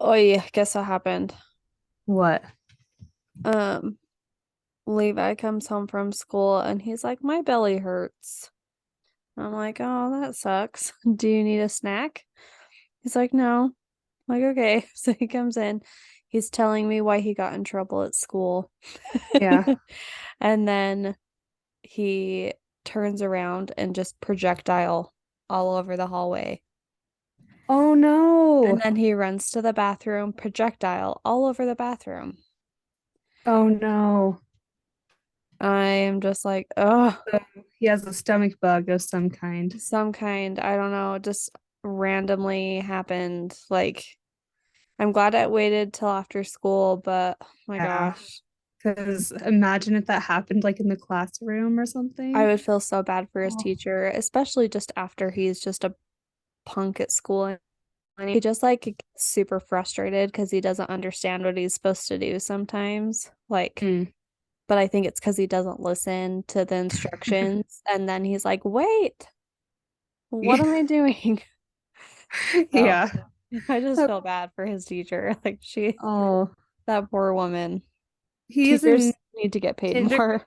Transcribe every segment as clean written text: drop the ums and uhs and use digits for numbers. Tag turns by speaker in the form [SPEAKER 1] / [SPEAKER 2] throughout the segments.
[SPEAKER 1] Oh yeah, guess what happened?
[SPEAKER 2] What?
[SPEAKER 1] Um, Levi comes home from school and he's like, my belly hurts. I'm like, oh, that sucks. Do you need a snack? He's like, no. I'm like, okay. So he comes in. He's telling me why he got in trouble at school.
[SPEAKER 2] Yeah.
[SPEAKER 1] And then he turns around and just projectile all over the hallway.
[SPEAKER 2] Oh
[SPEAKER 1] And
[SPEAKER 2] no.
[SPEAKER 1] then he runs to the bathroom, projectile all over the bathroom.
[SPEAKER 2] Oh no.
[SPEAKER 1] I am just like, oh,
[SPEAKER 2] So he has a stomach bug of some kind.
[SPEAKER 1] some kind, I don't know, just randomly happened. Like, I'm glad I waited till after school, but oh my
[SPEAKER 2] Yeah.
[SPEAKER 1] gosh,
[SPEAKER 2] Because imagine if that happened like in the classroom or
[SPEAKER 1] I
[SPEAKER 2] something.
[SPEAKER 1] would feel so bad for his
[SPEAKER 2] Oh,
[SPEAKER 1] teacher, especially just after he's just a punk at school. And he just like gets super frustrated because he doesn't understand what he's supposed to do sometimes. Like,
[SPEAKER 2] mm.
[SPEAKER 1] but I think it's because he doesn't listen to the instructions. And then he's like, wait, what
[SPEAKER 2] Yeah.
[SPEAKER 1] am I doing? So
[SPEAKER 2] Yeah.
[SPEAKER 1] I just feel bad for his teacher. Like
[SPEAKER 2] Oh,
[SPEAKER 1] that poor woman.
[SPEAKER 2] he's in
[SPEAKER 1] Teachers need to get paid
[SPEAKER 2] kinder.
[SPEAKER 1] more.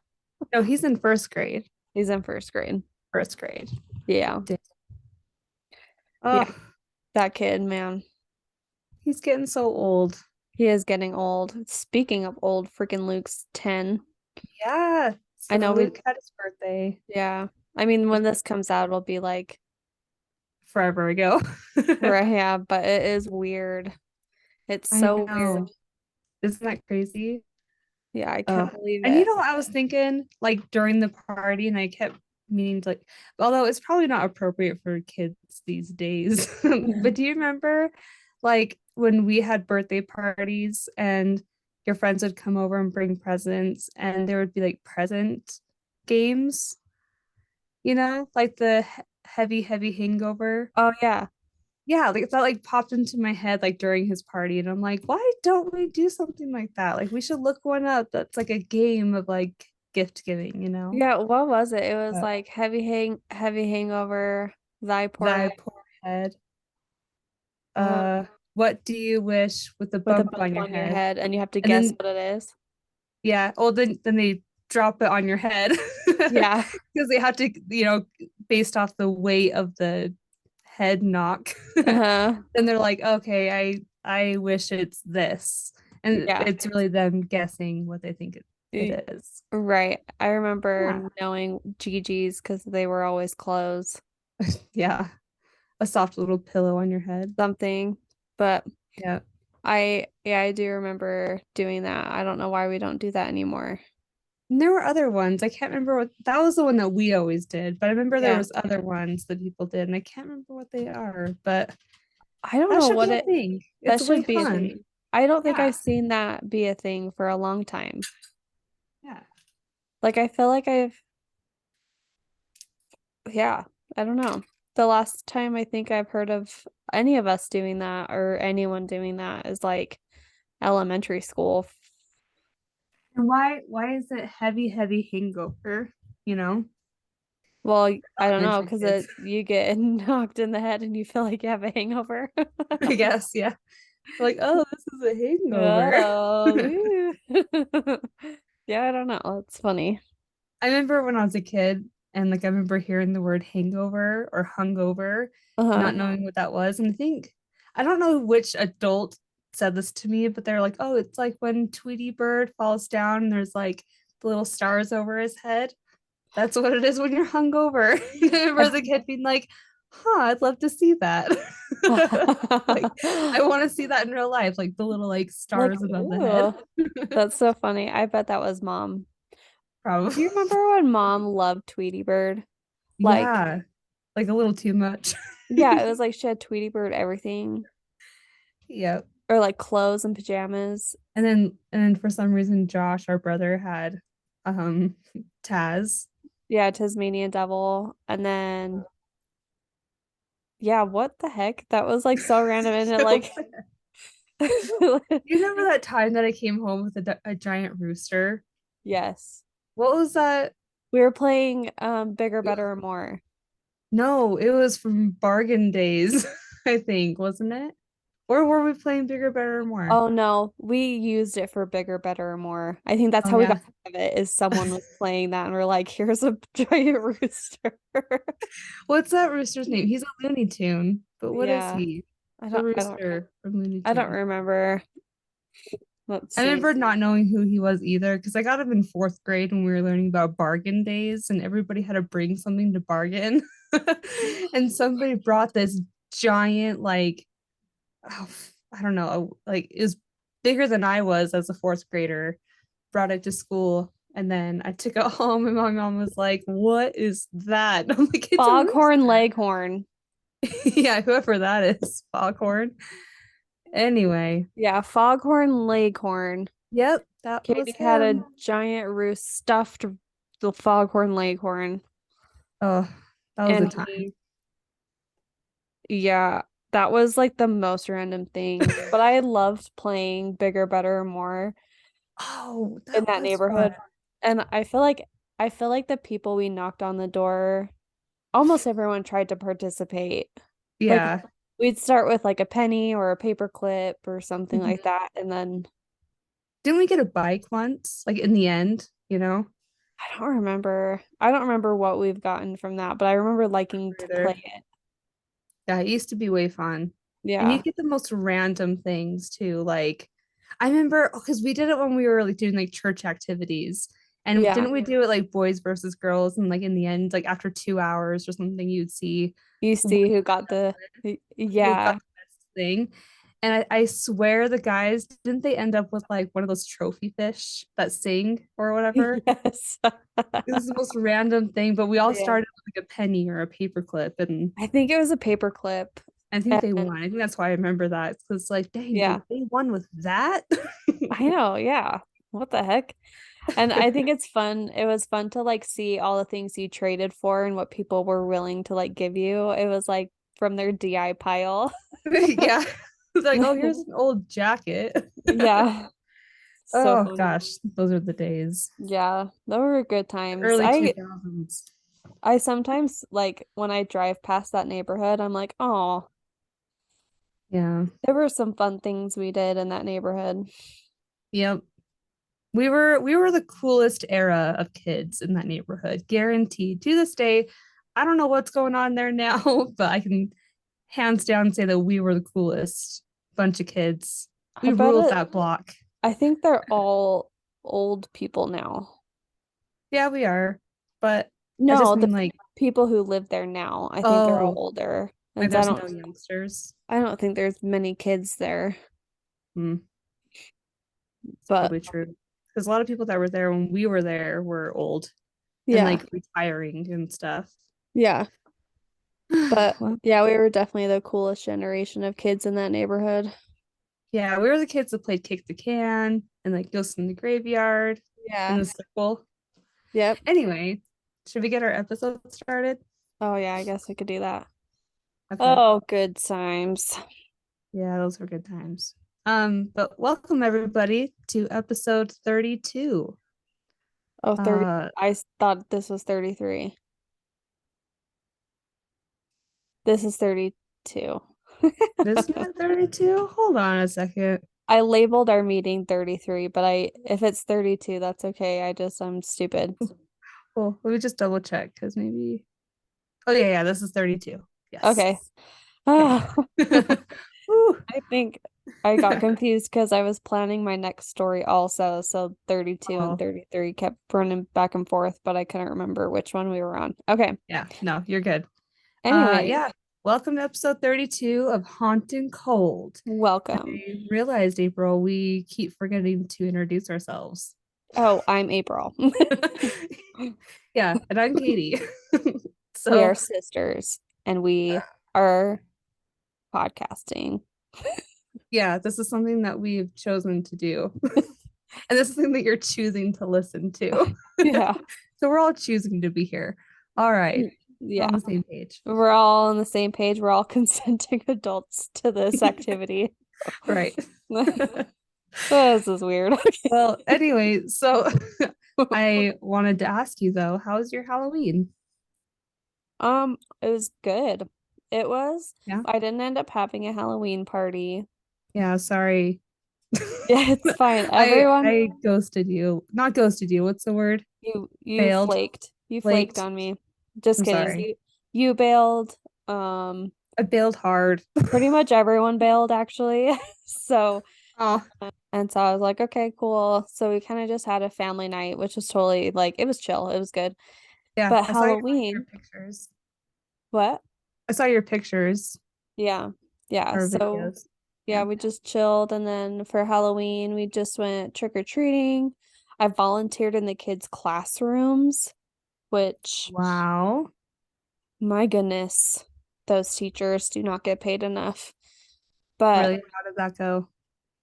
[SPEAKER 2] No, he's in first grade.
[SPEAKER 1] He's in first grade.
[SPEAKER 2] First grade.
[SPEAKER 1] Yeah.
[SPEAKER 2] Damn.
[SPEAKER 1] Yeah.
[SPEAKER 2] Oh,
[SPEAKER 1] That kid, man.
[SPEAKER 2] he's getting so old.
[SPEAKER 1] He is getting old. Speaking of old, freaking Luke's 10.
[SPEAKER 2] Yeah.
[SPEAKER 1] I
[SPEAKER 2] So
[SPEAKER 1] know we,
[SPEAKER 2] Luke had his birthday
[SPEAKER 1] yeah. I mean, when this comes out, it'll be like,
[SPEAKER 2] forever ago.
[SPEAKER 1] right, yeah, but it is weird. It's
[SPEAKER 2] I
[SPEAKER 1] so weird.
[SPEAKER 2] know. Isn't that crazy?
[SPEAKER 1] Yeah, I
[SPEAKER 2] Oh,
[SPEAKER 1] can't believe
[SPEAKER 2] and you
[SPEAKER 1] it.
[SPEAKER 2] know what I was thinking like during the party, and I kept meaning to like, although it's probably not appropriate for kids these days, but do you remember like when we had birthday parties and your friends would come over and bring presents, and there would be like present games, like the heavy, heavy hangover.
[SPEAKER 1] Oh, yeah.
[SPEAKER 2] Yeah, like that like popped into my head like during his party, and I'm like, why don't we do something like that? Like we should look one up that's like a game of like gift giving.
[SPEAKER 1] Yeah, what was it? It was
[SPEAKER 2] Uh,
[SPEAKER 1] like heavy hangover, thy poor
[SPEAKER 2] Thy
[SPEAKER 1] head,
[SPEAKER 2] poor head.
[SPEAKER 1] uh,
[SPEAKER 2] Uh, what do you wish with a
[SPEAKER 1] with a
[SPEAKER 2] bump
[SPEAKER 1] bump
[SPEAKER 2] on your
[SPEAKER 1] on your
[SPEAKER 2] head?
[SPEAKER 1] head, and you have to
[SPEAKER 2] And
[SPEAKER 1] guess
[SPEAKER 2] then
[SPEAKER 1] what it is.
[SPEAKER 2] yeah, well then they drop it on your head
[SPEAKER 1] Yeah.
[SPEAKER 2] because they have to, based off the weight of the head knock.
[SPEAKER 1] Uh-huh.
[SPEAKER 2] Then they're like, okay, I wish it's this. And
[SPEAKER 1] Yeah.
[SPEAKER 2] it's really them guessing what they think
[SPEAKER 1] Y-
[SPEAKER 2] it is.
[SPEAKER 1] Right. I
[SPEAKER 2] Yeah.
[SPEAKER 1] remember knowing Gigi's because they were always closed.
[SPEAKER 2] Yeah. A soft little pillow on your head.
[SPEAKER 1] Something. But
[SPEAKER 2] Yeah.
[SPEAKER 1] yeah, I do remember doing that. I don't know why we don't do that anymore.
[SPEAKER 2] And there were other ones. I can't remember what that was the one that we always did, but I remember there
[SPEAKER 1] Yeah.
[SPEAKER 2] was other ones that people did, and I can't remember what they are, but
[SPEAKER 1] I don't
[SPEAKER 2] that
[SPEAKER 1] know
[SPEAKER 2] should
[SPEAKER 1] what
[SPEAKER 2] be a
[SPEAKER 1] it
[SPEAKER 2] thing.
[SPEAKER 1] that
[SPEAKER 2] It's way
[SPEAKER 1] should be a
[SPEAKER 2] fun.
[SPEAKER 1] thing. I don't think
[SPEAKER 2] Yeah.
[SPEAKER 1] I've seen that be a thing for a long time.
[SPEAKER 2] Yeah.
[SPEAKER 1] Like I feel like yeah, I don't know. The last time I think I've heard of any of us doing that or anyone doing that is like elementary school.
[SPEAKER 2] And why is it heavy, heavy hangover? You know,
[SPEAKER 1] Well, I don't know
[SPEAKER 2] elementary
[SPEAKER 1] because
[SPEAKER 2] kids.
[SPEAKER 1] you get knocked in the head and you feel like you have a hangover.
[SPEAKER 2] I guess, yeah. Like, oh, this is a hangover.
[SPEAKER 1] Oh, woo. Yeah, I don't know. It's funny.
[SPEAKER 2] I remember when I was a kid, and like I remember hearing the word hangover or hungover,
[SPEAKER 1] Uh-huh.
[SPEAKER 2] not knowing what that was. And I don't know which adult said this to me, but they're like, oh, it's like when Tweety Bird falls down and there's like the little stars over his head. That's what it is when you're hungover. I remember as
[SPEAKER 1] I've
[SPEAKER 2] a kid being like, huh, I'd love to see that. Like, I want to see that in real life, like the little like
[SPEAKER 1] like,
[SPEAKER 2] stars above the head.
[SPEAKER 1] ooh, that's so funny. I bet that was mom.
[SPEAKER 2] Probably.
[SPEAKER 1] Do you remember when mom loved Tweety Bird? Like,
[SPEAKER 2] Yeah, like a little too much.
[SPEAKER 1] yeah, it was like she had Tweety Bird everything,
[SPEAKER 2] Yep.
[SPEAKER 1] or like clothes and pajamas.
[SPEAKER 2] And then for some reason Josh, our brother, had um Taz.
[SPEAKER 1] Yeah, Tasmanian Devil. And then, yeah, what the heck? That was like so random. And it
[SPEAKER 2] So
[SPEAKER 1] like,
[SPEAKER 2] sad. You remember that time that I came home with a giant rooster?
[SPEAKER 1] yes.
[SPEAKER 2] What was that?
[SPEAKER 1] We were playing Bigger, Better, or More.
[SPEAKER 2] No, it was from Bargain Days, I think, wasn't it? Or were we playing bigger, better, or more?
[SPEAKER 1] Oh no, we used it for bigger, better, or more. I think that's
[SPEAKER 2] Oh
[SPEAKER 1] how we got
[SPEAKER 2] yeah.
[SPEAKER 1] out of it, is someone was playing that and we're like, here's a giant rooster.
[SPEAKER 2] What's that rooster's name? He's a Looney Tune, but what is
[SPEAKER 1] Yeah.
[SPEAKER 2] he?
[SPEAKER 1] I
[SPEAKER 2] The
[SPEAKER 1] don't I don't
[SPEAKER 2] rooster from Looney
[SPEAKER 1] I don't
[SPEAKER 2] Tunes.
[SPEAKER 1] remember. Let's
[SPEAKER 2] I
[SPEAKER 1] see.
[SPEAKER 2] remember not knowing who he was either because I got him in fourth grade when we were learning about bargain days and everybody had to bring something to bargain. And somebody brought this giant, like, oh, I don't know, like it was bigger than I was as a fourth grader, brought it to school. And then I took it home and my mom was like, "What is that?" I'm like, "It's a
[SPEAKER 1] Foghorn
[SPEAKER 2] rooster."
[SPEAKER 1] Leghorn.
[SPEAKER 2] Yeah, whoever that is, Foghorn. Anyway,
[SPEAKER 1] Yeah, Foghorn Leghorn.
[SPEAKER 2] yep, that was
[SPEAKER 1] Katie had a
[SPEAKER 2] him.
[SPEAKER 1] giant roost stuffed the Foghorn Leghorn.
[SPEAKER 2] Oh, that was a
[SPEAKER 1] And
[SPEAKER 2] time.
[SPEAKER 1] yeah, that was like the most random thing. But I loved playing bigger, better, more
[SPEAKER 2] Oh,
[SPEAKER 1] in
[SPEAKER 2] that
[SPEAKER 1] that
[SPEAKER 2] was fun.
[SPEAKER 1] neighborhood. And I feel like the people we knocked on the door, almost everyone tried to participate. Like
[SPEAKER 2] Yeah.
[SPEAKER 1] we'd start with like a penny or a paper clip or something
[SPEAKER 2] Mhm.
[SPEAKER 1] like that. And then
[SPEAKER 2] Didn't we get a bike once? Like in the end, you know?
[SPEAKER 1] I don't remember. I don't remember what we've gotten from that, but I remember liking to play
[SPEAKER 2] Further.
[SPEAKER 1] it.
[SPEAKER 2] Yeah, it used to be way fun. And you
[SPEAKER 1] Yeah.
[SPEAKER 2] get the most random things too. Like I remember because we did it when we were like doing like church activities. And
[SPEAKER 1] Yeah.
[SPEAKER 2] didn't we do it like boys versus girls? And like in the end, like after 2 hours or something, you'd see
[SPEAKER 1] You
[SPEAKER 2] one
[SPEAKER 1] see who got the
[SPEAKER 2] who got
[SPEAKER 1] yeah.
[SPEAKER 2] the best thing. And I swear the guys, didn't they end up with like one of those trophy fish that sing or whatever?
[SPEAKER 1] Yes.
[SPEAKER 2] It was the most random thing, but we all
[SPEAKER 1] Yeah.
[SPEAKER 2] started with like a penny or a paper clip, and
[SPEAKER 1] I think it was a paper clip.
[SPEAKER 2] I think
[SPEAKER 1] And
[SPEAKER 2] they won. I think that's why I remember that. Because like, dang,
[SPEAKER 1] yeah,
[SPEAKER 2] they won with that.
[SPEAKER 1] I know. Yeah. What the heck? And I think it's fun. It was fun to like see all the things you traded for and what people were willing to like give you. It was like from their DI pile.
[SPEAKER 2] Yeah. It's like, oh, here's an old jacket.
[SPEAKER 1] Yeah. So
[SPEAKER 2] Oh
[SPEAKER 1] funny.
[SPEAKER 2] gosh, those are the days.
[SPEAKER 1] Yeah, those were good times.
[SPEAKER 2] Early
[SPEAKER 1] I
[SPEAKER 2] 2000s.
[SPEAKER 1] I sometimes like when I drive past that neighborhood, I'm like, oh,
[SPEAKER 2] Yeah.
[SPEAKER 1] there were some fun things we did in that neighborhood.
[SPEAKER 2] Yep. We were the coolest era of kids in that neighborhood, guaranteed. To this day, I don't know what's going on there now, but I can hands down say that we were the coolest bunch of kids.
[SPEAKER 1] I
[SPEAKER 2] We
[SPEAKER 1] bet
[SPEAKER 2] ruled
[SPEAKER 1] it.
[SPEAKER 2] that block.
[SPEAKER 1] I think they're all old people now.
[SPEAKER 2] Yeah, we are. But I just
[SPEAKER 1] No, the
[SPEAKER 2] mean like,
[SPEAKER 1] people who live there now, I think they're all
[SPEAKER 2] oh,
[SPEAKER 1] older.
[SPEAKER 2] like
[SPEAKER 1] And
[SPEAKER 2] there's no youngsters.
[SPEAKER 1] I don't think there's many kids there.
[SPEAKER 2] Hmm, it's
[SPEAKER 1] But
[SPEAKER 2] probably true. Because a lot of people that were there when we were there were old and
[SPEAKER 1] yeah.
[SPEAKER 2] like retiring and stuff.
[SPEAKER 1] Yeah. But
[SPEAKER 2] Well,
[SPEAKER 1] yeah, we were definitely the coolest generation of kids in that neighborhood.
[SPEAKER 2] yeah, we were the kids that played kick the can and like ghosts in the graveyard in
[SPEAKER 1] Yeah.
[SPEAKER 2] the circle.
[SPEAKER 1] Yep.
[SPEAKER 2] Anyway, should we get our episode started?
[SPEAKER 1] Oh yeah, I guess we could do that.
[SPEAKER 2] Okay.
[SPEAKER 1] Oh, good times.
[SPEAKER 2] Yeah, those were good times. But welcome everybody to episode 32.
[SPEAKER 1] Oh, 30.
[SPEAKER 2] Uh,
[SPEAKER 1] Thought this was 33. This is 32.
[SPEAKER 2] isn't it 32? Hold on a second.
[SPEAKER 1] I labeled our meeting 33, but if it's 32, that's okay. I'm stupid.
[SPEAKER 2] Well, let me just double check because maybe. Oh yeah, yeah, this is 32. Yes.
[SPEAKER 1] Okay.
[SPEAKER 2] Okay.
[SPEAKER 1] Ah,
[SPEAKER 2] Whew.
[SPEAKER 1] I think I got confused because I was planning my next story also. So 32 and
[SPEAKER 2] Oh,
[SPEAKER 1] 33 kept running back and forth, but I couldn't remember which one we were on. Okay.
[SPEAKER 2] yeah. No, you're good.
[SPEAKER 1] Anyway,
[SPEAKER 2] Yeah. Welcome to episode 32 of Haunting Cold.
[SPEAKER 1] welcome.
[SPEAKER 2] I realized, April, we keep forgetting to introduce ourselves.
[SPEAKER 1] Oh, I'm April.
[SPEAKER 2] Yeah, and I'm Katie.
[SPEAKER 1] We are
[SPEAKER 2] So,
[SPEAKER 1] sisters and we are podcasting.
[SPEAKER 2] yeah, this is something that we've chosen to do. And this is something that you're choosing to listen to.
[SPEAKER 1] Yeah.
[SPEAKER 2] So we're all choosing to be here. All right. We're on
[SPEAKER 1] Yeah.
[SPEAKER 2] the same page.
[SPEAKER 1] We're all on the same page. We're all consenting adults to this activity.
[SPEAKER 2] Right.
[SPEAKER 1] This is weird.
[SPEAKER 2] Well, anyway, so I wanted to ask you though, how's your Halloween?
[SPEAKER 1] It was good. It was.
[SPEAKER 2] Yeah.
[SPEAKER 1] I didn't end up having a Halloween party.
[SPEAKER 2] Yeah, sorry.
[SPEAKER 1] Yeah, it's fine.
[SPEAKER 2] I
[SPEAKER 1] Everyone,
[SPEAKER 2] I ghosted you. Not ghosted you. What's the word?
[SPEAKER 1] you
[SPEAKER 2] Failed.
[SPEAKER 1] flaked. You flaked
[SPEAKER 2] Flaked.
[SPEAKER 1] on me. Just
[SPEAKER 2] I'm
[SPEAKER 1] kidding.
[SPEAKER 2] sorry.
[SPEAKER 1] You bailed. Um,
[SPEAKER 2] I bailed hard.
[SPEAKER 1] Pretty much everyone bailed actually. So,
[SPEAKER 2] Oh,
[SPEAKER 1] and so I was like, okay, cool. So we kind of just had a family night, which was totally like it was chill. It was good.
[SPEAKER 2] yeah.
[SPEAKER 1] But
[SPEAKER 2] I saw your
[SPEAKER 1] Halloween,
[SPEAKER 2] pictures.
[SPEAKER 1] what?
[SPEAKER 2] I saw your pictures
[SPEAKER 1] Yeah. Yeah.
[SPEAKER 2] or
[SPEAKER 1] So
[SPEAKER 2] videos.
[SPEAKER 1] yeah,
[SPEAKER 2] Yeah.
[SPEAKER 1] we just chilled and then for Halloween we just went trick-or-treating. I volunteered in the kids' classrooms, which
[SPEAKER 2] Wow.
[SPEAKER 1] my goodness, those teachers do not get paid enough. But
[SPEAKER 2] Really? How did that go?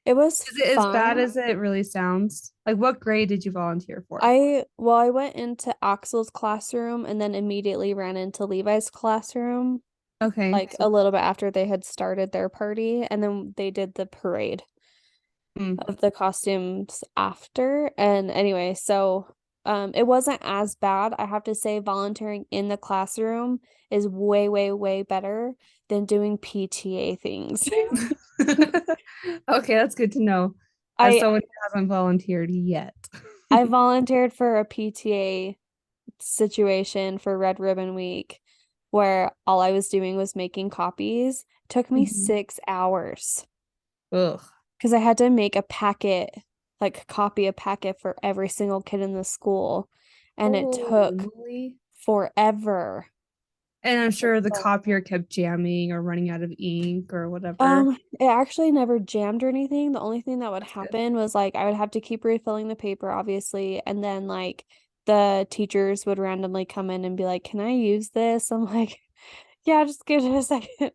[SPEAKER 1] it was
[SPEAKER 2] Is it as bad
[SPEAKER 1] fun.
[SPEAKER 2] as it really sounds? Like, what grade did you volunteer for?
[SPEAKER 1] I went into Axel's classroom and then immediately ran into Levi's classroom,
[SPEAKER 2] Okay.
[SPEAKER 1] like
[SPEAKER 2] So,
[SPEAKER 1] a little bit after they had started their party, and then they did the parade
[SPEAKER 2] mm.
[SPEAKER 1] of the costumes after. And anyway, so it wasn't as bad. I have to say volunteering in the classroom is way, way, way better than doing PTA things.
[SPEAKER 2] Okay, that's good to know. As
[SPEAKER 1] I
[SPEAKER 2] someone who hasn't volunteered yet.
[SPEAKER 1] I volunteered for a PTA situation for Red Ribbon Week where all I was doing was making copies. It took me
[SPEAKER 2] Mhm.
[SPEAKER 1] 6 hours
[SPEAKER 2] Ugh.
[SPEAKER 1] because I had to make a packet, like copy a packet for every single kid in the school. And it
[SPEAKER 2] Holy
[SPEAKER 1] took
[SPEAKER 2] moly.
[SPEAKER 1] forever.
[SPEAKER 2] And I'm sure the
[SPEAKER 1] So,
[SPEAKER 2] copier kept jamming or running out of ink or whatever.
[SPEAKER 1] it actually never jammed or anything. The only thing that would
[SPEAKER 2] That's good.
[SPEAKER 1] happen was like I would have to keep refilling the paper, obviously, and then like the teachers would randomly come in and be like, "Can I use this?" I'm like, "Yeah, just give it a second."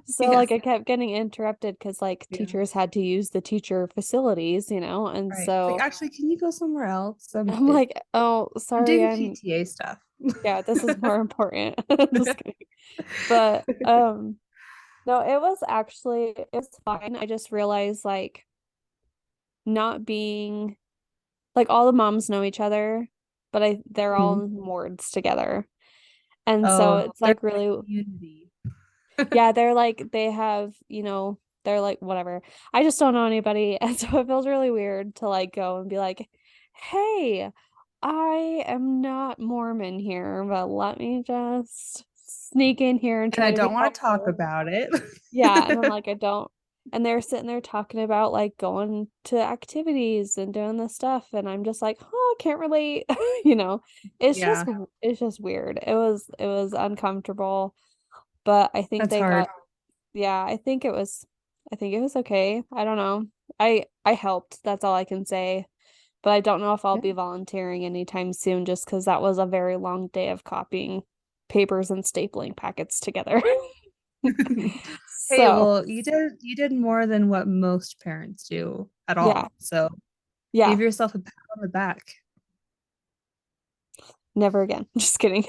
[SPEAKER 1] So
[SPEAKER 2] Yeah.
[SPEAKER 1] like I kept getting interrupted because like
[SPEAKER 2] Yeah.
[SPEAKER 1] teachers had to use the teacher facilities, and
[SPEAKER 2] Right. It's like,
[SPEAKER 1] so
[SPEAKER 2] actually, can you go somewhere else?
[SPEAKER 1] I'm like, "Oh,
[SPEAKER 2] I'm
[SPEAKER 1] sorry,
[SPEAKER 2] doing PTA stuff.
[SPEAKER 1] yeah, this is more important." Just kidding. But no, it was fine. I just realized like not being like all the moms know each other, but they're all
[SPEAKER 2] Mhm.
[SPEAKER 1] in wards together. And so
[SPEAKER 2] Oh,
[SPEAKER 1] it's
[SPEAKER 2] there's
[SPEAKER 1] like
[SPEAKER 2] a
[SPEAKER 1] really,
[SPEAKER 2] community.
[SPEAKER 1] yeah, they're like they have, they're like whatever. I just don't know anybody. And so it feels really weird to like go and be like, "Hey, I am not Mormon here, but let me just sneak in here and
[SPEAKER 2] And
[SPEAKER 1] try
[SPEAKER 2] I
[SPEAKER 1] to be
[SPEAKER 2] don't want to talk
[SPEAKER 1] helpful."
[SPEAKER 2] about it.
[SPEAKER 1] Yeah, and I'm like, I don't. And they're sitting there talking about like going to activities and doing this stuff, and I'm just like, oh, I can't relate. You know,
[SPEAKER 2] Yeah,
[SPEAKER 1] it's just weird. It was uncomfortable, but
[SPEAKER 2] that's hard.
[SPEAKER 1] yeah, I think it was okay. I don't know. I helped. That's all I can say. But I don't know if I'll
[SPEAKER 2] Yeah.
[SPEAKER 1] be volunteering anytime soon, just because that was a very long day of copying papers and stapling packets together.
[SPEAKER 2] Hey,
[SPEAKER 1] So,
[SPEAKER 2] well, you did more than what most parents do at
[SPEAKER 1] yeah,
[SPEAKER 2] all. So
[SPEAKER 1] yeah.
[SPEAKER 2] give yourself a pat on the back.
[SPEAKER 1] Never again. Just kidding.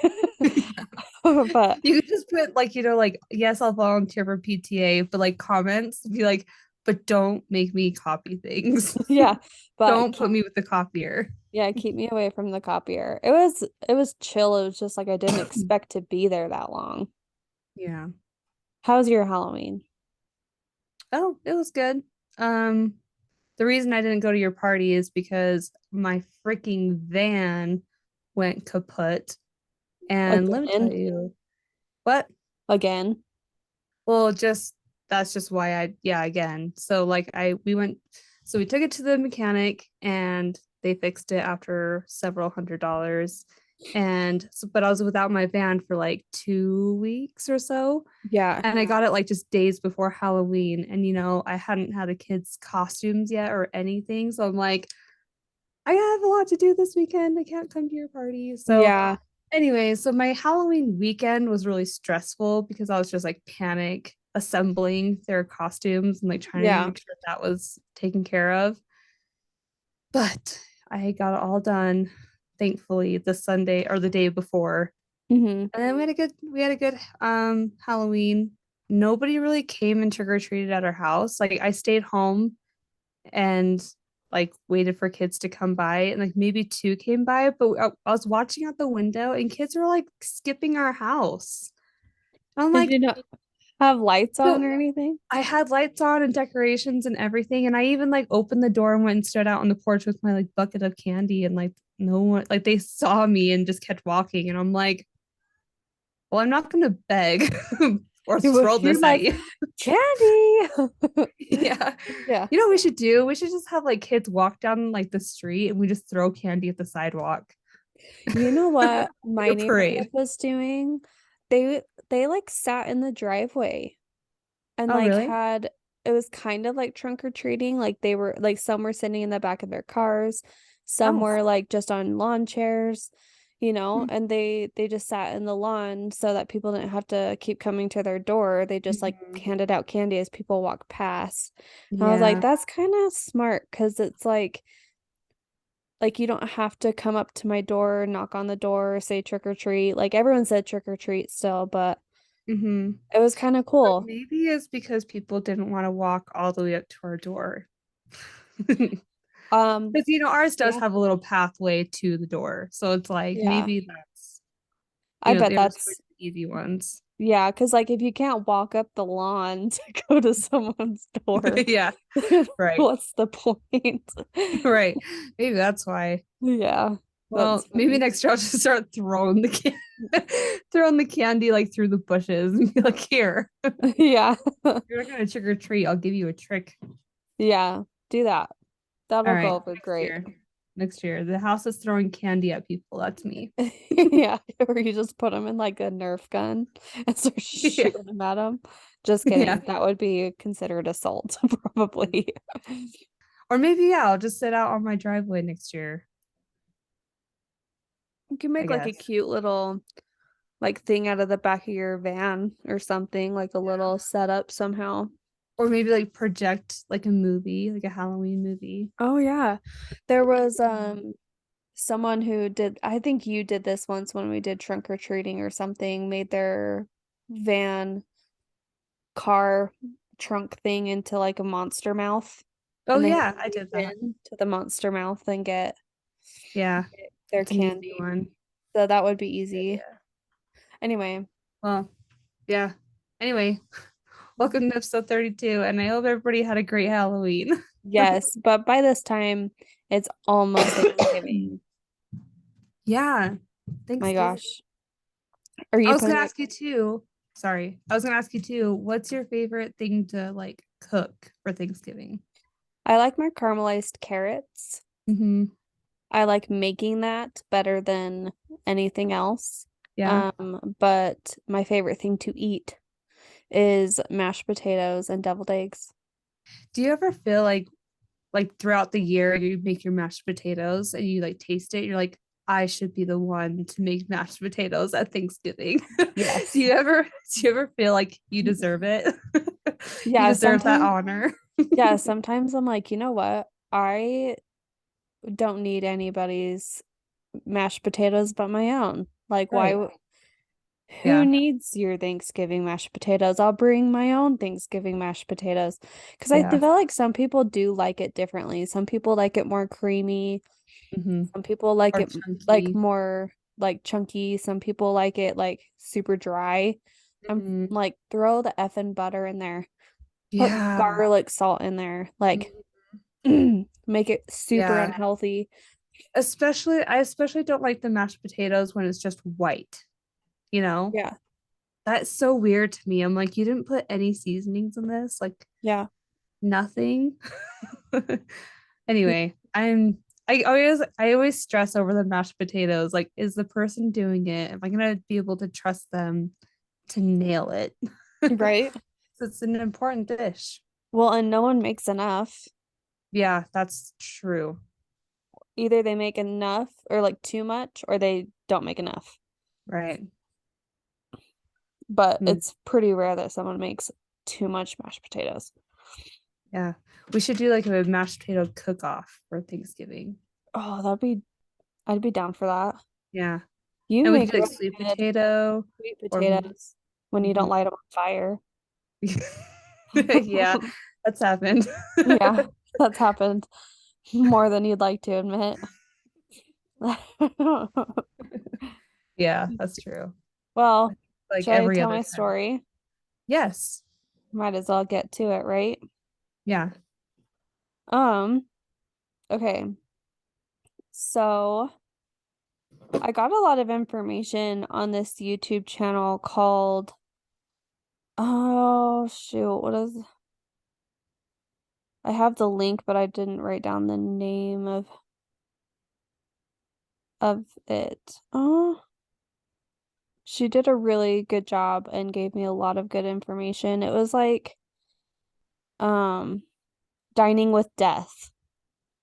[SPEAKER 1] But
[SPEAKER 2] You could just put like, like, yes, I'll volunteer for PTA, but like comments, be like, but don't make me copy things.
[SPEAKER 1] yeah, but
[SPEAKER 2] Don't put me with the copier.
[SPEAKER 1] keep me away from the copier. It was chill. It was just like I didn't expect to be there that long.
[SPEAKER 2] Yeah.
[SPEAKER 1] How's your Halloween?
[SPEAKER 2] Oh, it was good. Um, the reason I didn't go to your party is because my freaking van went kaput. And let me tell
[SPEAKER 1] Again?
[SPEAKER 2] you, what?
[SPEAKER 1] Again?
[SPEAKER 2] Well, just that's just why yeah, again. So like we took it to the mechanic and they fixed it after several $100s. And so, but I was without my van for like 2 weeks or so.
[SPEAKER 1] Yeah.
[SPEAKER 2] And I got it like just days before Halloween. And I hadn't had a kid's costumes yet or anything. So I'm like, I have a lot to do this weekend. I can't come to your party. So
[SPEAKER 1] Yeah.
[SPEAKER 2] anyway, so my Halloween weekend was really stressful because I was just like panic assembling their costumes and like trying to
[SPEAKER 1] Yeah.
[SPEAKER 2] make sure that was taken care of. But I got it all done, thankfully, the Sunday or the day before.
[SPEAKER 1] Hmm.
[SPEAKER 2] And then we had a good Halloween. Nobody really came and trick-or-treated at our house. Like I stayed home and like waited for kids to come by and like maybe two came by, but I was watching out the window and kids were like skipping our house. I'm
[SPEAKER 1] Did
[SPEAKER 2] like,
[SPEAKER 1] you know? have lights
[SPEAKER 2] So
[SPEAKER 1] on or anything?
[SPEAKER 2] I had lights on and decorations and everything, and I even like opened the door and went and stood out on the porch with my like bucket of candy, and like no one, like they saw me and just kept walking, and I'm like, well, I'm not gonna beg or throw
[SPEAKER 1] You're
[SPEAKER 2] this at
[SPEAKER 1] like,
[SPEAKER 2] you.
[SPEAKER 1] candy.
[SPEAKER 2] Yeah.
[SPEAKER 1] Yeah.
[SPEAKER 2] You know what we should do? We should just have like kids walk down like the street and we just throw candy at the sidewalk.
[SPEAKER 1] You know what
[SPEAKER 2] Like
[SPEAKER 1] my
[SPEAKER 2] a
[SPEAKER 1] neighborhood
[SPEAKER 2] parade.
[SPEAKER 1] was doing? They like sat in the driveway and
[SPEAKER 2] Oh,
[SPEAKER 1] like
[SPEAKER 2] really?
[SPEAKER 1] had it was kind of like trunk or treating. Like they were like some were sitting in the back of their cars, some
[SPEAKER 2] Oh.
[SPEAKER 1] were like just on lawn chairs, and they just sat in the lawn so that people didn't have to keep coming to their door. They just like
[SPEAKER 2] Mhm.
[SPEAKER 1] handed out candy as people walked past. And I was like,
[SPEAKER 2] Yeah.
[SPEAKER 1] that's kind of smart because it's like you don't have to come up to my door, knock on the door, say trick or treat. Like everyone said trick or treat still, but
[SPEAKER 2] Hmm.
[SPEAKER 1] it was kind of
[SPEAKER 2] But
[SPEAKER 1] cool.
[SPEAKER 2] maybe it's because people didn't want to walk all the way up to our door.
[SPEAKER 1] Um,
[SPEAKER 2] Because ours does
[SPEAKER 1] yeah,
[SPEAKER 2] have a little pathway to the door. So it's like
[SPEAKER 1] yeah.
[SPEAKER 2] maybe that's,
[SPEAKER 1] I bet
[SPEAKER 2] they were just like
[SPEAKER 1] that's
[SPEAKER 2] the easy ones.
[SPEAKER 1] yeah, because like if you can't walk up the lawn to go to someone's door,
[SPEAKER 2] Yeah, right.
[SPEAKER 1] what's the point?
[SPEAKER 2] Right. Maybe that's why.
[SPEAKER 1] Yeah,
[SPEAKER 2] Well,
[SPEAKER 1] that's
[SPEAKER 2] maybe
[SPEAKER 1] funny.
[SPEAKER 2] next year I'll just start throwing throwing the candy like through the bushes and be like, here,
[SPEAKER 1] Yeah.
[SPEAKER 2] you're not gonna trick or treat. I'll give you a trick.
[SPEAKER 1] Yeah, do that.
[SPEAKER 2] All
[SPEAKER 1] That'll go
[SPEAKER 2] right,
[SPEAKER 1] over
[SPEAKER 2] next
[SPEAKER 1] great.
[SPEAKER 2] year. Next year. The house is throwing candy at people. That's me.
[SPEAKER 1] Yeah, or you just put them in like a Nerf gun and start
[SPEAKER 2] Yeah.
[SPEAKER 1] shooting them at them. Just
[SPEAKER 2] Yeah.
[SPEAKER 1] kidding. That would be considered assault, probably.
[SPEAKER 2] Or maybe yeah, I'll just sit out on my driveway next year,
[SPEAKER 1] You can
[SPEAKER 2] I
[SPEAKER 1] make like a
[SPEAKER 2] guess.
[SPEAKER 1] cute little like thing out of the back of your van or something, like a
[SPEAKER 2] Yeah.
[SPEAKER 1] little setup somehow.
[SPEAKER 2] Or maybe like project like a movie, like a Halloween movie.
[SPEAKER 1] Oh yeah. There was someone who did I think you did this once when we did trunk or treating or something, made their van car trunk thing into like a monster mouth.
[SPEAKER 2] Oh
[SPEAKER 1] And then
[SPEAKER 2] yeah,
[SPEAKER 1] you
[SPEAKER 2] I
[SPEAKER 1] reach
[SPEAKER 2] did that.
[SPEAKER 1] in to the monster mouth and
[SPEAKER 2] Yeah,
[SPEAKER 1] get their
[SPEAKER 2] it's an easy
[SPEAKER 1] candy.
[SPEAKER 2] one.
[SPEAKER 1] So that would be
[SPEAKER 2] Good
[SPEAKER 1] easy.
[SPEAKER 2] idea.
[SPEAKER 1] Anyway,
[SPEAKER 2] Well, yeah. Anyway, welcome to episode 32, and I hope everybody had a great Halloween.
[SPEAKER 1] yes, but by this time it's almost Thanksgiving.
[SPEAKER 2] Yeah,
[SPEAKER 1] My
[SPEAKER 2] Thanksgiving.
[SPEAKER 1] gosh. Are
[SPEAKER 2] I
[SPEAKER 1] you
[SPEAKER 2] was gonna
[SPEAKER 1] putting a
[SPEAKER 2] ask you too. Sorry, I was gonna ask you too. What's your favorite thing to like cook for Thanksgiving?
[SPEAKER 1] I like my caramelized carrots.
[SPEAKER 2] Hmm.
[SPEAKER 1] I like making that better than anything else.
[SPEAKER 2] Yeah.
[SPEAKER 1] But my favorite thing to eat is mashed potatoes and deviled eggs.
[SPEAKER 2] Do you ever feel like throughout the year you make your mashed potatoes and you like taste it, you're like, I should be the one to make mashed potatoes at Thanksgiving. Do
[SPEAKER 1] Yes.
[SPEAKER 2] you ever do you ever feel like you deserve it? You
[SPEAKER 1] Yeah,
[SPEAKER 2] deserve that
[SPEAKER 1] sometimes
[SPEAKER 2] honor.
[SPEAKER 1] yeah, sometimes I'm like, you know what? I don't need anybody's mashed potatoes but my own. Like
[SPEAKER 2] Right.
[SPEAKER 1] who
[SPEAKER 2] Yeah.
[SPEAKER 1] needs your Thanksgiving mashed potatoes? I'll bring my own Thanksgiving mashed potatoes. Because I
[SPEAKER 2] Yeah.
[SPEAKER 1] feel like some people do like it differently. Some people like it more creamy.
[SPEAKER 2] Hmm.
[SPEAKER 1] Some people like
[SPEAKER 2] Or
[SPEAKER 1] it like
[SPEAKER 2] chunky.
[SPEAKER 1] more like chunky. Some people like it like super dry. I'm
[SPEAKER 2] Mhm.
[SPEAKER 1] like throw the effing butter in there. Put
[SPEAKER 2] Yeah.
[SPEAKER 1] garlic salt in there. Like
[SPEAKER 2] Mhm.
[SPEAKER 1] make it super
[SPEAKER 2] Yeah.
[SPEAKER 1] unhealthy.
[SPEAKER 2] I especially don't like the mashed potatoes when it's just white, you know?
[SPEAKER 1] Yeah.
[SPEAKER 2] That's so weird to me. I'm like, you didn't put any seasonings in this, like
[SPEAKER 1] Yeah.
[SPEAKER 2] nothing. Anyway, I always stress over the mashed potatoes. Like, is the person doing it? Am I gonna be able to trust them to nail it?
[SPEAKER 1] Right.
[SPEAKER 2] It's an important dish.
[SPEAKER 1] Well, and no one makes enough.
[SPEAKER 2] Yeah, that's true.
[SPEAKER 1] Either they make enough or like too much or they don't make enough.
[SPEAKER 2] Right.
[SPEAKER 1] But
[SPEAKER 2] Hmm.
[SPEAKER 1] it's pretty rare that someone makes too much mashed potatoes.
[SPEAKER 2] Yeah. We should do like a mashed potato cook-off for Thanksgiving.
[SPEAKER 1] Oh, I'd be down for that.
[SPEAKER 2] Yeah.
[SPEAKER 1] You
[SPEAKER 2] And we could
[SPEAKER 1] make
[SPEAKER 2] do like
[SPEAKER 1] really
[SPEAKER 2] sweet
[SPEAKER 1] good
[SPEAKER 2] potato
[SPEAKER 1] sweet
[SPEAKER 2] or
[SPEAKER 1] potatoes when you don't
[SPEAKER 2] mhm.
[SPEAKER 1] light them on fire.
[SPEAKER 2] Yeah, that's happened.
[SPEAKER 1] Yeah, that's happened more than you'd like to admit.
[SPEAKER 2] Yeah, that's true.
[SPEAKER 1] Well,
[SPEAKER 2] Like
[SPEAKER 1] should I
[SPEAKER 2] every
[SPEAKER 1] tell
[SPEAKER 2] other
[SPEAKER 1] my
[SPEAKER 2] time.
[SPEAKER 1] story?
[SPEAKER 2] Yes.
[SPEAKER 1] Might as well get to it, right?
[SPEAKER 2] Yeah.
[SPEAKER 1] Um, okay. So I got a lot of information on this YouTube channel called, oh shoot, what is, I have the link, but I didn't write down the name of it. Oh, she did a really good job and gave me a lot of good information. It was like, um, Dining with Death.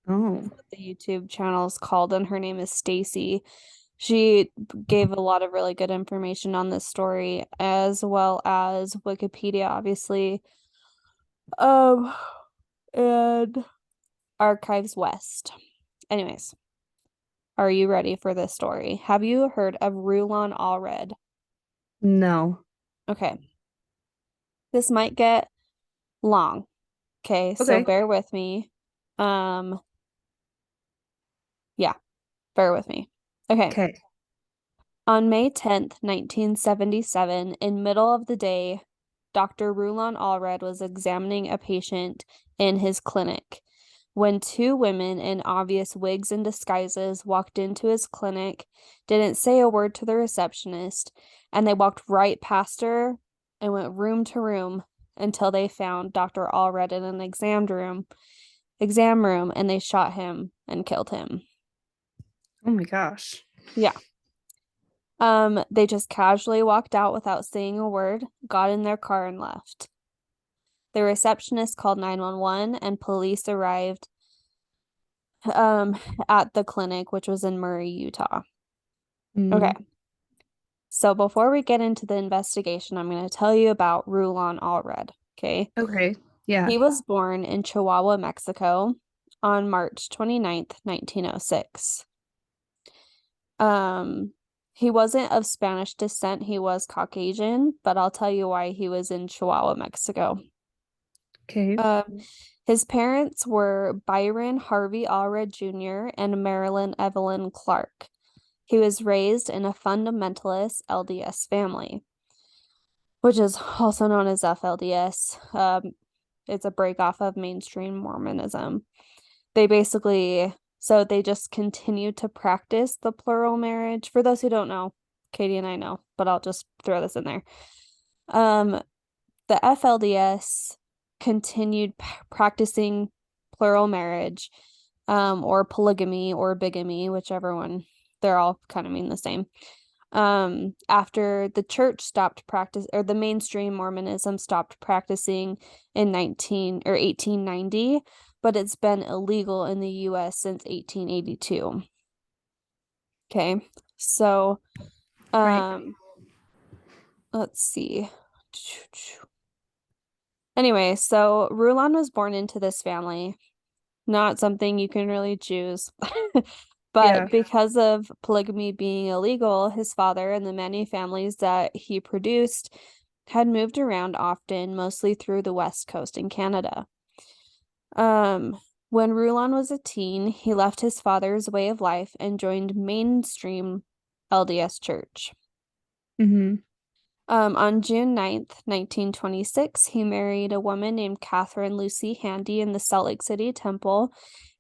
[SPEAKER 2] Oh.
[SPEAKER 1] That's what the YouTube channel is called, and her name is Stacy. She gave a lot of really good information on this story, as well as Wikipedia, obviously, um, and Archives West. Anyways, are you ready for this story? Have you heard of Rulon Allred?
[SPEAKER 2] No.
[SPEAKER 1] Okay, this might get long. Okay, so
[SPEAKER 2] Okay.
[SPEAKER 1] bear with me. Um, yeah, bear with me. Okay.
[SPEAKER 2] Okay.
[SPEAKER 1] On May 10th, 1977, in middle of the day, Dr. Rulon Allred was examining a patient in his clinic when two women in obvious wigs and disguises walked into his clinic, didn't say a word to the receptionist, and they walked right past her and went room to room until they found Dr. Allred in an exam room, and they shot him and killed him.
[SPEAKER 2] Oh my gosh.
[SPEAKER 1] Yeah. They just casually walked out without saying a word, got in their car and left. The receptionist called 911 and police arrived um at the clinic, which was in Murray, Utah. Okay.
[SPEAKER 2] Mm.
[SPEAKER 1] So before we get into the investigation, I'm going to tell you about Rulon Allred, okay?
[SPEAKER 2] Okay. Yeah.
[SPEAKER 1] He was born in Chihuahua, Mexico on March 29th, 1906. Um, he wasn't of Spanish descent, he was Caucasian, but I'll tell you why he was in Chihuahua, Mexico.
[SPEAKER 2] Okay.
[SPEAKER 1] Um, his parents were Byron Harvey Allred Jr. and Marilyn Evelyn Clark. He was raised in a fundamentalist LDS family, which is also known as FLDS. It's a break off of mainstream Mormonism. They basically, so they just continue to practice the plural marriage. For those who don't know, Katie and I know, but I'll just throw this in there. Um, the FLDS continued practicing plural marriage, or polygamy or bigamy, whichever one. They're all kind of mean the same. After the church stopped practice, or the mainstream Mormonism stopped practicing in 1890, but it's been illegal in the US since 1882. Okay. So,
[SPEAKER 2] Right.
[SPEAKER 1] um, let's see. Anyway, so Rulon was born into this family, not something you can really choose.
[SPEAKER 2] Yeah.
[SPEAKER 1] But because of polygamy being illegal, his father and the many families that he produced had moved around often, mostly through the West Coast in Canada. Um, when Rulon was a teen, he left his father's way of life and joined mainstream LDS Church.
[SPEAKER 2] Mm-hmm.
[SPEAKER 1] On June 9th, 1926, he married a woman named Catherine Lucy Handy in the Salt Lake City Temple,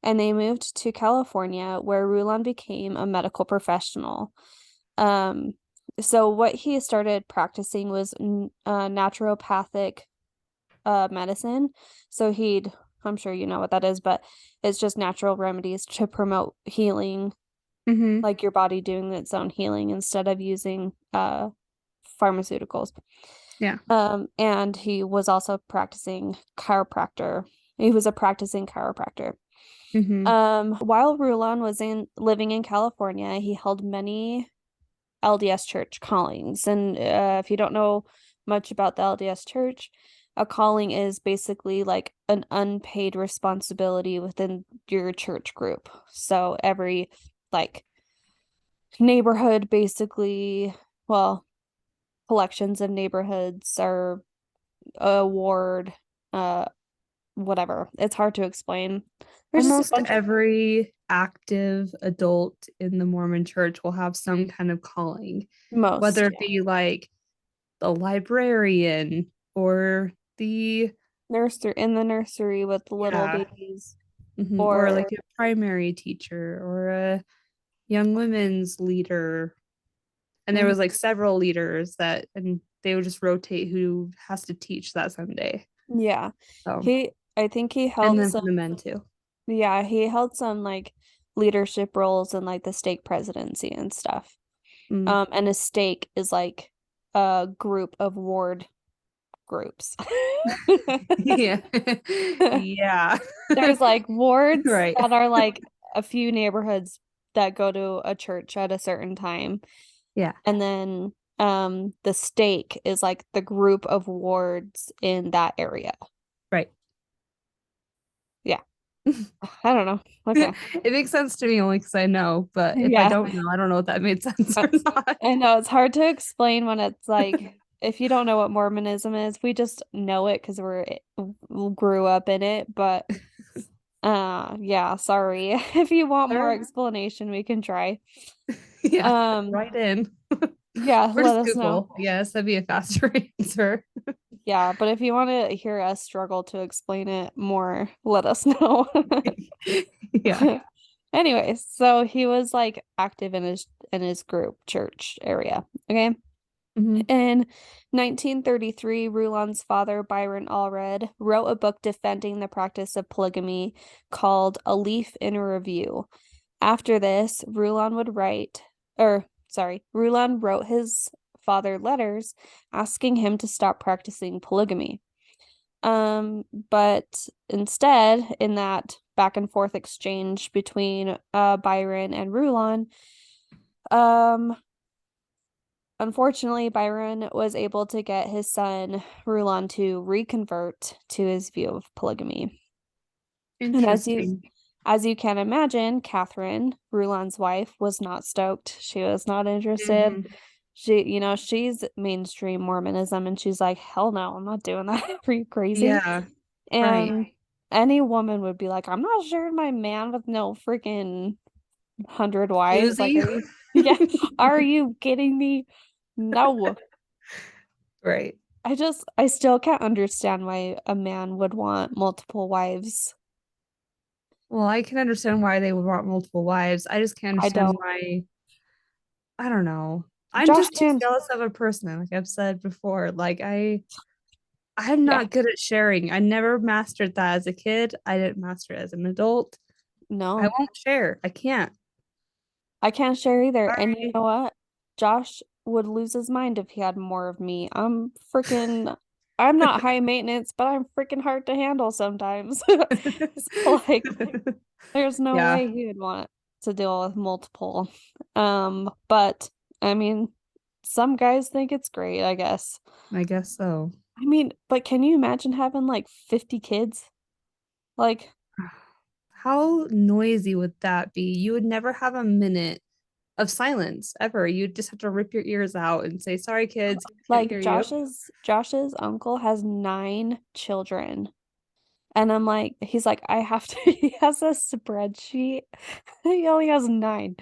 [SPEAKER 1] and they moved to California, where Rulon became a medical professional. Um, so what he started practicing was naturopathic medicine. So I'm sure you know what that is, but it's just natural remedies to promote healing,
[SPEAKER 2] Mm-hmm.
[SPEAKER 1] like your body doing its own healing instead of using pharmaceuticals.
[SPEAKER 2] Yeah.
[SPEAKER 1] And he was also practicing chiropractor. He was a practicing chiropractor.
[SPEAKER 2] Mm-hmm.
[SPEAKER 1] While Rulon was living in California, he held many LDS church callings. And if you don't know much about the LDS church, a calling is basically like an unpaid responsibility within your church group. So every like neighborhood, basically, well, collections of neighborhoods or a ward, uh, whatever. It's hard to explain. There's just a
[SPEAKER 2] Almost
[SPEAKER 1] bunch of
[SPEAKER 2] every active adult in the Mormon church will have some kind of calling, whether
[SPEAKER 1] most,
[SPEAKER 2] it be like the librarian, or the
[SPEAKER 1] Nursery in the nursery with the little
[SPEAKER 2] yeah,
[SPEAKER 1] babies,
[SPEAKER 2] or
[SPEAKER 1] or
[SPEAKER 2] like a primary teacher or a young women's leader. And there
[SPEAKER 1] mhm,
[SPEAKER 2] was like several leaders that, and they would just rotate who has to teach that Sunday.
[SPEAKER 1] yeah.
[SPEAKER 2] So,
[SPEAKER 1] I think he
[SPEAKER 2] and
[SPEAKER 1] held
[SPEAKER 2] then for
[SPEAKER 1] some,
[SPEAKER 2] the men too.
[SPEAKER 1] yeah, he held some like leadership roles in like the stake presidency and stuff.
[SPEAKER 2] Mm.
[SPEAKER 1] And a stake is like a group of ward groups.
[SPEAKER 2] Yeah. Yeah.
[SPEAKER 1] There's like wards
[SPEAKER 2] Right.
[SPEAKER 1] that are like a few neighborhoods that go to a church at a certain time.
[SPEAKER 2] Yeah.
[SPEAKER 1] And then the stake is like the group of wards in that area.
[SPEAKER 2] Right.
[SPEAKER 1] Yeah. I don't know. Okay.
[SPEAKER 2] It makes sense to me only because I know, but if I
[SPEAKER 1] Yeah.
[SPEAKER 2] don't know, I don't know if that made sense
[SPEAKER 1] I
[SPEAKER 2] or not.
[SPEAKER 1] I know it's hard to explain when it's like if you don't know what Mormonism is, we just know it because we grew up in it, but yeah, sorry. If you want more
[SPEAKER 2] Sure.
[SPEAKER 1] explanation, we can try.
[SPEAKER 2] Yeah.
[SPEAKER 1] Um
[SPEAKER 2] Right in.
[SPEAKER 1] yeah,
[SPEAKER 2] Or
[SPEAKER 1] let
[SPEAKER 2] just
[SPEAKER 1] us know.
[SPEAKER 2] Google. Yes, that'd be a faster answer.
[SPEAKER 1] Yeah, but if you want to hear us struggle to explain it more, let us know.
[SPEAKER 2] Yeah.
[SPEAKER 1] Anyways, so he was like active in his group church area. Okay.
[SPEAKER 2] Hmm.
[SPEAKER 1] In 1933, Rulon's father, Byron Allred, wrote a book defending the practice of polygamy called A Leaf in a Review. After this, Rulon wrote his father letters asking him to stop practicing polygamy. But instead, in that back and forth exchange between Byron and Rulon, um, unfortunately, Byron was able to get his son Rulon to reconvert to his view of polygamy. And
[SPEAKER 2] Interesting.
[SPEAKER 1] as you can imagine, Catherine, Rulon's wife, was not stoked. She was not interested.
[SPEAKER 2] Hmm.
[SPEAKER 1] She's mainstream Mormonism and she's like, hell no, I'm not doing that. Are you crazy?
[SPEAKER 2] Yeah. Right.
[SPEAKER 1] And any woman would be like, I'm not sharing my man with no freaking 100 wives. Like,
[SPEAKER 2] Susie.
[SPEAKER 1] are you, yeah, are you kidding me? No.
[SPEAKER 2] Right.
[SPEAKER 1] I still can't understand why a man would want multiple wives.
[SPEAKER 2] Well, I can understand why they would want multiple wives. I just can't
[SPEAKER 1] I
[SPEAKER 2] understand
[SPEAKER 1] don't.
[SPEAKER 2] why. I don't know. I'm
[SPEAKER 1] Josh
[SPEAKER 2] just too
[SPEAKER 1] Dan,
[SPEAKER 2] jealous of a person, like I've said before. I'm
[SPEAKER 1] yeah,
[SPEAKER 2] not good at sharing. I never mastered that as a kid. I didn't master it as an adult. I
[SPEAKER 1] no,
[SPEAKER 2] won't share. I can't.
[SPEAKER 1] I can't share either. And you
[SPEAKER 2] Sorry.
[SPEAKER 1] know what? Josh would lose his mind if he had more of me. I'm not high maintenance, but I'm freaking hard to handle sometimes. So, like, there's no
[SPEAKER 2] Yeah,
[SPEAKER 1] way he would want to deal with multiple. But I mean, some guys think it's great, I guess.
[SPEAKER 2] I guess so.
[SPEAKER 1] I mean, but can you imagine having like 50 kids? Like,
[SPEAKER 2] How noisy would that be? You would never have a minute of silence ever. You'd just have to rip your ears out and say, "Sorry, kids, can't
[SPEAKER 1] like
[SPEAKER 2] hear you."
[SPEAKER 1] Josh's uncle has 9 children. And I'm like, he's like, I have to, he has a spreadsheet. He only has 9.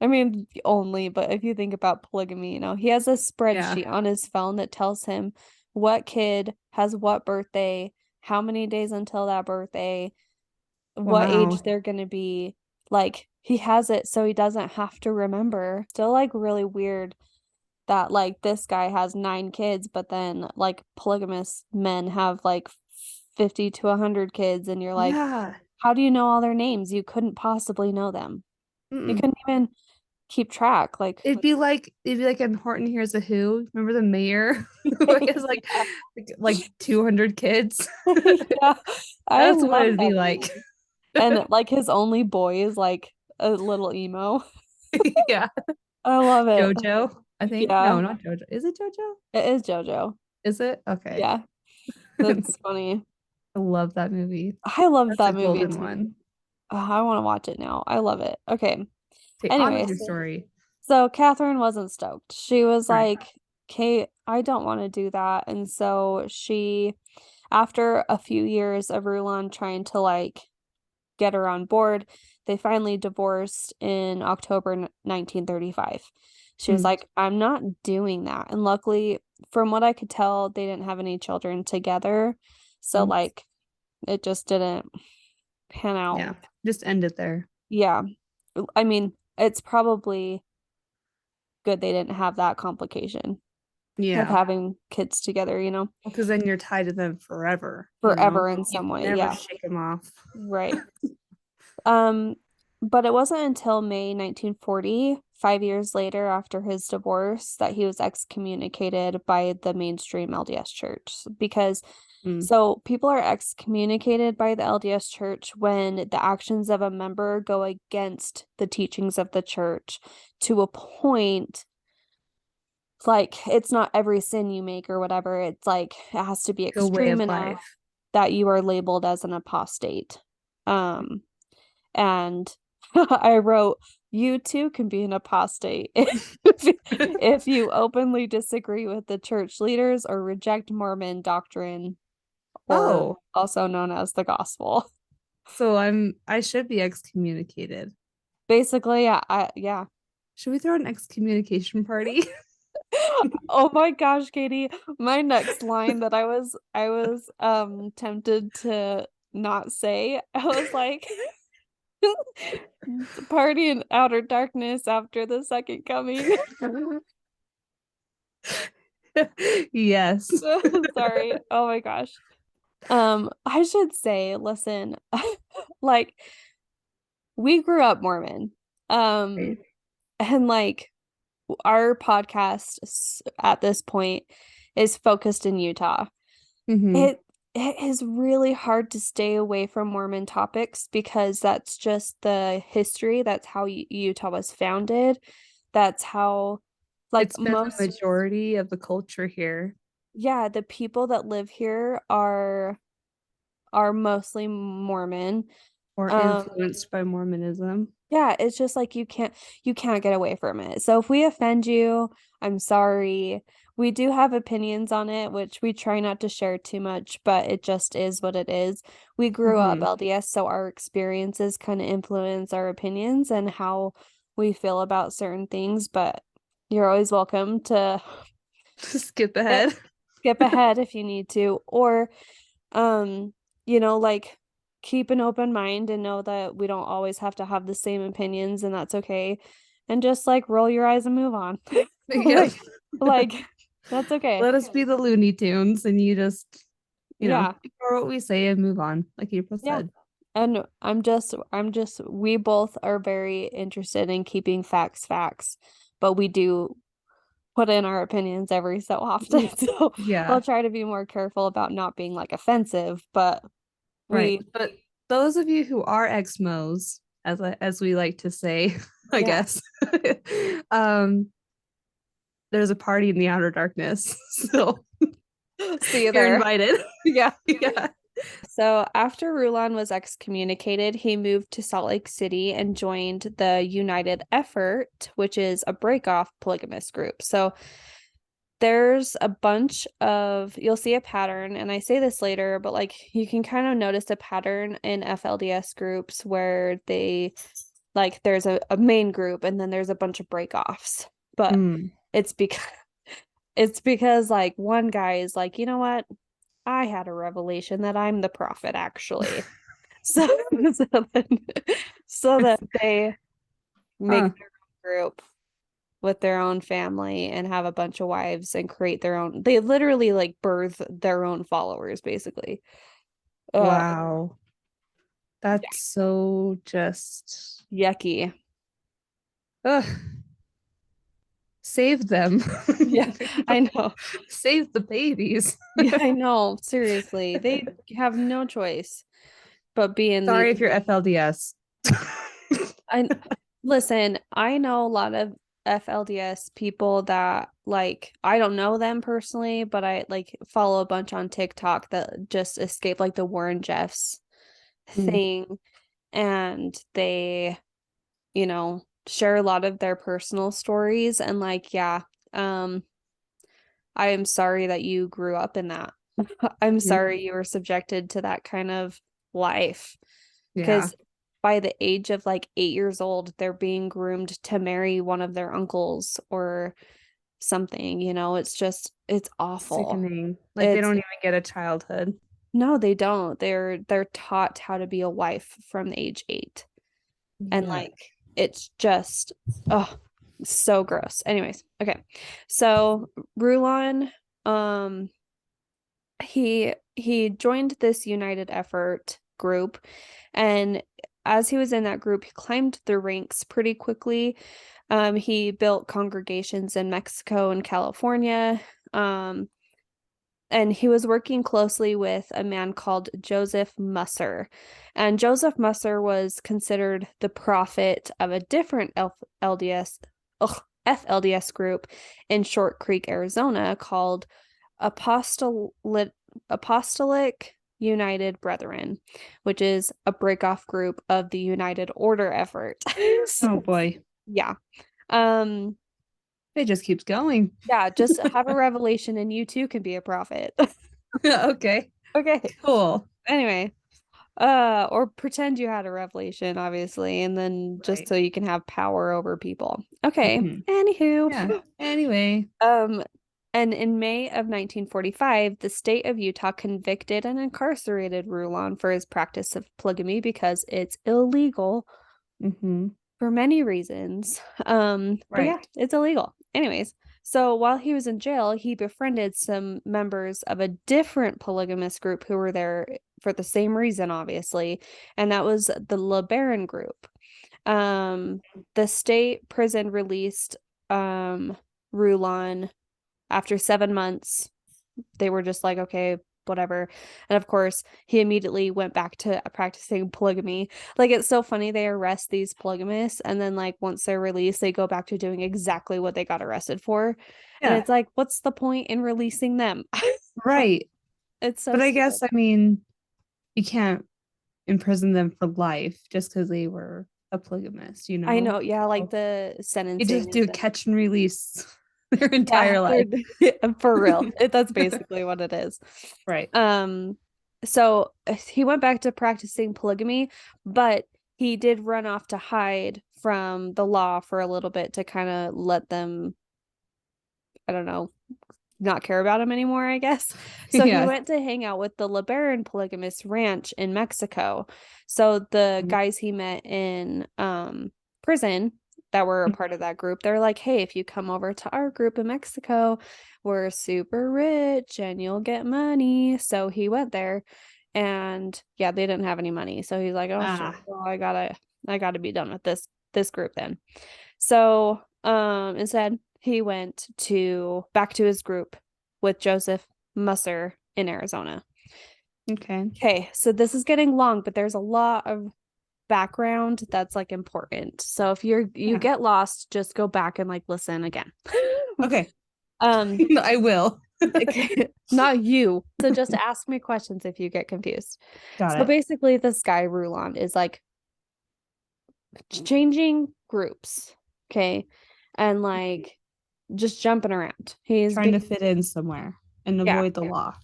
[SPEAKER 1] I mean, only, but if you think about polygamy, he has a
[SPEAKER 2] Yeah.
[SPEAKER 1] spreadsheet on his phone that tells him what kid has what birthday, how many days until that birthday, what age
[SPEAKER 2] Wow.
[SPEAKER 1] they're going to be. Like, he has it so he doesn't have to remember. Still, like, really weird that, like, this guy has 9 kids, but then, like, polygamous men have, like, 50 to 100 kids, and you're like,
[SPEAKER 2] Yeah.
[SPEAKER 1] how do you know all their names? You couldn't possibly know them. You
[SPEAKER 2] Mm-mm.
[SPEAKER 1] couldn't even keep track. Like,
[SPEAKER 2] It'd be like in Horton Hears a Who. Remember the mayor who has
[SPEAKER 1] yeah.
[SPEAKER 2] like 200 kids?
[SPEAKER 1] Yeah, I
[SPEAKER 2] That's what
[SPEAKER 1] love
[SPEAKER 2] it'd be
[SPEAKER 1] that
[SPEAKER 2] like.
[SPEAKER 1] movie. And like his only boy is like a little emo.
[SPEAKER 2] Yeah.
[SPEAKER 1] I love it.
[SPEAKER 2] Jojo, I think.
[SPEAKER 1] Yeah,
[SPEAKER 2] No, not Jojo. Is it Jojo?
[SPEAKER 1] it is JoJo.
[SPEAKER 2] Is it? Okay.
[SPEAKER 1] Yeah, that's funny.
[SPEAKER 2] I love that movie.
[SPEAKER 1] I love
[SPEAKER 2] That's a
[SPEAKER 1] that movie
[SPEAKER 2] golden
[SPEAKER 1] too.
[SPEAKER 2] one.
[SPEAKER 1] I want to watch it now. I love it. Okay.
[SPEAKER 2] Okay, on with
[SPEAKER 1] Anyways,
[SPEAKER 2] your story.
[SPEAKER 1] so Catherine wasn't stoked. She was
[SPEAKER 2] Right.
[SPEAKER 1] like, Kate, I don't want to do that. And so after a few years of Rulon trying to like get her on board, they finally divorced in October 1935. She was like, I'm not doing that. And luckily, from what I could tell, they didn't have any children together. So,
[SPEAKER 2] Mm.
[SPEAKER 1] like, it just didn't pan out.
[SPEAKER 2] Yeah, just end it there.
[SPEAKER 1] Yeah. I mean, it's probably good they didn't have that complication of
[SPEAKER 2] Yeah,
[SPEAKER 1] having kids together, you know,
[SPEAKER 2] because then you're tied to them forever, you know?
[SPEAKER 1] forever in
[SPEAKER 2] You
[SPEAKER 1] some
[SPEAKER 2] can
[SPEAKER 1] way.
[SPEAKER 2] never
[SPEAKER 1] Yeah.
[SPEAKER 2] shake them off.
[SPEAKER 1] Right. Um, but it wasn't until May 1940, 5 years later after his divorce, that he was excommunicated by the mainstream LDS church. Because
[SPEAKER 2] Mm.
[SPEAKER 1] so people are excommunicated by the LDS church when the actions of a member go against the teachings of the church to a point, like it's not every sin you make or whatever. It's like it has to be
[SPEAKER 2] Like a way
[SPEAKER 1] extreme
[SPEAKER 2] of
[SPEAKER 1] enough
[SPEAKER 2] life.
[SPEAKER 1] that you are labeled as an apostate. And I wrote, you too can be an apostate if you openly disagree with the church leaders or reject Mormon doctrine, or
[SPEAKER 2] Oh,
[SPEAKER 1] also known as the gospel.
[SPEAKER 2] so I should be excommunicated.
[SPEAKER 1] Basically, yeah.
[SPEAKER 2] Should we throw an excommunication party?
[SPEAKER 1] Oh my gosh, Katie, my next line that I was tempted to not say. I was like, party in outer darkness after the second coming.
[SPEAKER 2] Yes.
[SPEAKER 1] Sorry. Oh my gosh. I should say, listen, like we grew up Mormon. Um,
[SPEAKER 2] Right.
[SPEAKER 1] and like our podcast at this point is focused in Utah.
[SPEAKER 2] Hmm.
[SPEAKER 1] It is really hard to stay away from Mormon topics because that's just the history. That's how Utah was founded. That's how, like,
[SPEAKER 2] It's been the
[SPEAKER 1] most,
[SPEAKER 2] majority of the culture here,
[SPEAKER 1] yeah, the people that live here are mostly Mormon.
[SPEAKER 2] or
[SPEAKER 1] Um,
[SPEAKER 2] influenced by Mormonism.
[SPEAKER 1] yeah, it's just like you can't get away from it. So if we offend you, I'm sorry. We do have opinions on it, which we try not to share too much, but it just is what it is. We grew up
[SPEAKER 2] Hmm.
[SPEAKER 1] LDS, so our experiences kind of influence our opinions and how we feel about certain things, but you're always welcome to
[SPEAKER 2] Skip
[SPEAKER 1] skip
[SPEAKER 2] ahead.
[SPEAKER 1] skip ahead if you need to, or um, like keep an open mind and know that we don't always have to have the same opinions, and that's okay. And just like roll your eyes and move on.
[SPEAKER 2] Yep.
[SPEAKER 1] like like that's okay.
[SPEAKER 2] Let us be the Looney Tunes and you just,
[SPEAKER 1] Yeah.
[SPEAKER 2] ignore what we say and move on, like April
[SPEAKER 1] Yeah.
[SPEAKER 2] said.
[SPEAKER 1] And I'm just we both are very interested in keeping facts, but we do put in our opinions every so often. So
[SPEAKER 2] Yeah,
[SPEAKER 1] we'll try to be more careful about not being like offensive, but
[SPEAKER 2] right.
[SPEAKER 1] we
[SPEAKER 2] But those of you who are ex-mos, as we like to say, I
[SPEAKER 1] yeah,
[SPEAKER 2] guess, um, there's a party in the outer darkness. So
[SPEAKER 1] see you
[SPEAKER 2] you're
[SPEAKER 1] there.
[SPEAKER 2] invited.
[SPEAKER 1] Yeah.
[SPEAKER 2] Yeah.
[SPEAKER 1] So after Rulon was excommunicated, he moved to Salt Lake City and joined the United Effort, which is a break-off polygamous group. So there's a bunch of, you'll see a pattern, and I say this later, but like you can kind of notice a pattern in FLDS groups where they, like, there's a main group and then there's a bunch of break-offs. But
[SPEAKER 2] Mm.
[SPEAKER 1] it's because it's because like one guy is like, you know what? I had a revelation that I'm the prophet, actually. So, so, then, so that they
[SPEAKER 2] Huh.
[SPEAKER 1] make their own group with their own family and have a bunch of wives and create their own. They literally like birth their own followers, basically. Uh,
[SPEAKER 2] Wow. That's so just
[SPEAKER 1] Yucky.
[SPEAKER 2] ugh. Save them.
[SPEAKER 1] Yeah, I know.
[SPEAKER 2] Save the babies.
[SPEAKER 1] Yeah, I know. Seriously, they have no choice but be in these.
[SPEAKER 2] Sorry if you're FLDS.
[SPEAKER 1] I listen, I know a lot of FLDS people that, like, I don't know them personally, but I like follow a bunch on TikTok that just escaped like the Warren Jeffs
[SPEAKER 2] Mm.
[SPEAKER 1] thing, and they, share a lot of their personal stories, and like, yeah, um I am sorry that you grew up in that. I'm
[SPEAKER 2] Mhm.
[SPEAKER 1] sorry you were subjected to that kind of life,
[SPEAKER 2] Yeah.
[SPEAKER 1] because by the age of like 8 years old, they're being groomed to marry one of their uncles or something, it's awful.
[SPEAKER 2] Sickening. Like they
[SPEAKER 1] It's
[SPEAKER 2] don't even get a childhood.
[SPEAKER 1] No, they don't. They're taught how to be a wife from the age 8. And
[SPEAKER 2] Yuck.
[SPEAKER 1] like it's just oh so gross. Anyways, okay. So Rulon, um he joined this united effort group, and as he was in that group, he climbed the ranks pretty quickly. He built congregations in Mexico and California. And he was working closely with a man called Joseph Musser. And Joseph Musser was considered the prophet of a different FLDS group in Short Creek, Arizona, called Apostolic United Brethren, which is a breakoff group of the United Order effort.
[SPEAKER 2] Oh boy.
[SPEAKER 1] Yeah. Um,
[SPEAKER 2] It just keeps going.
[SPEAKER 1] yeah, just have a revelation and you too can be a prophet.
[SPEAKER 2] Okay.
[SPEAKER 1] Okay.
[SPEAKER 2] Cool.
[SPEAKER 1] Anyway, or pretend you had a revelation, obviously, and then just
[SPEAKER 2] Right.
[SPEAKER 1] so you can have power over people. Okay.
[SPEAKER 2] Mhm. Yeah.
[SPEAKER 1] Anywho,
[SPEAKER 2] Anyway.
[SPEAKER 1] um, and in May of 1945, the state of Utah convicted and incarcerated Rulon for his practice of polygamy because it's illegal
[SPEAKER 2] Mm-hmm.
[SPEAKER 1] for many reasons. But yeah,
[SPEAKER 2] Right.
[SPEAKER 1] it's illegal. Anyways, so while he was in jail, he befriended some members of a different polygamous group who were there for the same reason, obviously, and that was the LeBaron group. Um, the state prison released Rulon after 7 months. They were just like, okay, whatever. And of course, he immediately went back to practicing polygamy. Like, it's so funny. They arrest these polygamists, and then, like, once they're released, they go back to doing exactly what they got arrested for. And
[SPEAKER 2] Yeah.
[SPEAKER 1] it's like, what's the point in releasing them?
[SPEAKER 2] Right.
[SPEAKER 1] It's so
[SPEAKER 2] But I
[SPEAKER 1] stupid.
[SPEAKER 2] guess, I mean, you can't imprison them for life just because they were a polygamist, you
[SPEAKER 1] I
[SPEAKER 2] know?
[SPEAKER 1] know. Yeah. Like
[SPEAKER 2] So
[SPEAKER 1] the
[SPEAKER 2] you
[SPEAKER 1] sentencing
[SPEAKER 2] just do
[SPEAKER 1] isn't.
[SPEAKER 2] catch and release their
[SPEAKER 1] Yeah.
[SPEAKER 2] entire
[SPEAKER 1] They're
[SPEAKER 2] life.
[SPEAKER 1] for real. That's basically what it is.
[SPEAKER 2] Right.
[SPEAKER 1] Um, so he went back to practicing polygamy, but he did run off to hide from the law for a little bit to kind of let them, I don't know, not care about him anymore, I guess. So he
[SPEAKER 2] Yeah.
[SPEAKER 1] went to hang out with the LeBaron polygamous ranch in Mexico. So the guys he met in prison that were a part of that group, they're like, hey, if you come over to our group in Mexico, we're super rich and you'll get money. So he went there, and yeah, they didn't have any money. So he's like, oh shit,
[SPEAKER 2] Ah,
[SPEAKER 1] well, I gotta be done with this group then. So instead he went to back to his group with Joseph Musser in Arizona.
[SPEAKER 2] okay.
[SPEAKER 1] Okay, so this is getting long, but there's a lot of background that's like important. So if you
[SPEAKER 2] Yeah.
[SPEAKER 1] get lost, just go back and like listen again.
[SPEAKER 2] Okay.
[SPEAKER 1] um
[SPEAKER 2] I will.
[SPEAKER 1] not you. So just ask me questions if you get confused.
[SPEAKER 2] Got
[SPEAKER 1] So
[SPEAKER 2] it.
[SPEAKER 1] basically this guy Rulon is like changing groups, okay? And like just jumping around. He's
[SPEAKER 2] Trying
[SPEAKER 1] being
[SPEAKER 2] to fit in somewhere and
[SPEAKER 1] yeah.
[SPEAKER 2] avoid the law.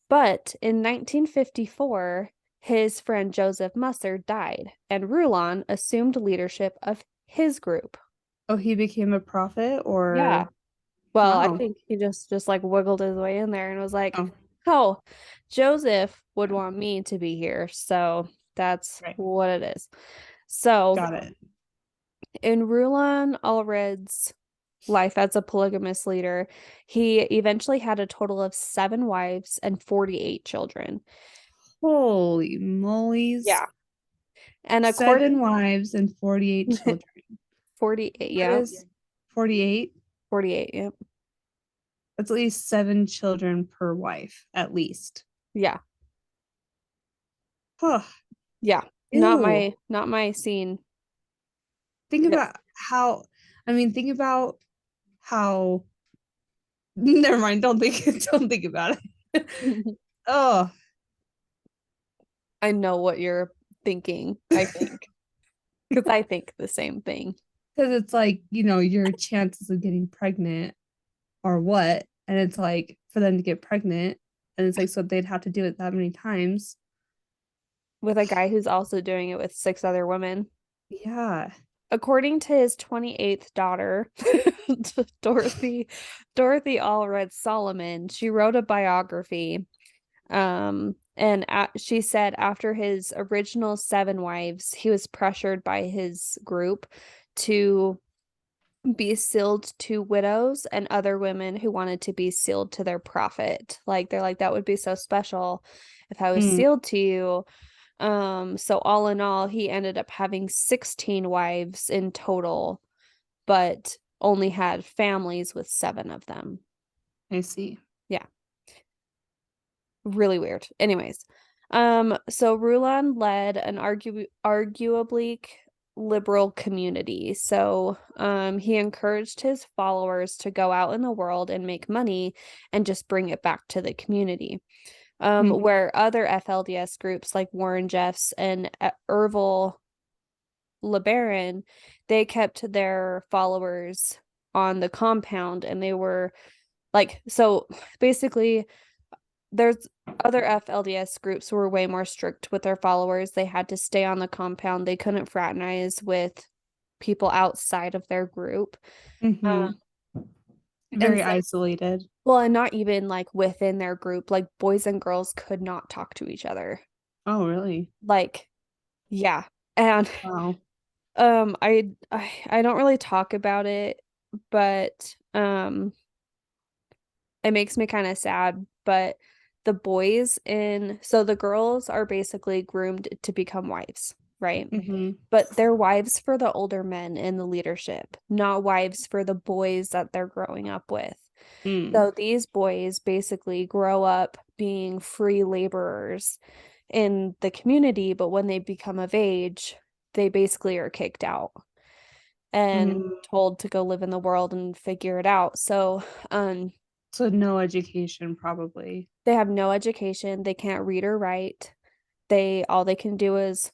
[SPEAKER 1] But in 1954, his friend Joseph Musser died, and Rulon assumed leadership of his group.
[SPEAKER 2] Oh, he became a prophet
[SPEAKER 1] Yeah.
[SPEAKER 2] or
[SPEAKER 1] Well, I
[SPEAKER 2] wow.
[SPEAKER 1] think he just like wiggled his way in there and was like,
[SPEAKER 2] Oh,
[SPEAKER 1] "Oh, Joseph would want me to be here." So that's
[SPEAKER 2] right.
[SPEAKER 1] what it is. So,
[SPEAKER 2] Got it.
[SPEAKER 1] in Rulon Allred's life as a polygamous leader, he eventually had a total of 7 wives and 48 children.
[SPEAKER 2] Holy mollies.
[SPEAKER 1] Yeah. And according
[SPEAKER 2] 7 wives and 48 children.
[SPEAKER 1] 48,
[SPEAKER 2] That
[SPEAKER 1] yeah.
[SPEAKER 2] is 48.
[SPEAKER 1] 48, yep.
[SPEAKER 2] That's at least 7 children per wife, at least.
[SPEAKER 1] Yeah.
[SPEAKER 2] Huh.
[SPEAKER 1] Yeah. Not
[SPEAKER 2] Ew.
[SPEAKER 1] my scene.
[SPEAKER 2] Think
[SPEAKER 1] Yep.
[SPEAKER 2] about how, I mean, think about how, never mind, don't think about it. Oh,
[SPEAKER 1] I know what you're thinking, I think, because I think the same thing.
[SPEAKER 2] because it's like, your chances of getting pregnant are what? And it's like for them to get pregnant, and it's like, so they'd have to do it that many times.
[SPEAKER 1] with a guy who's also doing it with 6 other women.
[SPEAKER 2] Yeah.
[SPEAKER 1] According to his 28th daughter, Dorothy Dorothy Allred Solomon, she wrote a biography. She said after his original 7 wives, he was pressured by his group to be sealed to widows and other women who wanted to be sealed to their prophet. Like they're like, that would be so special if I was
[SPEAKER 2] Mm,
[SPEAKER 1] sealed to you. So all in all, he ended up having 16 wives in total, but only had families with 7 of them.
[SPEAKER 2] I see.
[SPEAKER 1] Yeah, really weird. Anyways, so Rulon led an arguably liberal community. So, he encouraged his followers to go out in the world and make money and just bring it back to the community.
[SPEAKER 2] Mhm.
[SPEAKER 1] Where other FLDS groups like Warren Jeffs and Ervil LeBaron, they kept their followers on the compound and they were like, so basically there's other FLDS groups who were way more strict with their followers. They had to stay on the compound. They couldn't fraternize with people outside of their group.
[SPEAKER 2] Mm-hmm.
[SPEAKER 1] And
[SPEAKER 2] Very
[SPEAKER 1] so,
[SPEAKER 2] isolated.
[SPEAKER 1] well, and not even like within their group, like boys and girls could not talk to each other.
[SPEAKER 2] Oh, really?
[SPEAKER 1] Like, yeah. And
[SPEAKER 2] Wow.
[SPEAKER 1] I don't really talk about it, but it makes me kind of sad, but so the girls are basically groomed to become wives, right?
[SPEAKER 2] Mm-hmm.
[SPEAKER 1] But they're wives for the older men in the leadership, not wives for the boys that they're growing up with.
[SPEAKER 2] Mm.
[SPEAKER 1] So these boys basically grow up being free laborers in the community, but when they become of age, they basically are kicked out and
[SPEAKER 2] Mm.
[SPEAKER 1] told to go live in the world and figure it out. So,
[SPEAKER 2] So no education, probably.
[SPEAKER 1] they have no education, they can't read or write. They all they can do is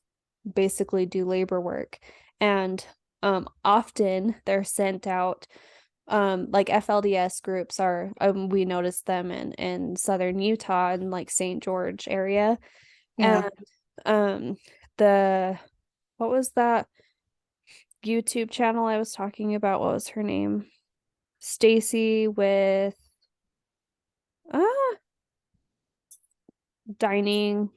[SPEAKER 1] basically do labor work. And often they're sent out like FLDS groups are we noticed them in southern Utah and like St. George area.
[SPEAKER 2] Yeah.
[SPEAKER 1] And um the what was that YouTube channel I was talking about? What was her name? Stacy with ah dining.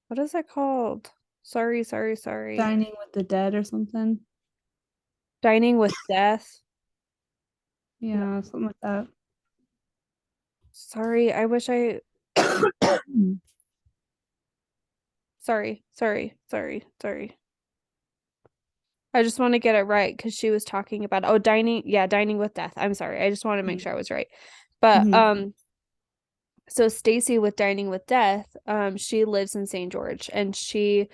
[SPEAKER 1] What is it called? Sorry.
[SPEAKER 2] Dining with the dead or something.
[SPEAKER 1] Dining with Death. No,
[SPEAKER 2] Yeah, something like that.
[SPEAKER 1] sorry. I wish I sorry. I just want to get it right because she was talking about dining with death. I'm sorry. I just want to make sure I was right. But
[SPEAKER 2] Mm-hmm.
[SPEAKER 1] so Stacy with Dining with Death, she lives in St. George and she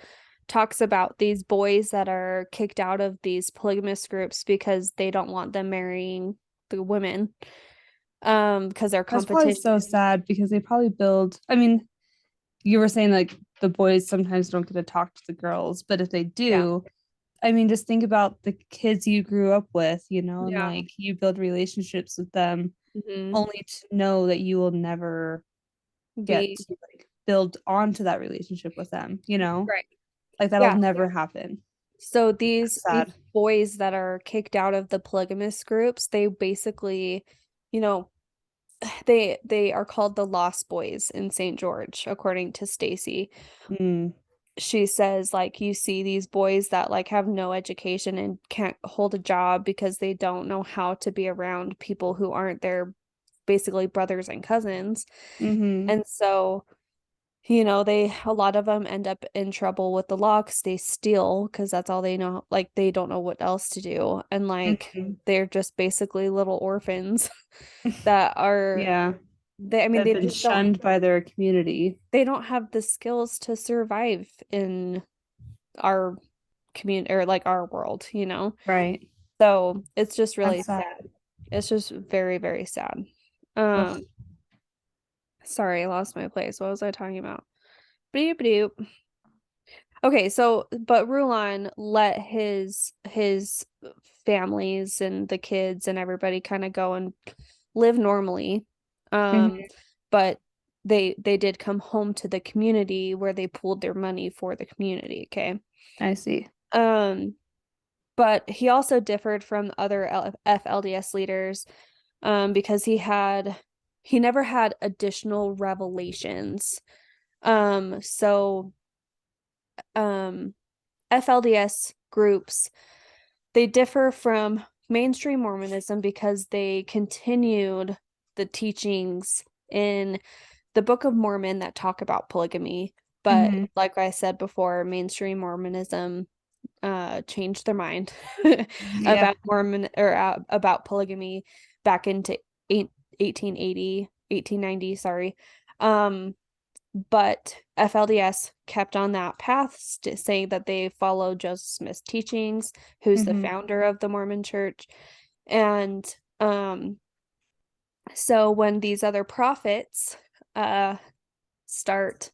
[SPEAKER 1] talks about these boys that are kicked out of these polygamous groups because they don't want them marrying the women. Because they're
[SPEAKER 2] That's probably
[SPEAKER 1] competition.
[SPEAKER 2] so sad because they probably build. I mean, you were saying like the boys sometimes don't get to talk to the girls, but if they
[SPEAKER 1] Yeah.
[SPEAKER 2] do, I mean, just think about the kids you grew up with, and
[SPEAKER 1] Yeah.
[SPEAKER 2] like you build relationships with them
[SPEAKER 1] Hmm.
[SPEAKER 2] only to know that you will never get
[SPEAKER 1] Be
[SPEAKER 2] to like build onto that relationship with them.
[SPEAKER 1] right.
[SPEAKER 2] Like that'll
[SPEAKER 1] Yeah.
[SPEAKER 2] never happen.
[SPEAKER 1] So
[SPEAKER 2] That's
[SPEAKER 1] these
[SPEAKER 2] sad.
[SPEAKER 1] boys that are kicked out of the polygamous groups, they basically, you know, they are called the Lost Boys in St. George, according to Stacy.
[SPEAKER 2] Mm,
[SPEAKER 1] She says like you see these boys that like have no education and can't hold a job because they don't know how to be around people who aren't their basically brothers and cousins.
[SPEAKER 2] mm-hmm,
[SPEAKER 1] And so a lot of them end up in trouble with the law because they steal because that's all they know. Like they don't know what else to do. And like
[SPEAKER 2] mm-hmm.
[SPEAKER 1] they're just basically little orphans that are
[SPEAKER 2] Yeah,
[SPEAKER 1] I mean
[SPEAKER 2] they've
[SPEAKER 1] they
[SPEAKER 2] been
[SPEAKER 1] just don't
[SPEAKER 2] shunned by their community.
[SPEAKER 1] they don't have the skills to survive in our community or like our world.
[SPEAKER 2] Right.
[SPEAKER 1] So it's just really
[SPEAKER 2] That's
[SPEAKER 1] sad.
[SPEAKER 2] sad.
[SPEAKER 1] It's just very, very sad.
[SPEAKER 2] Ugh.
[SPEAKER 1] Um, sorry, I lost my place. What was I talking about? Beep doop. Okay, so but Rulon let his families and the kids and everybody kind of go and live normally. Um,
[SPEAKER 2] Mhm.
[SPEAKER 1] but they did come home to the community where they pooled their money for the community, okay?
[SPEAKER 2] I see.
[SPEAKER 1] Um, but he also differed from other FLDS leaders because he never had additional revelations. So um FLDS groups, they differ from mainstream Mormonism because they continued the teachings in the Book of Mormon that talk about polygamy. But
[SPEAKER 2] Hmm.
[SPEAKER 1] like I said before, mainstream Mormonism changed their mind
[SPEAKER 2] Yeah.
[SPEAKER 1] about Mormon or about polygamy back into 1880, 1890, sorry. Um, but FLDS kept on that path, saying that they follow Joseph Smith's teachings, who's the
[SPEAKER 2] Hmm.
[SPEAKER 1] founder of the Mormon Church. And so when these other prophets uh, start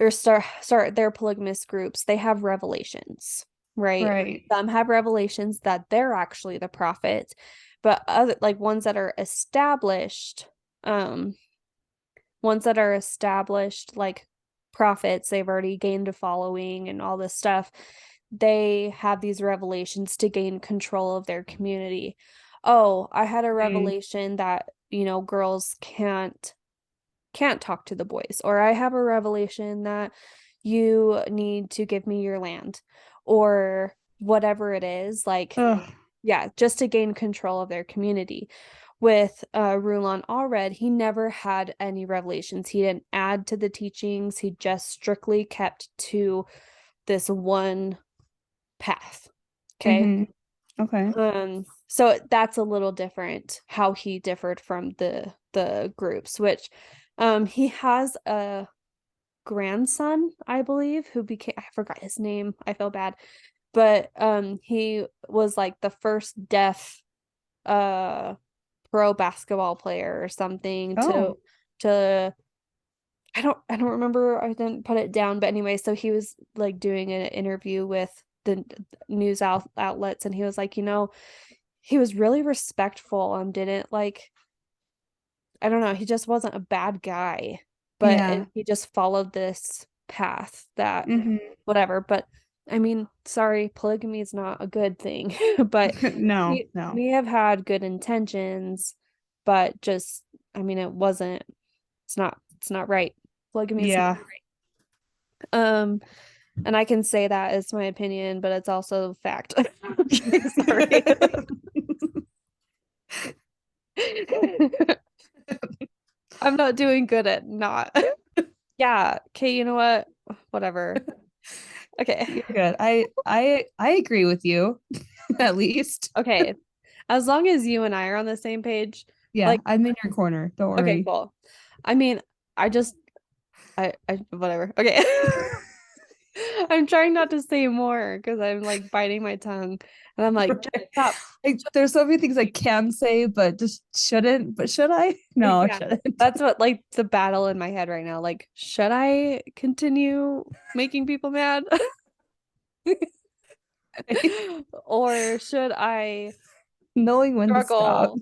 [SPEAKER 1] start their polygamous groups, they have revelations, right?
[SPEAKER 2] Right.
[SPEAKER 1] Some have revelations that they're actually the prophet, but other like um ones that are established like prophets, they've already gained a following and all this stuff. They have these revelations to gain control of their community. Oh, I had a
[SPEAKER 2] Mm.
[SPEAKER 1] revelation that, girls can't talk to the boys, or I have a revelation that you need to give me your land, or whatever it is, like,
[SPEAKER 2] Ugh.
[SPEAKER 1] yeah, just to gain control of their community. With Rulon Allred, he never had any revelations. He didn't add to the teachings. He just strictly kept to this one path. Okay.
[SPEAKER 2] Hmm. Okay.
[SPEAKER 1] So that's a little different how he differed from the groups, which he has a grandson, I believe, who became, I forgot his name. I feel bad. But he was like the first deaf uh pro basketball player or something
[SPEAKER 2] Oh,
[SPEAKER 1] to I don't remember. I didn't put it down, but anyway, so he was like doing an interview with the news outlets, and he was like, he was really respectful and didn't like, I don't know, he just wasn't a bad guy, but
[SPEAKER 2] yeah.
[SPEAKER 1] he just followed this path that
[SPEAKER 2] Hmm.
[SPEAKER 1] whatever. But I mean, sorry, polygamy is not a good thing, but
[SPEAKER 2] No,
[SPEAKER 1] he
[SPEAKER 2] no.
[SPEAKER 1] may have had good intentions, but just, I mean, it's not right. Polygamy is not
[SPEAKER 2] Yeah.
[SPEAKER 1] right. And I can say that as my opinion, but it's also fact. Sorry. I'm not doing good at not. Yeah. Okay, you know what? Whatever. Okay.
[SPEAKER 2] You're good. I agree with you, at least.
[SPEAKER 1] Okay. As long as you and I are on the same page,
[SPEAKER 2] Yeah,
[SPEAKER 1] like,
[SPEAKER 2] I'm in your corner. Don't
[SPEAKER 1] okay,
[SPEAKER 2] worry.
[SPEAKER 1] cool. I mean, I just, I, whatever. Okay. I'm trying not to say more because I'm like biting my tongue and I'm like, just
[SPEAKER 2] Right.
[SPEAKER 1] stop.
[SPEAKER 2] There's so many things I can say, but just shouldn't. But should I? No, I
[SPEAKER 1] Yeah.
[SPEAKER 2] shouldn't.
[SPEAKER 1] That's what like the battle in my head right now. Like, should I continue making people mad? Or should I
[SPEAKER 2] Knowing when to stop.
[SPEAKER 1] struggle?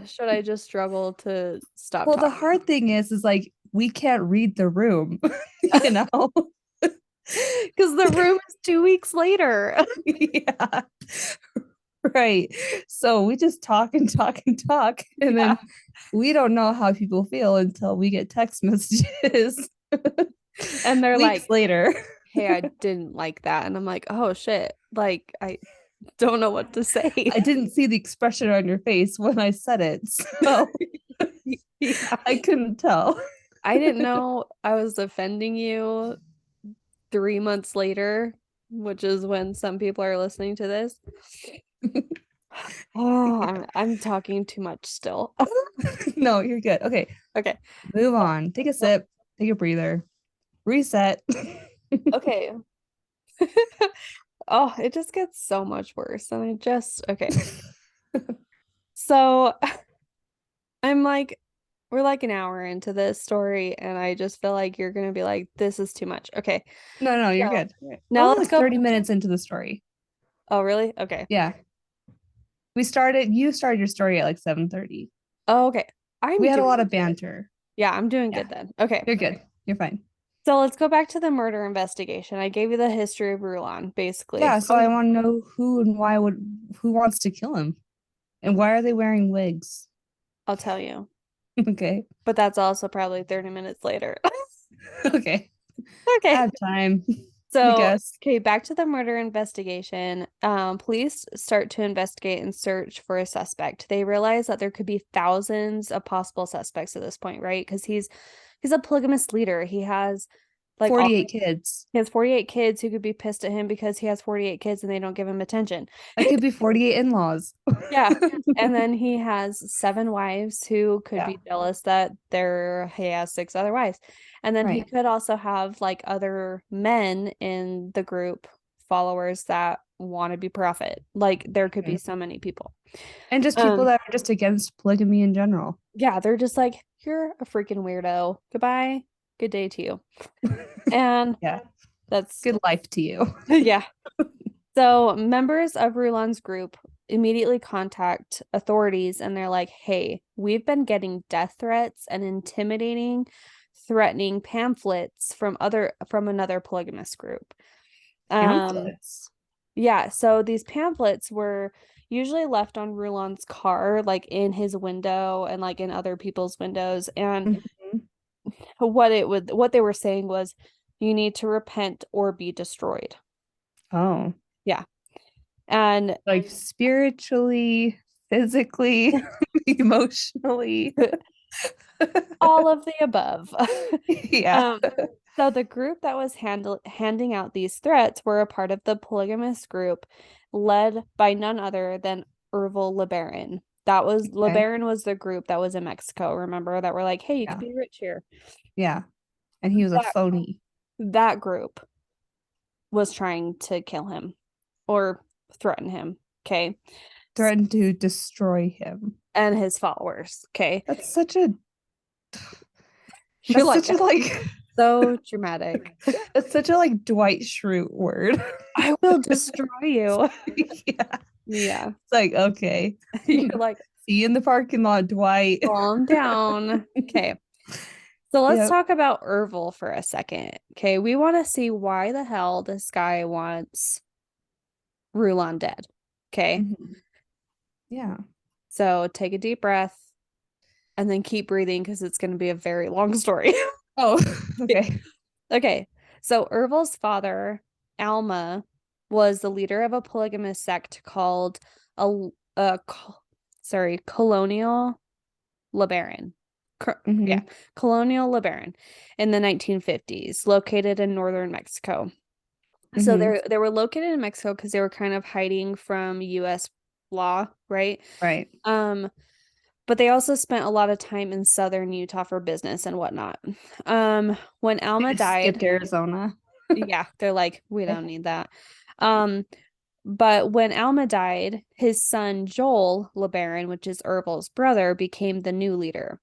[SPEAKER 1] Should I just struggle to stop
[SPEAKER 2] Well, the
[SPEAKER 1] talking?
[SPEAKER 2] hard thing is like we can't read the room, you know?
[SPEAKER 1] Because the room is 2 weeks later.
[SPEAKER 2] Yeah. Right. So we just talk and talk and talk, and
[SPEAKER 1] Yeah.
[SPEAKER 2] then we don't know how people feel until we get text messages
[SPEAKER 1] And they're
[SPEAKER 2] weeks
[SPEAKER 1] like,
[SPEAKER 2] later.
[SPEAKER 1] hey, I didn't like that. And I'm like, oh shit. Like, I don't know what to say.
[SPEAKER 2] I didn't see the expression on your face when I said it, so
[SPEAKER 1] Yeah.
[SPEAKER 2] I couldn't tell.
[SPEAKER 1] I didn't know I was offending you 3 months later, which is when some people are listening to this. Oh, I'm talking too much still.
[SPEAKER 2] No, you're good. Okay,
[SPEAKER 1] Okay.
[SPEAKER 2] move on. Take a sip, take a breather, reset.
[SPEAKER 1] Okay. Oh, it just gets so much worse. And okay. So I'm like, we're like an hour into this story, and I just feel like you're gonna be like, this is too much. Okay.
[SPEAKER 2] No, no, you're
[SPEAKER 1] So
[SPEAKER 2] good. We're
[SPEAKER 1] now
[SPEAKER 2] only
[SPEAKER 1] let's
[SPEAKER 2] like
[SPEAKER 1] go.
[SPEAKER 2] 30 minutes into the story.
[SPEAKER 1] Oh, really? Okay.
[SPEAKER 2] Yeah. You started your story at like 7:30.
[SPEAKER 1] Oh, okay.
[SPEAKER 2] We
[SPEAKER 1] I'm
[SPEAKER 2] had a
[SPEAKER 1] doing
[SPEAKER 2] lot of
[SPEAKER 1] good.
[SPEAKER 2] banter.
[SPEAKER 1] Yeah, I'm doing
[SPEAKER 2] Yeah,
[SPEAKER 1] good then. Okay.
[SPEAKER 2] you're good. You're fine.
[SPEAKER 1] So let's go back to the murder investigation. I gave you the history of Rulon, basically.
[SPEAKER 2] Yeah, so I want to know who and who wants to kill him and why are they wearing wigs?
[SPEAKER 1] I'll tell you.
[SPEAKER 2] Okay.
[SPEAKER 1] But that's also probably 30 minutes later.
[SPEAKER 2] Okay. I
[SPEAKER 1] Okay.
[SPEAKER 2] have time, I
[SPEAKER 1] So,
[SPEAKER 2] guess.
[SPEAKER 1] okay, back to the murder investigation. Police start to investigate and search for a suspect. They realize that there could be thousands of possible suspects at this point, right? Because he's a polygamous leader. He has like all
[SPEAKER 2] 48 kids.
[SPEAKER 1] he has 48 kids who could be pissed at him because he has 48 kids and they don't give him attention.
[SPEAKER 2] That could be 48 in-laws.
[SPEAKER 1] Yeah. And then he has 7 wives who could
[SPEAKER 2] Yeah,
[SPEAKER 1] be jealous that he has 6 other wives. And then he
[SPEAKER 2] right.
[SPEAKER 1] could also have like other men in the group, followers that want to be prophet. Like there could be
[SPEAKER 2] Mhm.
[SPEAKER 1] so many people.
[SPEAKER 2] And just people
[SPEAKER 1] Um,
[SPEAKER 2] that are just against polygamy in general.
[SPEAKER 1] yeah, they're just like, you're a freaking weirdo. Goodbye. Good day to you. And
[SPEAKER 2] Yeah.
[SPEAKER 1] that's
[SPEAKER 2] Good life to you.
[SPEAKER 1] yeah. So members of Rulon's group immediately contact authorities and they're like, hey, we've been getting death threats and intimidating, threatening pamphlets from another polygamous group. Um,
[SPEAKER 2] Pamphlets.
[SPEAKER 1] yeah, so these pamphlets were usually left on Rulon's car, like in his window and like in other people's windows. And
[SPEAKER 2] Mhm.
[SPEAKER 1] what they were saying was you need to repent or be destroyed.
[SPEAKER 2] Oh,
[SPEAKER 1] Yeah. And
[SPEAKER 2] like spiritually, physically, emotionally.
[SPEAKER 1] all of the above.
[SPEAKER 2] Yeah.
[SPEAKER 1] um, so the group that was handing out these threats were a part of the polygamous group led by none other than Ervil LeBaron.
[SPEAKER 2] Okay.
[SPEAKER 1] LeBaron was the group that was in Mexico, remember, that were like, hey, you could
[SPEAKER 2] Yeah.
[SPEAKER 1] be rich here.
[SPEAKER 2] Yeah. And he was a
[SPEAKER 1] That
[SPEAKER 2] phony.
[SPEAKER 1] that group was trying to kill him or threaten him, okay?
[SPEAKER 2] Threatened to destroy him.
[SPEAKER 1] And his followers, okay?
[SPEAKER 2] That's such a
[SPEAKER 1] You're
[SPEAKER 2] that's
[SPEAKER 1] like,
[SPEAKER 2] such a like
[SPEAKER 1] so dramatic.
[SPEAKER 2] that's such a like Dwight Schrute word.
[SPEAKER 1] I will destroy you.
[SPEAKER 2] Yeah.
[SPEAKER 1] Yeah.
[SPEAKER 2] It's like, okay.
[SPEAKER 1] You're like,
[SPEAKER 2] See you in the parking lot, Dwight.
[SPEAKER 1] calm down. Okay. So let's
[SPEAKER 2] Yep.
[SPEAKER 1] talk about Ervil for a second. Okay. We want to see why the hell this guy wants Rulon dead. Okay.
[SPEAKER 2] Mhm. Yeah.
[SPEAKER 1] So take a deep breath and then keep breathing because it's going to be a very long story.
[SPEAKER 2] Oh, okay.
[SPEAKER 1] Okay. So Ervil's father, Alma, was the leader of a polygamous sect called a Colonial LeBaron. Yeah,
[SPEAKER 2] Hmm.
[SPEAKER 1] Colonial LeBaron in the 1950s, located in northern Mexico. So
[SPEAKER 2] Hmm.
[SPEAKER 1] they were located in Mexico because they were kind of hiding from US law, right?
[SPEAKER 2] Right.
[SPEAKER 1] Um, but they also spent a lot of time in southern Utah for business and whatnot. When
[SPEAKER 2] They
[SPEAKER 1] Alma
[SPEAKER 2] just
[SPEAKER 1] died,
[SPEAKER 2] skipped Arizona.
[SPEAKER 1] yeah, they're like, we
[SPEAKER 2] Okay.
[SPEAKER 1] don't need that. Um, but when Alma died, his son Joel LeBaron, which is Ervil's brother, became the new leader.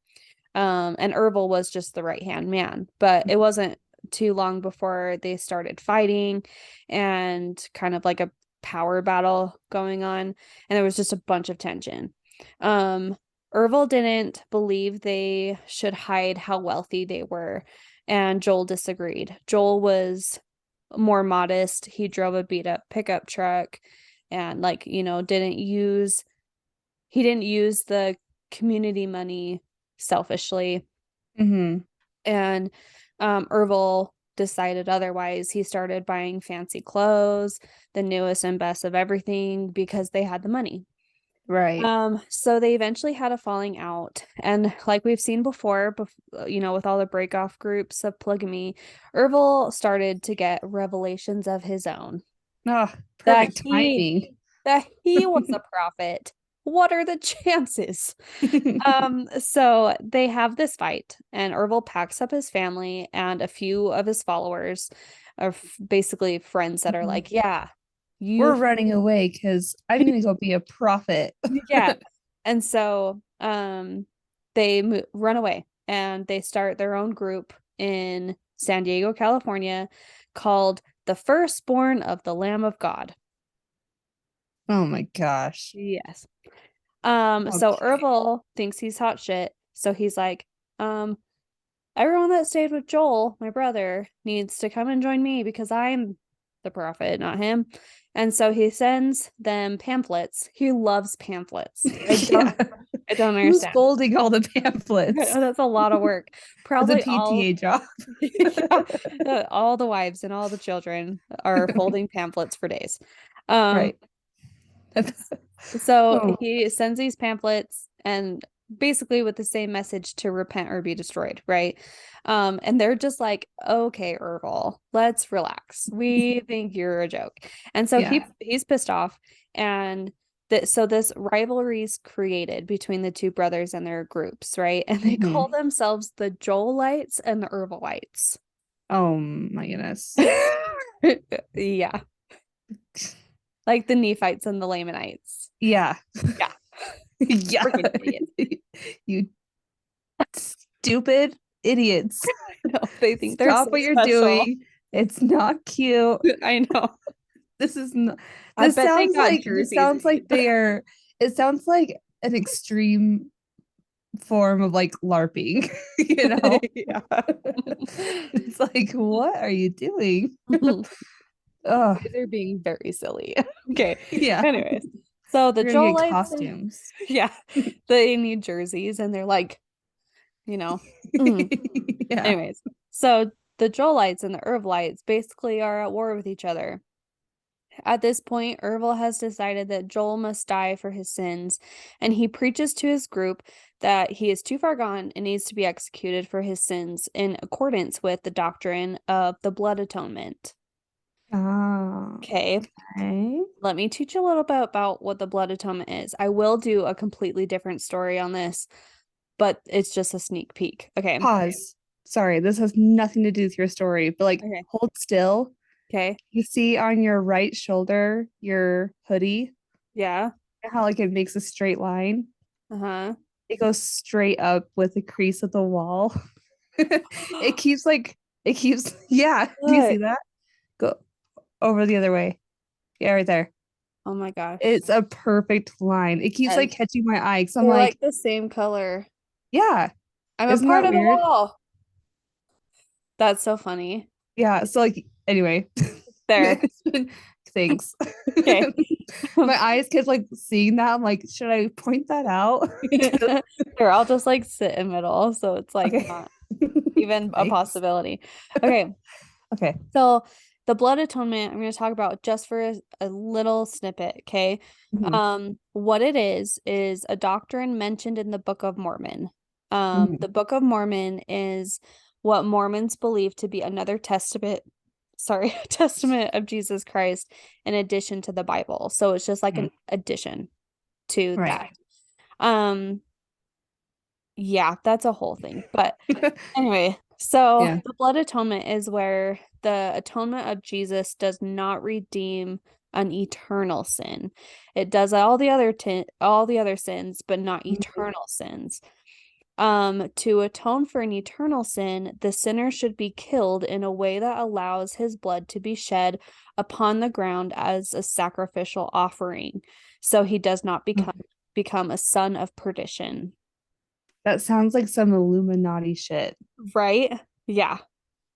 [SPEAKER 1] And Erbil was just the right hand man, but it wasn't too long before they started fighting and kind of like a power battle going on, and there was just a bunch of tension. Um, Erbil didn't believe they should hide how wealthy they were, and Joel disagreed. Joel was more modest. He drove a beat up pickup truck and like, didn't use the community money selfishly.
[SPEAKER 2] Hmm.
[SPEAKER 1] And Ervil decided otherwise. He started buying fancy clothes, the newest and best of everything because they had the money.
[SPEAKER 2] Right.
[SPEAKER 1] So they eventually had a falling out. And like we've seen before, with all the break off groups of polygamy, Ervil started to get revelations of his own
[SPEAKER 2] Oh,
[SPEAKER 1] that
[SPEAKER 2] perfect
[SPEAKER 1] he
[SPEAKER 2] timing.
[SPEAKER 1] that he was a prophet. What are the chances? So they have this fight, and Ervil packs up his family and a few of his followers, or basically friends that are like, yeah,
[SPEAKER 2] We're
[SPEAKER 1] you,
[SPEAKER 2] running away because I'm gonna go be a prophet.
[SPEAKER 1] yeah. And so, they run away and they start their own group in San Diego, California, called the Firstborn of the Lamb of God.
[SPEAKER 2] Oh my gosh.
[SPEAKER 1] Yes. So
[SPEAKER 2] Okay.
[SPEAKER 1] Erbil thinks he's hot shit. So he's like, everyone that stayed with Joel, my brother, needs to come and join me because I'm the prophet, not him. And so he sends them pamphlets. He loves pamphlets.
[SPEAKER 2] Yeah.
[SPEAKER 1] I don't
[SPEAKER 2] Who's
[SPEAKER 1] understand.
[SPEAKER 2] folding all the pamphlets?
[SPEAKER 1] That's a lot of work.
[SPEAKER 2] It's a
[SPEAKER 1] Probably all
[SPEAKER 2] PTA job.
[SPEAKER 1] yeah, all the wives and all the children are folding pamphlets for days. Um,
[SPEAKER 2] Right.
[SPEAKER 1] so
[SPEAKER 2] Oh,
[SPEAKER 1] he sends these pamphlets and basically with the same message to repent or be destroyed, right? And they're just like, okay, Ergol, let's relax. We think you're a joke. And so
[SPEAKER 2] yeah.
[SPEAKER 1] he's pissed off. And so this rivalry is created between the two brothers and their groups, right? And they call
[SPEAKER 2] Mhm.
[SPEAKER 1] themselves the Joelites and the Herbalites.
[SPEAKER 2] Oh my goodness.
[SPEAKER 1] Yeah, like the Nephites and the Lamanites.
[SPEAKER 2] Yeah.
[SPEAKER 1] Yeah,
[SPEAKER 2] Yeah.
[SPEAKER 1] freaking idiots.
[SPEAKER 2] You stupid idiots.
[SPEAKER 1] No, they think they're so
[SPEAKER 2] Stop what you're
[SPEAKER 1] special.
[SPEAKER 2] doing. It's not cute.
[SPEAKER 1] I know.
[SPEAKER 2] This is not,
[SPEAKER 1] I bet they got
[SPEAKER 2] this
[SPEAKER 1] jerseys
[SPEAKER 2] sounds like
[SPEAKER 1] made.
[SPEAKER 2] they are, it sounds like an extreme form of like LARPing, you know?
[SPEAKER 1] Yeah.
[SPEAKER 2] It's like, what are you doing?
[SPEAKER 1] You
[SPEAKER 2] Oh,
[SPEAKER 1] guys are being very silly. Okay.
[SPEAKER 2] yeah.
[SPEAKER 1] Anyways, so the
[SPEAKER 2] We're gonna get
[SPEAKER 1] Joelites,
[SPEAKER 2] costumes.
[SPEAKER 1] yeah, they need jerseys and they're like, you know, mm.
[SPEAKER 2] Yeah.
[SPEAKER 1] Anyways, so the Joelites and the Herbalites basically are at war with each other. At this point, Ervil has decided that Joel must die for his sins, and he preaches to his group that he is too far gone and needs to be executed for his sins in accordance with the doctrine of the blood atonement.
[SPEAKER 2] Oh,
[SPEAKER 1] Okay,
[SPEAKER 2] okay.
[SPEAKER 1] let me teach you a little bit about what the blood atonement is. I will do a completely different story on this, but it's just a sneak peek. Okay.
[SPEAKER 2] Pause. Sorry, this has nothing to do with your story, but like
[SPEAKER 1] Okay.
[SPEAKER 2] hold still.
[SPEAKER 1] Okay.
[SPEAKER 2] You see on your right shoulder, your hoodie,
[SPEAKER 1] Yeah.
[SPEAKER 2] how like it makes a straight line?
[SPEAKER 1] Uh-huh.
[SPEAKER 2] It goes straight up with a crease at the wall. It keeps, yeah. Do you see
[SPEAKER 1] Look.
[SPEAKER 2] that? Go over the other way. Yeah, right there.
[SPEAKER 1] Oh my gosh.
[SPEAKER 2] It's a perfect line. It keeps like
[SPEAKER 1] Yes.
[SPEAKER 2] catching my eye because I'm
[SPEAKER 1] They're
[SPEAKER 2] like,
[SPEAKER 1] like the same color.
[SPEAKER 2] yeah,
[SPEAKER 1] I'm a
[SPEAKER 2] isn't
[SPEAKER 1] part
[SPEAKER 2] that
[SPEAKER 1] of the
[SPEAKER 2] weird?
[SPEAKER 1] wall. That's so funny.
[SPEAKER 2] Yeah. So like anyway,
[SPEAKER 1] There.
[SPEAKER 2] it's been thanks.
[SPEAKER 1] Okay.
[SPEAKER 2] My eyes kept like seeing that. I'm like, should I point that out?
[SPEAKER 1] Here, I'll just like sit in middle, so it's like
[SPEAKER 2] Okay.
[SPEAKER 1] not even a
[SPEAKER 2] Thanks.
[SPEAKER 1] possibility. Okay,
[SPEAKER 2] Okay.
[SPEAKER 1] so the blood atonement, I'm going to talk about just for a little snippet, okay?
[SPEAKER 2] Mhm.
[SPEAKER 1] What it is a doctrine mentioned in the Book of Mormon.
[SPEAKER 2] Mhm.
[SPEAKER 1] The Book of Mormon is what Mormons believe to be another testament, sorry, testament of Jesus Christ in addition to the Bible. So it's just like
[SPEAKER 2] Mhm.
[SPEAKER 1] an addition to
[SPEAKER 2] Right.
[SPEAKER 1] that. Um, yeah, that's a whole thing. But anyway, so
[SPEAKER 2] Yeah.
[SPEAKER 1] the blood atonement is where the atonement of Jesus does not redeem an eternal sin. It does all the other sins, but not
[SPEAKER 2] Mhm.
[SPEAKER 1] eternal sins. To atone for an eternal sin, the sinner should be killed in a way that allows his blood to be shed upon the ground as a sacrificial offering, so he does not become a son of perdition.
[SPEAKER 2] That sounds like some Illuminati shit.
[SPEAKER 1] Right? Yeah.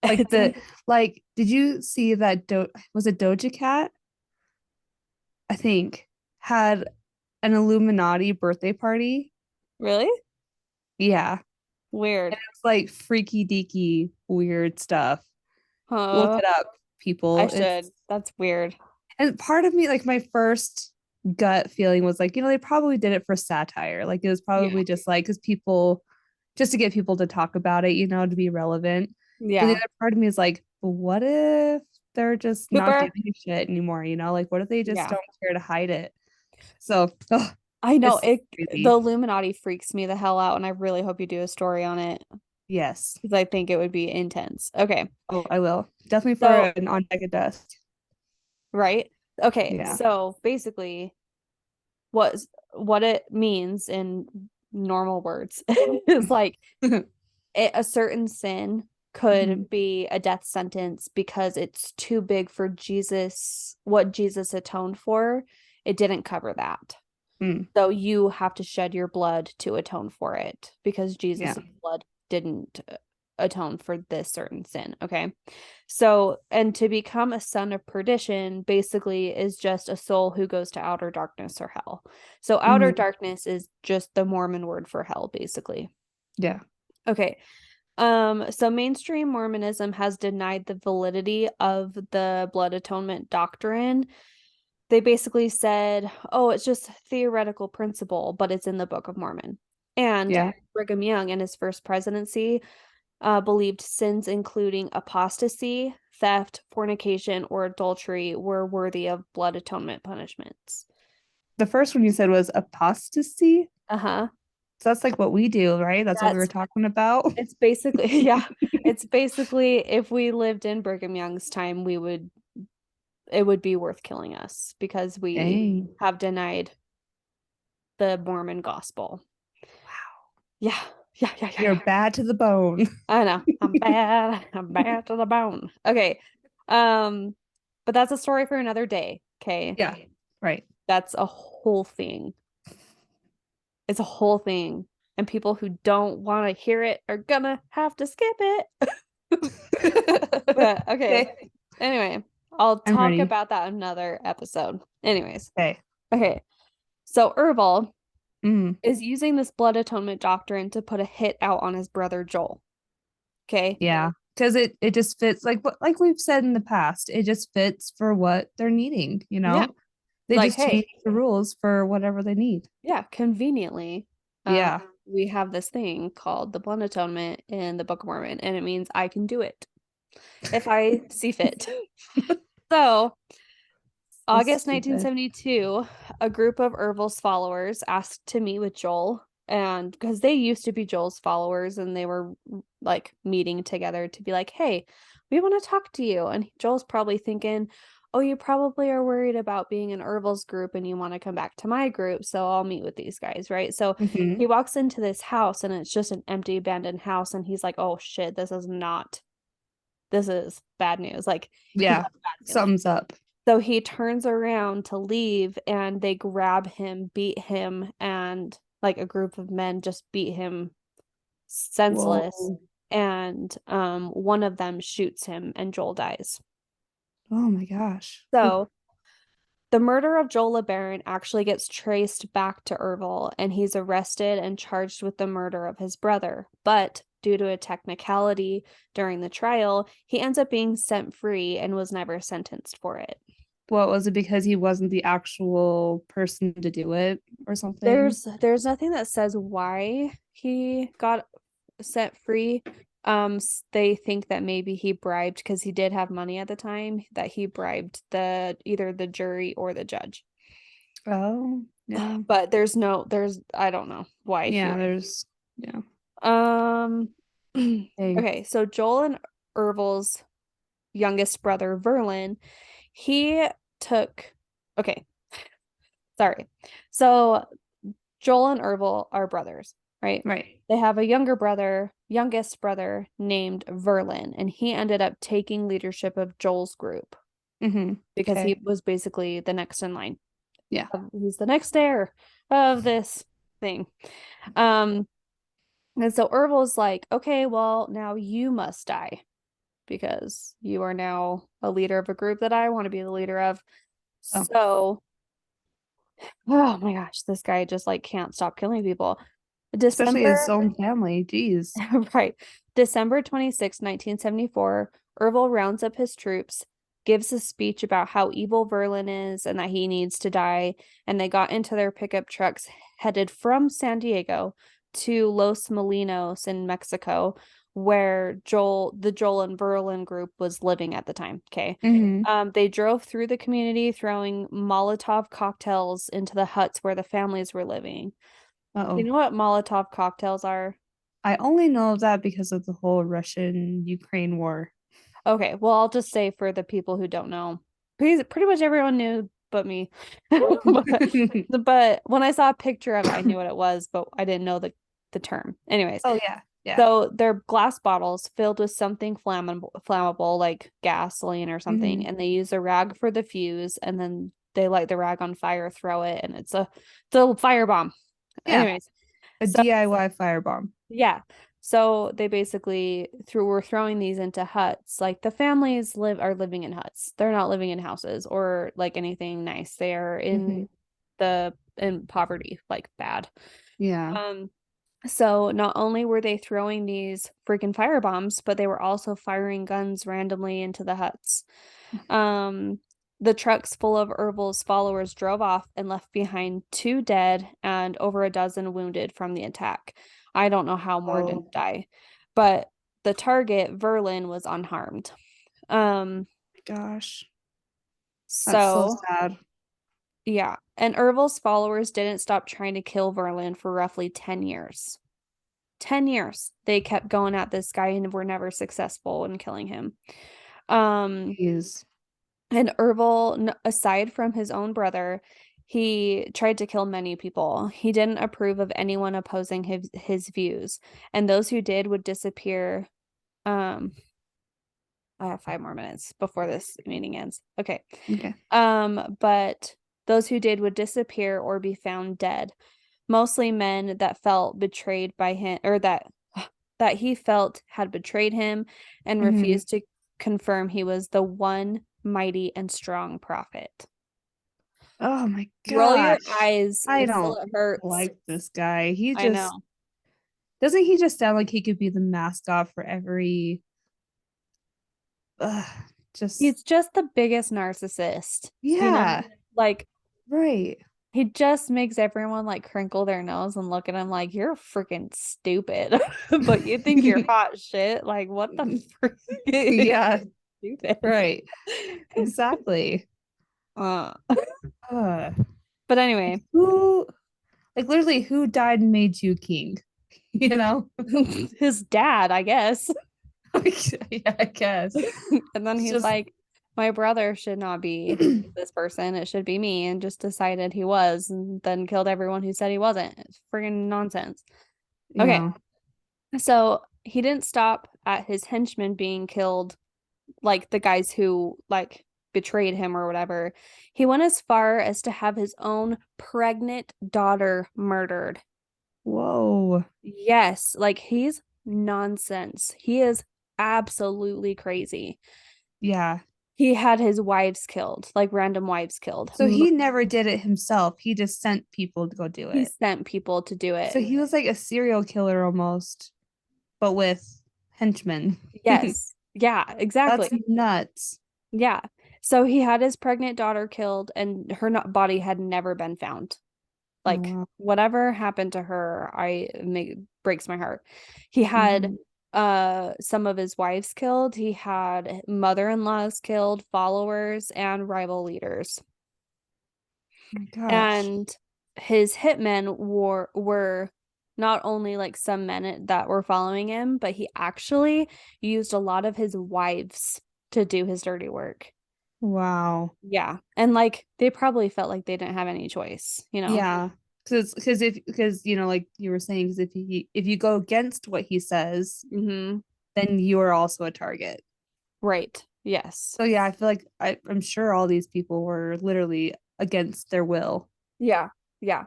[SPEAKER 2] Like
[SPEAKER 1] It's
[SPEAKER 2] the like, did you see that was it Doja Cat? I think had an Illuminati birthday party.
[SPEAKER 1] really
[SPEAKER 2] Yeah.
[SPEAKER 1] weird.
[SPEAKER 2] And it's like freaky deaky weird stuff. Look
[SPEAKER 1] Huh.
[SPEAKER 2] it up,
[SPEAKER 1] I
[SPEAKER 2] people.
[SPEAKER 1] should.
[SPEAKER 2] It's
[SPEAKER 1] That's weird.
[SPEAKER 2] and part of me, like my first gut feeling was like, they probably did it for satire. Like it was
[SPEAKER 1] Yeah.
[SPEAKER 2] probably just like because people just to get people to talk about it, to be relevant. But the
[SPEAKER 1] Yeah.
[SPEAKER 2] other part of me is like, what if they're just not
[SPEAKER 1] Cooper?
[SPEAKER 2] giving a shit anymore? Like what if they just
[SPEAKER 1] Yeah.
[SPEAKER 2] don't care to hide it? So
[SPEAKER 1] I know
[SPEAKER 2] it's
[SPEAKER 1] it the
[SPEAKER 2] crazy.
[SPEAKER 1] Illuminati freaks me the hell out, and I really hope you do a story on it
[SPEAKER 2] Yes.
[SPEAKER 1] because I think it would be intense. Okay.
[SPEAKER 2] Oh, I will. Definitely for
[SPEAKER 1] So,
[SPEAKER 2] an on deck of dust.
[SPEAKER 1] right? Okay.
[SPEAKER 2] Yeah.
[SPEAKER 1] So basically what it means in normal words is like a certain sin
[SPEAKER 2] Mhm.
[SPEAKER 1] could be a death sentence because it's too big for Jesus, what Jesus atoned for. It didn't cover that.
[SPEAKER 2] Mm.
[SPEAKER 1] So you have to shed your blood to atone for it because
[SPEAKER 2] Yeah.
[SPEAKER 1] Jesus' blood didn't. atone for this certain sin. Okay. So, and to become a son of perdition basically is just a soul who goes to outer darkness or hell. So, outer darkness is just the Mormon word for hell, basically.
[SPEAKER 2] Yeah.
[SPEAKER 1] Okay. So mainstream Mormonism has denied the validity of the blood atonement doctrine. They basically said, oh, it's just a theoretical principle, but it's in the Book of Mormon. And
[SPEAKER 2] Yeah.
[SPEAKER 1] Brigham Young in his first presidency believed sins including apostasy, theft, fornication, or adultery were worthy of blood atonement punishments.
[SPEAKER 2] The first one you said was apostasy.
[SPEAKER 1] Uh-huh.
[SPEAKER 2] So that's like what we do, right? That's what we were
[SPEAKER 1] That's
[SPEAKER 2] talking about.
[SPEAKER 1] it's basically yeah, it's basically if we lived in Brigham Young's time, it would be worth killing us because we
[SPEAKER 2] Dang.
[SPEAKER 1] have denied the Mormon gospel. Yeah. Yeah, yeah, yeah,
[SPEAKER 2] You're
[SPEAKER 1] yeah.
[SPEAKER 2] bad to the bone.
[SPEAKER 1] I know. I'm bad. I'm bad to the bone. Okay. Um, but that's a story for another day. Okay.
[SPEAKER 2] Yeah. Right.
[SPEAKER 1] That's a whole thing. It's a whole thing. And people who don't want to hear it are gonna have to skip it. But okay.
[SPEAKER 2] Okay.
[SPEAKER 1] Anyway, I'll
[SPEAKER 2] I'm
[SPEAKER 1] talk
[SPEAKER 2] ready.
[SPEAKER 1] about that another episode. Anyways.
[SPEAKER 2] Okay.
[SPEAKER 1] Okay. So Erval
[SPEAKER 2] Mm.
[SPEAKER 1] is using this blood atonement doctrine to put a hit out on his brother Joel. Okay.
[SPEAKER 2] Yeah. Because it just fits like we've said in the past, it just fits for what they're needing, you
[SPEAKER 1] Yeah.
[SPEAKER 2] know? They
[SPEAKER 1] Like,
[SPEAKER 2] just change
[SPEAKER 1] hey,
[SPEAKER 2] the rules for whatever they need.
[SPEAKER 1] yeah, conveniently,
[SPEAKER 2] Yeah.
[SPEAKER 1] we have this thing called the blood atonement in the Book of Mormon, and it means I can do it if I see fit. So,
[SPEAKER 2] So
[SPEAKER 1] August
[SPEAKER 2] stupid.
[SPEAKER 1] 1972, a group of Ervil's followers asked to meet with Joel, and because they used to be Joel's followers, and they were like meeting together to be like, hey, we want to talk to you. And Joel's probably thinking, oh, you probably are worried about being in Ervil's group and you want to come back to my group, so I'll meet with these guys, right? So
[SPEAKER 2] Hmm.
[SPEAKER 1] he walks into this house and it's just an empty, abandoned house, and he's like, oh shit, this is bad news. Like, he got
[SPEAKER 2] Yeah.
[SPEAKER 1] a bad feeling.
[SPEAKER 2] Something's up.
[SPEAKER 1] So he turns around to leave and they grab him, beat him, and like a group of men just beat him senseless.
[SPEAKER 2] Whoa.
[SPEAKER 1] And one of them shoots him and Joel dies.
[SPEAKER 2] Oh my gosh. Oof.
[SPEAKER 1] So the murder of Joel LeBaron actually gets traced back to Ervil, and he's arrested and charged with the murder of his brother. But due to a technicality during the trial, he ends up being set free and was never sentenced for it.
[SPEAKER 2] What was it because he wasn't the actual person to do it or something?
[SPEAKER 1] There's nothing that says why he got set free. They think that maybe he bribed because he did have money at the time, that he bribed either the jury or the judge.
[SPEAKER 2] Oh, yeah.
[SPEAKER 1] But there's I don't know why he
[SPEAKER 2] Yeah,
[SPEAKER 1] was.
[SPEAKER 2] there's yeah.
[SPEAKER 1] Um
[SPEAKER 2] Hey.
[SPEAKER 1] okay, so Joel and Ervil's youngest brother, Verlin, he took okay, sorry. So Joel and Ervil are brothers, right?
[SPEAKER 2] Right.
[SPEAKER 1] They have a youngest brother named Verlin, and he ended up taking leadership of Joel's group
[SPEAKER 2] Mm-hmm.
[SPEAKER 1] because he
[SPEAKER 2] Okay.
[SPEAKER 1] was basically the next in line.
[SPEAKER 2] Yeah.
[SPEAKER 1] He's the next heir of this thing. Um, and so Ervil's like, okay, well, now you must die because you are now a leader of a group that I want to be the leader of.
[SPEAKER 2] Oh,
[SPEAKER 1] So, oh my gosh, this guy just like can't stop killing people.
[SPEAKER 2] especially
[SPEAKER 1] December
[SPEAKER 2] his own family. Jeez.
[SPEAKER 1] Right. December 26, 1974, Ervil rounds up his troops, gives a speech about how evil Verlin is and that he needs to die, and they got into their pickup trucks headed from San Diego to Los Molinos in Mexico, where the Joel and Verlin group was living at the time. Okay.
[SPEAKER 2] Mm-hmm.
[SPEAKER 1] They drove through the community throwing Molotov cocktails into the huts where the families were living. You
[SPEAKER 2] Uh-oh.
[SPEAKER 1] know what Molotov cocktails are?
[SPEAKER 2] I only know of that because of the whole Russian-Ukraine war.
[SPEAKER 1] Okay, well, I'll just say for the people who don't know, pretty much everyone knew but me. But when I saw a picture of it, I knew what it was, but I didn't know the term. Anyways,
[SPEAKER 2] Oh yeah. Yeah.
[SPEAKER 1] so they're glass bottles filled with something flammable like gasoline or something,
[SPEAKER 2] Mm-hmm.
[SPEAKER 1] and they use a rag for the fuse, and then they light the rag on fire, throw it, and it's a firebomb.
[SPEAKER 2] Yeah.
[SPEAKER 1] Anyways,
[SPEAKER 2] A
[SPEAKER 1] so
[SPEAKER 2] DIY firebomb.
[SPEAKER 1] yeah. So they basically were throwing these into huts. Like the families are living in huts. They're not living in houses or like anything nice. They are
[SPEAKER 2] Hmm.
[SPEAKER 1] in poverty, like bad.
[SPEAKER 2] Yeah.
[SPEAKER 1] Um, so not only were they throwing these freaking firebombs, but they were also firing guns randomly into the huts. Um, the trucks full of Erbil's followers drove off and left behind 2 dead and over a dozen wounded from the attack. I don't know how more
[SPEAKER 2] Oh
[SPEAKER 1] didn't die, but the target, Verlin, was unharmed. Um,
[SPEAKER 2] my gosh. That's so
[SPEAKER 1] so
[SPEAKER 2] sad.
[SPEAKER 1] yeah, and Erbil's followers didn't stop trying to kill Verlin for roughly 10 years. 10 years they kept going at this guy and were never successful in killing him. Um,
[SPEAKER 2] Jeez.
[SPEAKER 1] and Erbil, aside from his own brother, he tried to kill many people. He didn't approve of anyone opposing his views, and those who did would disappear. Um, I have 5 more minutes before this meeting ends. Okay.
[SPEAKER 2] Okay.
[SPEAKER 1] But those who did would disappear or be found dead, mostly men that felt betrayed by him, or that he felt had betrayed him and
[SPEAKER 2] Hmm.
[SPEAKER 1] refused to confirm he was the one mighty and strong prophet.
[SPEAKER 2] Oh my
[SPEAKER 1] Roll your
[SPEAKER 2] gosh.
[SPEAKER 1] eyes
[SPEAKER 2] I
[SPEAKER 1] until
[SPEAKER 2] don't
[SPEAKER 1] it hurts.
[SPEAKER 2] like this guy. He
[SPEAKER 1] I
[SPEAKER 2] just
[SPEAKER 1] know.
[SPEAKER 2] doesn't he just sound like he could be the mascot for every ugh, just
[SPEAKER 1] He's just the biggest narcissist, you know?
[SPEAKER 2] yeah,
[SPEAKER 1] Like,
[SPEAKER 2] right.
[SPEAKER 1] he just makes everyone like crinkle their nose and look at him like, you're freaking stupid. But you think you're hot shit. Like, what the freak?
[SPEAKER 2] Yeah,
[SPEAKER 1] Stupid.
[SPEAKER 2] right. Exactly.
[SPEAKER 1] Uh,
[SPEAKER 2] Uh,
[SPEAKER 1] but anyway,
[SPEAKER 2] who like literally who died and made you king? You know?
[SPEAKER 1] his dad, I guess.
[SPEAKER 2] Like, yeah, I guess.
[SPEAKER 1] And then
[SPEAKER 2] It's
[SPEAKER 1] he's
[SPEAKER 2] just
[SPEAKER 1] like, my brother should not be this person. It should be me. And just decided he was, and then killed everyone who said he wasn't. It's friggin' nonsense. Okay.
[SPEAKER 2] yeah.
[SPEAKER 1] So he didn't stop at his henchmen being killed, like the guys who like betrayed him or whatever. He went as far as to have his own pregnant daughter murdered.
[SPEAKER 2] Whoa.
[SPEAKER 1] Yes, like he's nonsense. He is absolutely crazy.
[SPEAKER 2] Yeah.
[SPEAKER 1] He had his wives killed, like random wives killed.
[SPEAKER 2] So he never did it himself. He just sent people to go do
[SPEAKER 1] He
[SPEAKER 2] it.
[SPEAKER 1] sent people to do
[SPEAKER 2] So
[SPEAKER 1] it.
[SPEAKER 2] he was like a serial killer almost, but with henchmen.
[SPEAKER 1] Yes. Yeah,
[SPEAKER 2] That's
[SPEAKER 1] exactly.
[SPEAKER 2] nuts.
[SPEAKER 1] Yeah. So he had his pregnant daughter killed, and her body had never been found.
[SPEAKER 2] Oh
[SPEAKER 1] Like
[SPEAKER 2] wow.
[SPEAKER 1] whatever happened to her, I make breaks my heart. He had
[SPEAKER 2] Mhm.
[SPEAKER 1] some of his wives killed. He had mother-in-laws killed, followers, and rival leaders.
[SPEAKER 2] Oh my gosh.
[SPEAKER 1] And his hitmen were not only like some men that were following him, but he actually used a lot of his wives to do his dirty work.
[SPEAKER 2] Wow.
[SPEAKER 1] Yeah. And like they probably felt like they didn't have any choice, you know.
[SPEAKER 2] Yeah. Because you know, like you were saying, because if you go against what he says,
[SPEAKER 1] Mm-hmm.
[SPEAKER 2] then you are also a target.
[SPEAKER 1] Right. Yes.
[SPEAKER 2] So yeah, I feel like I'm sure all these people were literally against their will
[SPEAKER 1] Yeah. Yeah.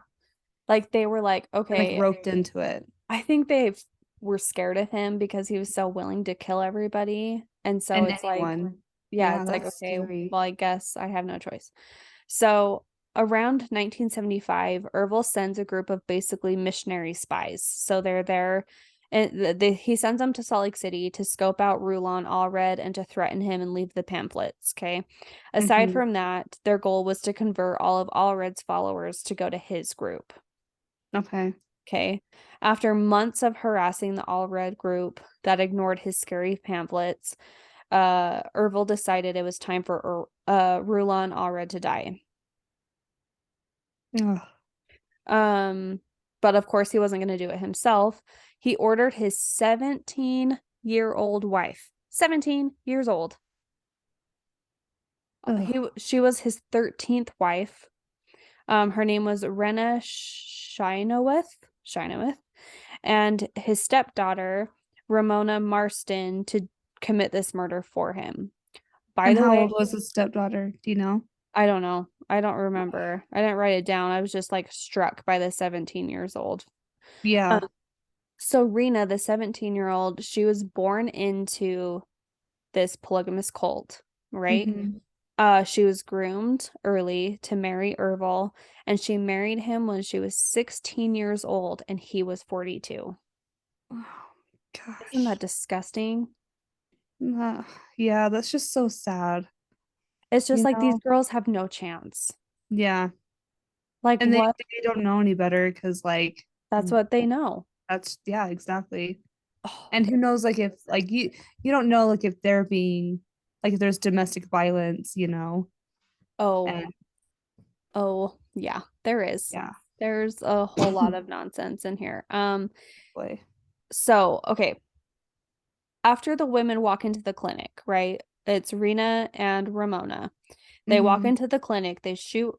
[SPEAKER 1] Like they were like,
[SPEAKER 2] and like
[SPEAKER 1] okay,
[SPEAKER 2] roped into it.
[SPEAKER 1] I think they were scared of him because he was so willing to kill everybody. And so
[SPEAKER 2] And
[SPEAKER 1] it's like,
[SPEAKER 2] anyone.
[SPEAKER 1] yeah,
[SPEAKER 2] Yeah,
[SPEAKER 1] it's like,
[SPEAKER 2] that's
[SPEAKER 1] okay,
[SPEAKER 2] scary.
[SPEAKER 1] well, I guess I have no choice. So around 1975, Erbil sends a group of basically missionary spies. So they're there, and he sends them to Salt Lake City to scope out Rulon Allred and to threaten him and leave the pamphlets. Okay. Aside
[SPEAKER 2] Hmm.
[SPEAKER 1] from that, their goal was to convert all of Allred's followers to go to his group.
[SPEAKER 2] Okay.
[SPEAKER 1] Okay. After months of harassing the Allred group that ignored his scary pamphlets, Erbil decided it was time for Rulon Allred to die.
[SPEAKER 2] Ugh.
[SPEAKER 1] Um, but of course he wasn't going to do it himself. He ordered his 17-year-old wife, 17 years old.
[SPEAKER 2] Ugh.
[SPEAKER 1] She was his 13th wife. Her name was Rena Shinowith, and his stepdaughter, Ramona Marston, to commit this murder for him. By
[SPEAKER 2] And
[SPEAKER 1] the
[SPEAKER 2] how
[SPEAKER 1] way,
[SPEAKER 2] old was his stepdaughter? Do you know?
[SPEAKER 1] I don't know. I don't remember. I didn't write it down. I was just like struck by the 17 years old.
[SPEAKER 2] Yeah.
[SPEAKER 1] So Rena, the 17-year-old, she was born into this polygamous cult, right?
[SPEAKER 2] Mm-hmm.
[SPEAKER 1] She was groomed early to marry Ervil, and she married him when she was 16 years old and he was 42.
[SPEAKER 2] Oh,
[SPEAKER 1] Isn't that
[SPEAKER 2] gosh.
[SPEAKER 1] disgusting?
[SPEAKER 2] Uh, yeah, that's just so sad,
[SPEAKER 1] It's just
[SPEAKER 2] you
[SPEAKER 1] like these
[SPEAKER 2] know?
[SPEAKER 1] girls have no chance.
[SPEAKER 2] Yeah.
[SPEAKER 1] Like
[SPEAKER 2] And they,
[SPEAKER 1] what?
[SPEAKER 2] they don't know any better because like
[SPEAKER 1] That's what they know.
[SPEAKER 2] that's yeah, exactly.
[SPEAKER 1] Oh,
[SPEAKER 2] And who knows like if like you don't know like if they're being like if there's domestic violence, you know.
[SPEAKER 1] oh,
[SPEAKER 2] And
[SPEAKER 1] oh, yeah, there is.
[SPEAKER 2] yeah,
[SPEAKER 1] There's a whole lot of nonsense in here.
[SPEAKER 2] boy.
[SPEAKER 1] So, okay, after the women walk into the clinic, right? It's Rena and Ramona. They walk
[SPEAKER 2] Mm-hmm.
[SPEAKER 1] into the clinic, they shoot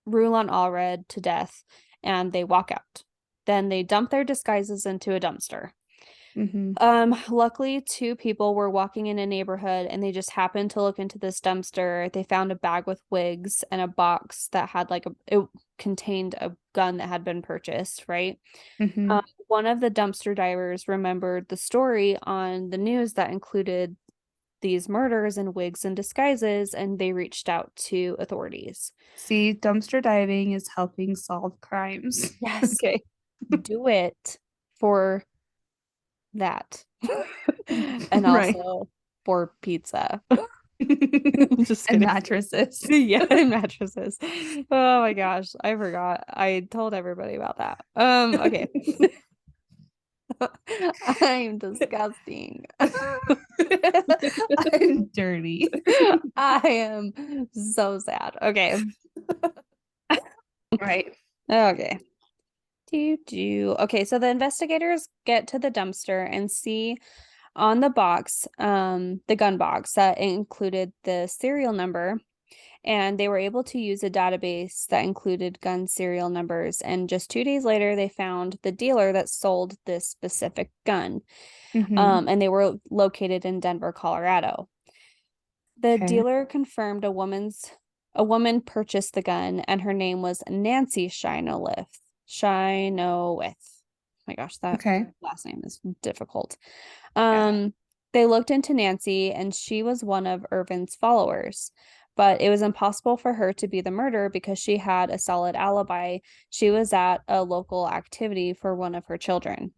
[SPEAKER 1] Rulon Allred to death, and they walk out. Then they dump their disguises into a dumpster.
[SPEAKER 2] Mm-hmm.
[SPEAKER 1] Luckily, two people were walking in a neighborhood and they just happened to look into this dumpster. They found a bag with wigs and a box that had it contained a gun that had been purchased, right?
[SPEAKER 2] Mm-hmm.
[SPEAKER 1] One of the dumpster divers remembered the story on the news that included these murders and wigs and disguises, and they reached out to authorities.
[SPEAKER 2] See, dumpster diving is helping solve crimes.
[SPEAKER 1] Yes,
[SPEAKER 2] Okay.
[SPEAKER 1] do it for that. And
[SPEAKER 2] Right.
[SPEAKER 1] also for pizza. Just
[SPEAKER 2] And
[SPEAKER 1] kidding.
[SPEAKER 2] mattresses.
[SPEAKER 1] Yeah, and mattresses. Oh my gosh, I forgot. I told everybody about that. Okay. I'm disgusting.
[SPEAKER 2] I'm dirty.
[SPEAKER 1] I am so sad. Okay.
[SPEAKER 2] Right.
[SPEAKER 1] Okay. Okay, so the investigators get to the dumpster and see on the box, the gun box that included the serial number, and they were able to use a database that included gun serial numbers. And just 2 days later, they found the dealer that sold this specific gun.
[SPEAKER 2] Mm-hmm.
[SPEAKER 1] And they were located in Denver, Colorado. The
[SPEAKER 2] Okay.
[SPEAKER 1] dealer confirmed a woman purchased the gun, and her name was Nancy Shinowith. Shinowith. Oh my gosh, that
[SPEAKER 2] Okay.
[SPEAKER 1] last name is difficult.
[SPEAKER 2] Yeah.
[SPEAKER 1] Um, they looked into Nancy, and she was one of Irvin's followers. But it was impossible for her to be the murderer because she had a solid alibi. She was at a local activity for one of her children,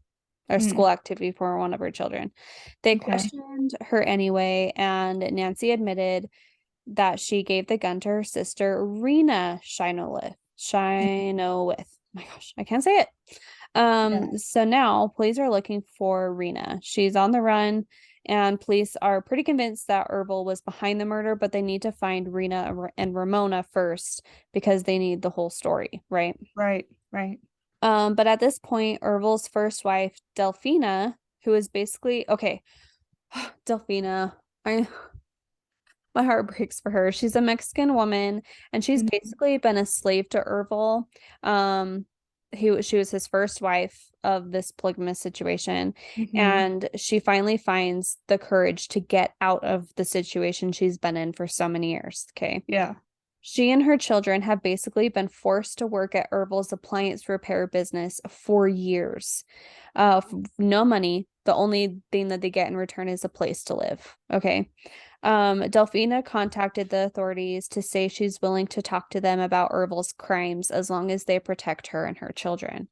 [SPEAKER 1] or
[SPEAKER 2] Mm.
[SPEAKER 1] school activity for one of her children. They
[SPEAKER 2] Okay.
[SPEAKER 1] questioned her anyway, and Nancy admitted that she gave the gun to her sister, Rena Shinowith. Shinowith. Oh my gosh, I can't say it.
[SPEAKER 2] Yeah.
[SPEAKER 1] So now police are looking for Rena. She's on the run, and police are pretty convinced that Erbil was behind the murder, but they need to find Rena and Ramona first because they need the whole story, right?
[SPEAKER 2] Right. Right.
[SPEAKER 1] But at this point, Erbil's first wife, Delphina, who is basically okay, Delphina, I my heart breaks for her. She's a Mexican woman, and she's
[SPEAKER 2] Mm-hmm.
[SPEAKER 1] basically been a slave to Erbil. Um, she was his first wife of this polygamous situation,
[SPEAKER 2] Mm-hmm.
[SPEAKER 1] and she finally finds the courage to get out of the situation she's been in for so many years. Okay.
[SPEAKER 2] Yeah.
[SPEAKER 1] She and her children have basically been forced to work at Erbil's appliance repair business for years. No money. The only thing that they get in return is a place to live. Okay. Delphina contacted the authorities to say she's willing to talk to them about Erbil's crimes as long as they protect her and her children.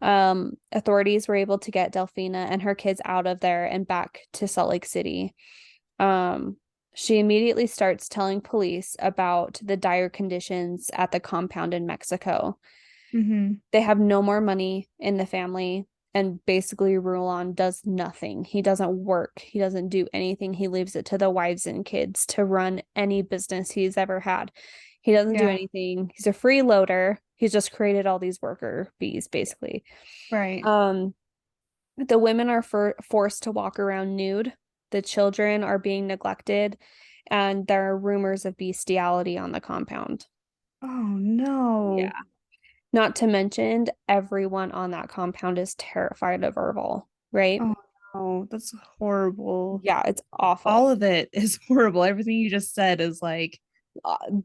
[SPEAKER 1] Authorities were able to get Delphina and her kids out of there and back to Salt Lake City. Um, she immediately starts telling police about the dire conditions at the compound in Mexico.
[SPEAKER 2] Mm-hmm.
[SPEAKER 1] They have no more money in the family, and basically Rulon does nothing. He doesn't work. He doesn't do anything. He leaves it to the wives and kids to run any business he's ever had. He doesn't do
[SPEAKER 2] Yeah.
[SPEAKER 1] anything. He's a freeloader. He's just created all these worker bees, basically.
[SPEAKER 2] Right.
[SPEAKER 1] Um, the women are forced to walk around nude. The children are being neglected, and there are rumors of bestiality on the compound.
[SPEAKER 2] Oh no.
[SPEAKER 1] Yeah. Not to mention, everyone on that compound is terrified of Erbil, right?
[SPEAKER 2] Oh no. That's horrible.
[SPEAKER 1] Yeah, it's awful.
[SPEAKER 2] All of it is horrible. Everything you just said is like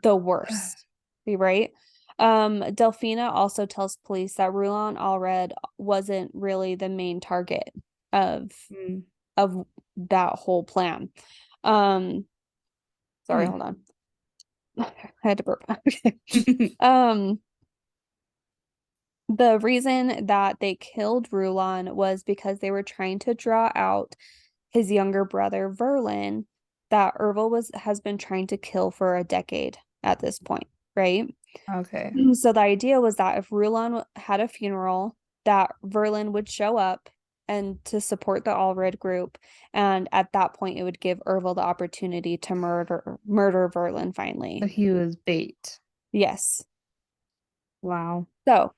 [SPEAKER 1] The worst, right? Delphina also tells police that Rulon Allred wasn't really the main target of
[SPEAKER 2] Mm.
[SPEAKER 1] of that whole plan. Um, sorry,
[SPEAKER 2] Hmm.
[SPEAKER 1] hold on. I had to burp. Okay. Um, the reason that they killed Rulon was because they were trying to draw out his younger brother Verlin that Ervil was has been trying to kill for a decade at this point, right?
[SPEAKER 2] Okay.
[SPEAKER 1] So the idea was that if Rulon had a funeral, that Verlin would show up and to support the Allred group, and at that point it would give Ervil the opportunity to murder Verlin
[SPEAKER 2] So
[SPEAKER 1] finally.
[SPEAKER 2] he was bait.
[SPEAKER 1] Yes.
[SPEAKER 2] Wow.
[SPEAKER 1] So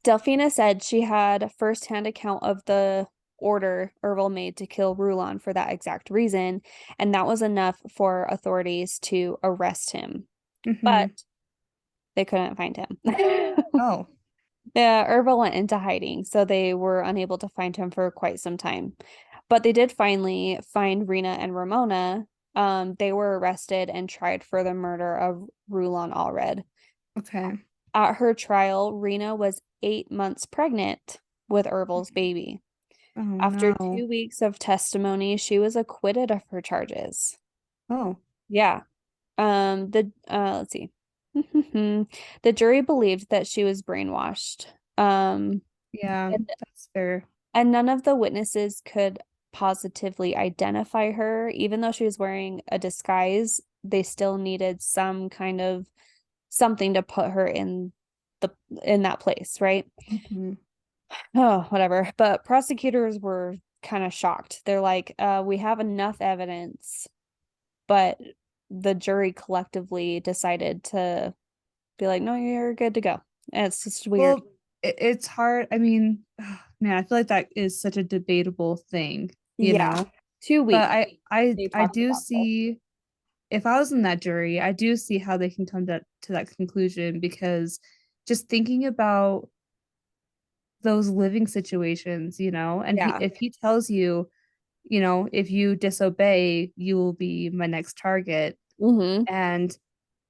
[SPEAKER 1] Delphina said she had a first-hand account of the order Ervil made to kill Rulon for that exact reason, and that was enough for authorities to arrest him. But
[SPEAKER 2] Hmm.
[SPEAKER 1] they couldn't find him.
[SPEAKER 2] Oh,
[SPEAKER 1] Yeah, Ervil went into hiding, so they were unable to find him for quite some time. But they did finally find Rena and Ramona. They were arrested and tried for the murder of Rulon Allred.
[SPEAKER 2] okay.
[SPEAKER 1] At her trial, Rena was 8 months pregnant with Ervil's baby.
[SPEAKER 2] Oh
[SPEAKER 1] After
[SPEAKER 2] no.
[SPEAKER 1] 2 weeks of testimony, she was acquitted of her charges.
[SPEAKER 2] Oh,
[SPEAKER 1] Yeah. The let's see. The jury believed that she was brainwashed. Um,
[SPEAKER 2] yeah,
[SPEAKER 1] and,
[SPEAKER 2] that's fair.
[SPEAKER 1] and none of the witnesses could positively identify her, even though she was wearing a disguise. They still needed some kind of something to put her the in that place, right?
[SPEAKER 2] Hmm.
[SPEAKER 1] Oh, whatever. But prosecutors were kind of shocked. They're like, we have enough evidence, but the jury collectively decided to be like, no, you're good to go. And it's just weird.
[SPEAKER 2] Well, it's hard. I mean, man, I feel like that is such a debatable thing, you
[SPEAKER 1] Yeah.
[SPEAKER 2] know.
[SPEAKER 1] Two
[SPEAKER 2] But
[SPEAKER 1] weeks they
[SPEAKER 2] I
[SPEAKER 1] talked
[SPEAKER 2] do
[SPEAKER 1] about this.
[SPEAKER 2] see if I was in that jury, I do see how they can come to that conclusion because just thinking about those living situations, you know, and he
[SPEAKER 1] Yeah.
[SPEAKER 2] if he tells you, you know, if you disobey, you will be my next target.
[SPEAKER 1] Mm-hmm.
[SPEAKER 2] And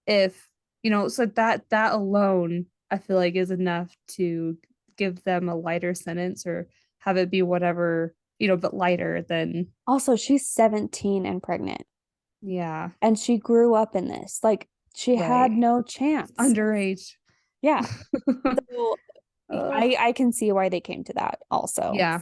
[SPEAKER 2] if, you know, so that alone, I feel like is enough to give them a lighter sentence or have it be whatever, you know, but lighter than
[SPEAKER 1] Also, she's 17 and pregnant,
[SPEAKER 2] yeah,
[SPEAKER 1] and she grew up in this. Like, she had
[SPEAKER 2] right.
[SPEAKER 1] no
[SPEAKER 2] It's
[SPEAKER 1] chance.
[SPEAKER 2] underage.
[SPEAKER 1] Yeah. So
[SPEAKER 2] Ugh.
[SPEAKER 1] I can see why they came to that also.
[SPEAKER 2] Yeah.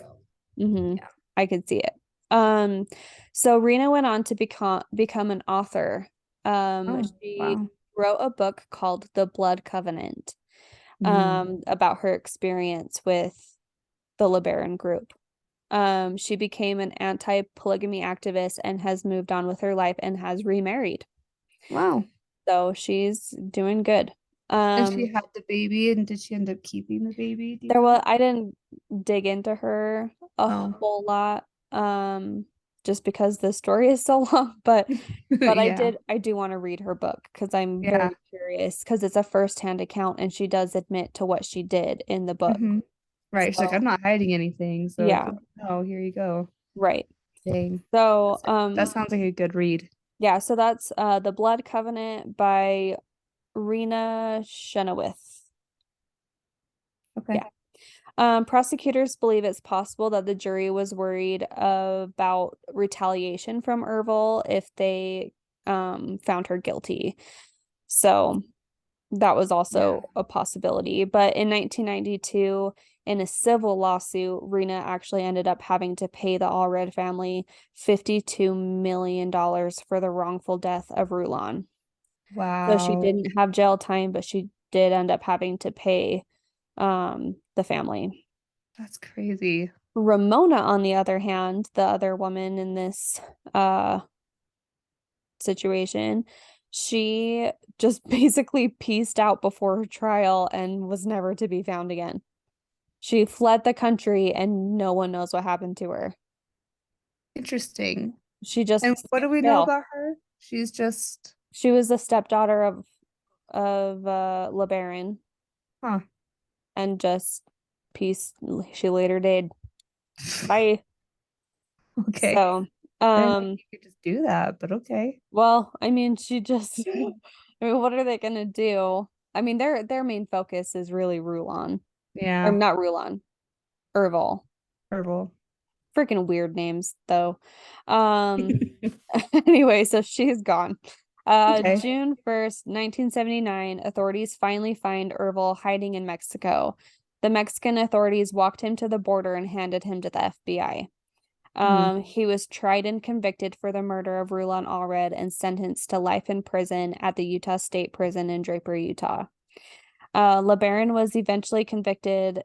[SPEAKER 2] Yeah.
[SPEAKER 1] I could see it. Um, so Rena went on to become an author.
[SPEAKER 2] Oh,
[SPEAKER 1] She
[SPEAKER 2] wow.
[SPEAKER 1] wrote a book called The Blood Covenant,
[SPEAKER 2] Mm.
[SPEAKER 1] about her experience with the LeBaron group. She became an anti-polygamy activist and has moved on with her life and has remarried.
[SPEAKER 2] Wow.
[SPEAKER 1] So she's doing good.
[SPEAKER 2] And she
[SPEAKER 1] Um,
[SPEAKER 2] had the baby, and did she end up keeping the baby? Do you
[SPEAKER 1] there was
[SPEAKER 2] know?
[SPEAKER 1] I didn't dig into her a
[SPEAKER 2] Oh.
[SPEAKER 1] whole lot, just because the story is so long, but
[SPEAKER 2] Yeah.
[SPEAKER 1] I do want to read her book because I'm
[SPEAKER 2] Yeah.
[SPEAKER 1] very curious because it's a first-hand account and she does admit to what she did in the book.
[SPEAKER 2] Hmm. Right. She's like, I'm
[SPEAKER 1] So,
[SPEAKER 2] not hiding anything. So if
[SPEAKER 1] yeah,
[SPEAKER 2] you want to know, here you go.
[SPEAKER 1] right.
[SPEAKER 2] Dang.
[SPEAKER 1] So,
[SPEAKER 2] That sounds like a good read.
[SPEAKER 1] yeah, so that's The Blood Covenant by Rena Chenoweth.
[SPEAKER 2] Okay.
[SPEAKER 1] Yeah. Prosecutors believe it's possible that the jury was worried about retaliation from Ervil if they found her guilty. So that was
[SPEAKER 2] Yeah.
[SPEAKER 1] also a possibility. But in 1992, in a civil lawsuit, Rena actually ended up having to pay the Allred family $52 million for the wrongful death of Rulon. So she
[SPEAKER 2] Wow.
[SPEAKER 1] didn't have jail time, but she did end up having to pay the family.
[SPEAKER 2] That's crazy.
[SPEAKER 1] Ramona, on the other hand, the other woman in this uh situation, she just basically pieced out before her trial and was never to be found again. She fled the country and no one knows what happened to her.
[SPEAKER 2] Interesting.
[SPEAKER 1] She just
[SPEAKER 2] And what do
[SPEAKER 1] skipped
[SPEAKER 2] we know
[SPEAKER 1] jail.
[SPEAKER 2] about her? She's just,
[SPEAKER 1] She was the stepdaughter of LeBaron
[SPEAKER 2] huh.
[SPEAKER 1] and just pieced she later did. Bye.
[SPEAKER 2] Okay.
[SPEAKER 1] So,
[SPEAKER 2] I didn't think
[SPEAKER 1] um,
[SPEAKER 2] you could just do that, but okay.
[SPEAKER 1] well, I mean, she just, I mean, what are they gonna do? I mean, their main focus is really Rulon. Or
[SPEAKER 2] Yeah.
[SPEAKER 1] not Rulon, Erval.
[SPEAKER 2] Herbal.
[SPEAKER 1] Freaking weird names though. Um anyway, so she's gone.
[SPEAKER 2] Okay.
[SPEAKER 1] June 1st, 1979, authorities finally find Erval hiding in Mexico. The Mexican authorities walked him to the border and handed him to the FBI.
[SPEAKER 2] Mhm.
[SPEAKER 1] He was tried and convicted for the murder of Rulon Allred and sentenced to life in prison at the Utah State Prison in Draper, Utah. LeBaron was eventually convicted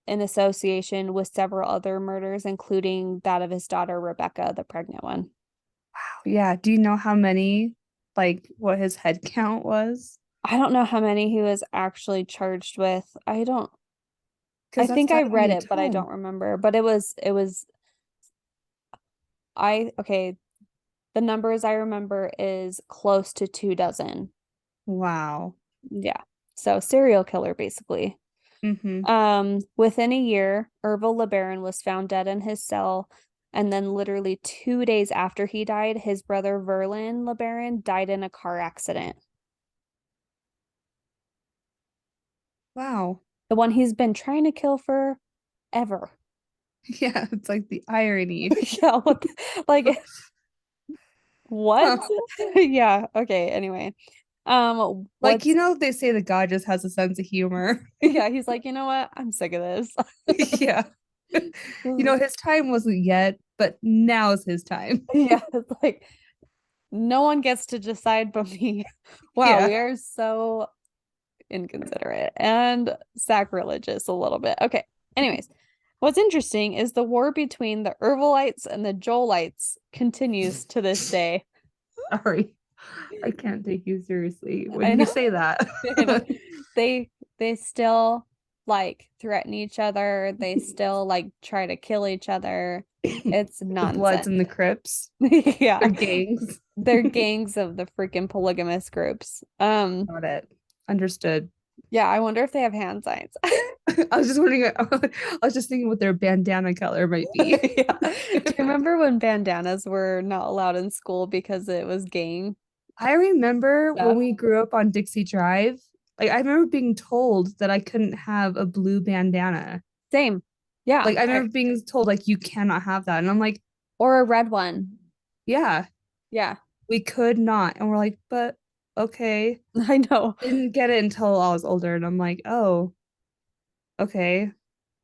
[SPEAKER 1] in association with several other murders, including that of his daughter, Rebecca, the pregnant one.
[SPEAKER 2] Yeah. Do you know how many, like, what his head count was?
[SPEAKER 1] I don't know how many he was actually charged with. I
[SPEAKER 2] Because that's
[SPEAKER 1] think I read
[SPEAKER 2] definitely a
[SPEAKER 1] it, but I
[SPEAKER 2] ton.
[SPEAKER 1] don't remember. But okay, the numbers I remember is close to 2 dozen.
[SPEAKER 2] Wow.
[SPEAKER 1] Yeah. So serial killer, basically.
[SPEAKER 2] Mm-hmm.
[SPEAKER 1] Within a year, Ervil LeBaron was found dead in his cell, and then literally 2 days after he died, his brother Verlin LeBaron died in a car accident.
[SPEAKER 2] Wow.
[SPEAKER 1] The one he's been trying to kill for ever.
[SPEAKER 2] Yeah, it's like the irony.
[SPEAKER 1] Yeah, like what?
[SPEAKER 2] Huh.
[SPEAKER 1] Yeah, okay, anyway.
[SPEAKER 2] Like,
[SPEAKER 1] What's
[SPEAKER 2] they say that God just has a sense of humor.
[SPEAKER 1] yeah, he's like, you know what? I'm sick of this.
[SPEAKER 2] Yeah. His time wasn't yet, but now is his time.
[SPEAKER 1] Yeah, it's like no one gets to decide but me. Wow,
[SPEAKER 2] Yeah.
[SPEAKER 1] we are so inconsiderate and sacrilegious a little bit. Okay. Anyways, what's interesting is the war between the Herbalites and the Joelites continues to this day.
[SPEAKER 2] Sorry. I can't take you seriously
[SPEAKER 1] I
[SPEAKER 2] when you
[SPEAKER 1] know,
[SPEAKER 2] say that.
[SPEAKER 1] I know. They still like threaten each other. They still like try to kill each other. It's
[SPEAKER 2] The Bloods
[SPEAKER 1] nonsense.
[SPEAKER 2] and the Crips,
[SPEAKER 1] Yeah.
[SPEAKER 2] they're gangs.
[SPEAKER 1] They're gangs of the freaking polygamous groups.
[SPEAKER 2] Got it. Understood.
[SPEAKER 1] Yeah, I wonder if they have hand signs.
[SPEAKER 2] I was just wondering, I was just thinking what their bandana color might be.
[SPEAKER 1] Yeah. Do you remember when bandanas were not allowed in school because it was gang
[SPEAKER 2] I remember when
[SPEAKER 1] stuff?
[SPEAKER 2] we grew up on Dixie Drive, like I remember being told that I couldn't have a blue bandana.
[SPEAKER 1] Same. Yeah.
[SPEAKER 2] Like I remember being told like you cannot have that. And I'm like,
[SPEAKER 1] Or a red one.
[SPEAKER 2] yeah,
[SPEAKER 1] Yeah.
[SPEAKER 2] we could not. And we're like, but okay.
[SPEAKER 1] I know.
[SPEAKER 2] Didn't get it until I was older. And I'm like, oh, okay.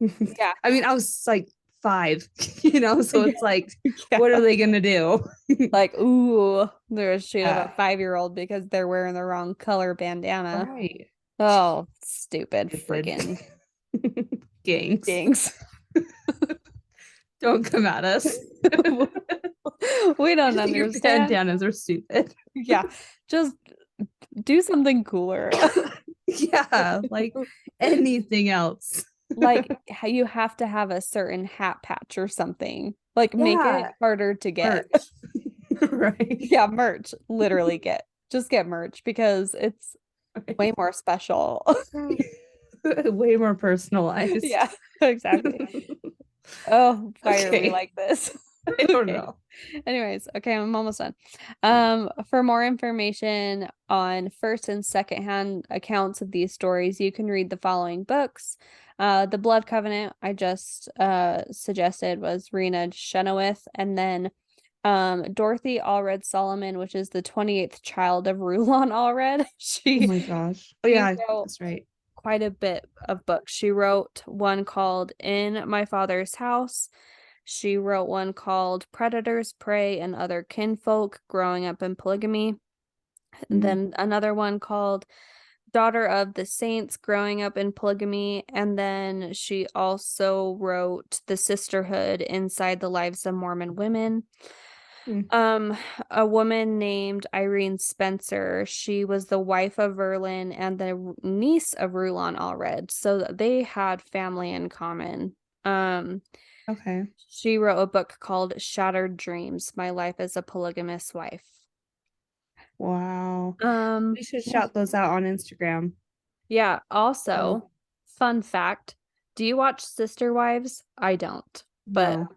[SPEAKER 1] Yeah.
[SPEAKER 2] I mean, I was like 5, so
[SPEAKER 1] Yeah.
[SPEAKER 2] it's like, what are
[SPEAKER 1] Yeah.
[SPEAKER 2] they gonna do?
[SPEAKER 1] Like, ooh, they're a shoot of a
[SPEAKER 2] Yeah.
[SPEAKER 1] 5-year-old because they're wearing the wrong color bandana.
[SPEAKER 2] Right.
[SPEAKER 1] Oh, stupid
[SPEAKER 2] Stupid.
[SPEAKER 1] freaking
[SPEAKER 2] Gangs.
[SPEAKER 1] gangs.
[SPEAKER 2] Don't come at us.
[SPEAKER 1] We don't
[SPEAKER 2] Your
[SPEAKER 1] understand.
[SPEAKER 2] bandanas are stupid.
[SPEAKER 1] Yeah. Just do something cooler.
[SPEAKER 2] Yeah, like anything else.
[SPEAKER 1] Like how you have to have a certain hat patch or something. Like make it
[SPEAKER 2] Yeah,
[SPEAKER 1] harder to get.
[SPEAKER 2] merch. Right.
[SPEAKER 1] Yeah, merch. Literally just get merch because it's way more special.
[SPEAKER 2] Way more personalized.
[SPEAKER 1] Yeah, exactly. Oh, why are we
[SPEAKER 2] Okay.
[SPEAKER 1] like this?
[SPEAKER 2] I don't
[SPEAKER 1] Okay.
[SPEAKER 2] know.
[SPEAKER 1] Anyways, okay, I'm almost done. For more information on first and second hand accounts of these stories, you can read the following books. The Blood Covenant I just suggested was Rena Chenoweth, and then Dorothy Allred Solomon, which is the 28th child of Rulon Allred.
[SPEAKER 2] Oh my gosh. Oh
[SPEAKER 1] She
[SPEAKER 2] yeah,
[SPEAKER 1] wrote
[SPEAKER 2] that's right.
[SPEAKER 1] quite a bit of books. She wrote one called In My Father's House. She wrote one called Predators, Prey, and Other Kinfolk Growing Up in Polygamy. And
[SPEAKER 2] Mhm.
[SPEAKER 1] then another one called Daughter of the Saints Growing Up in Polygamy. And then she also wrote The Sisterhood Inside the Lives of Mormon Women.
[SPEAKER 2] Mm.
[SPEAKER 1] Um, a woman named Irene Spencer. She was the wife of Verlin and the niece of Rulon Allred. So they had family in common.
[SPEAKER 2] Okay.
[SPEAKER 1] She wrote a book called Shattered Dreams: My Life as a Polygamous Wife.
[SPEAKER 2] Wow. We should
[SPEAKER 1] Yeah.
[SPEAKER 2] shout those out on Instagram.
[SPEAKER 1] Yeah. Also,
[SPEAKER 2] Oh,
[SPEAKER 1] fun fact, do you watch Sister Wives? I don't. But
[SPEAKER 2] no.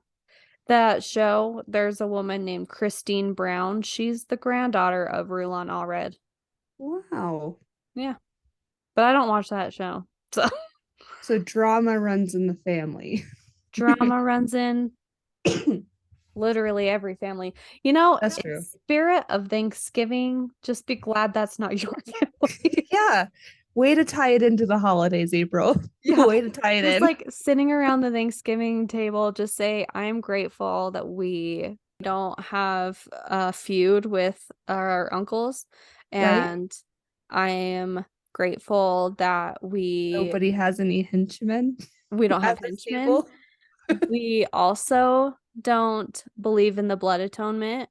[SPEAKER 1] that show, there's a woman named Christine Brown. She's the granddaughter of Rulon Allred.
[SPEAKER 2] Wow.
[SPEAKER 1] Yeah. but I don't watch that show. So
[SPEAKER 2] So drama runs in the family.
[SPEAKER 1] drama runs in literally every family. You know,
[SPEAKER 2] That's
[SPEAKER 1] in
[SPEAKER 2] true.
[SPEAKER 1] spirit of Thanksgiving, just be glad that's not your family.
[SPEAKER 2] Yeah. Way to tie it into the holidays, April.
[SPEAKER 1] Yeah.
[SPEAKER 2] Way to tie it
[SPEAKER 1] Just
[SPEAKER 2] in.
[SPEAKER 1] like sitting around the Thanksgiving table, just say, I'm grateful that we don't have a feud with our uncles.
[SPEAKER 2] Right?
[SPEAKER 1] And I am grateful that
[SPEAKER 2] Nobody has any henchmen
[SPEAKER 1] we don't have
[SPEAKER 2] at this
[SPEAKER 1] henchmen.
[SPEAKER 2] table.
[SPEAKER 1] We also don't believe in the blood atonement.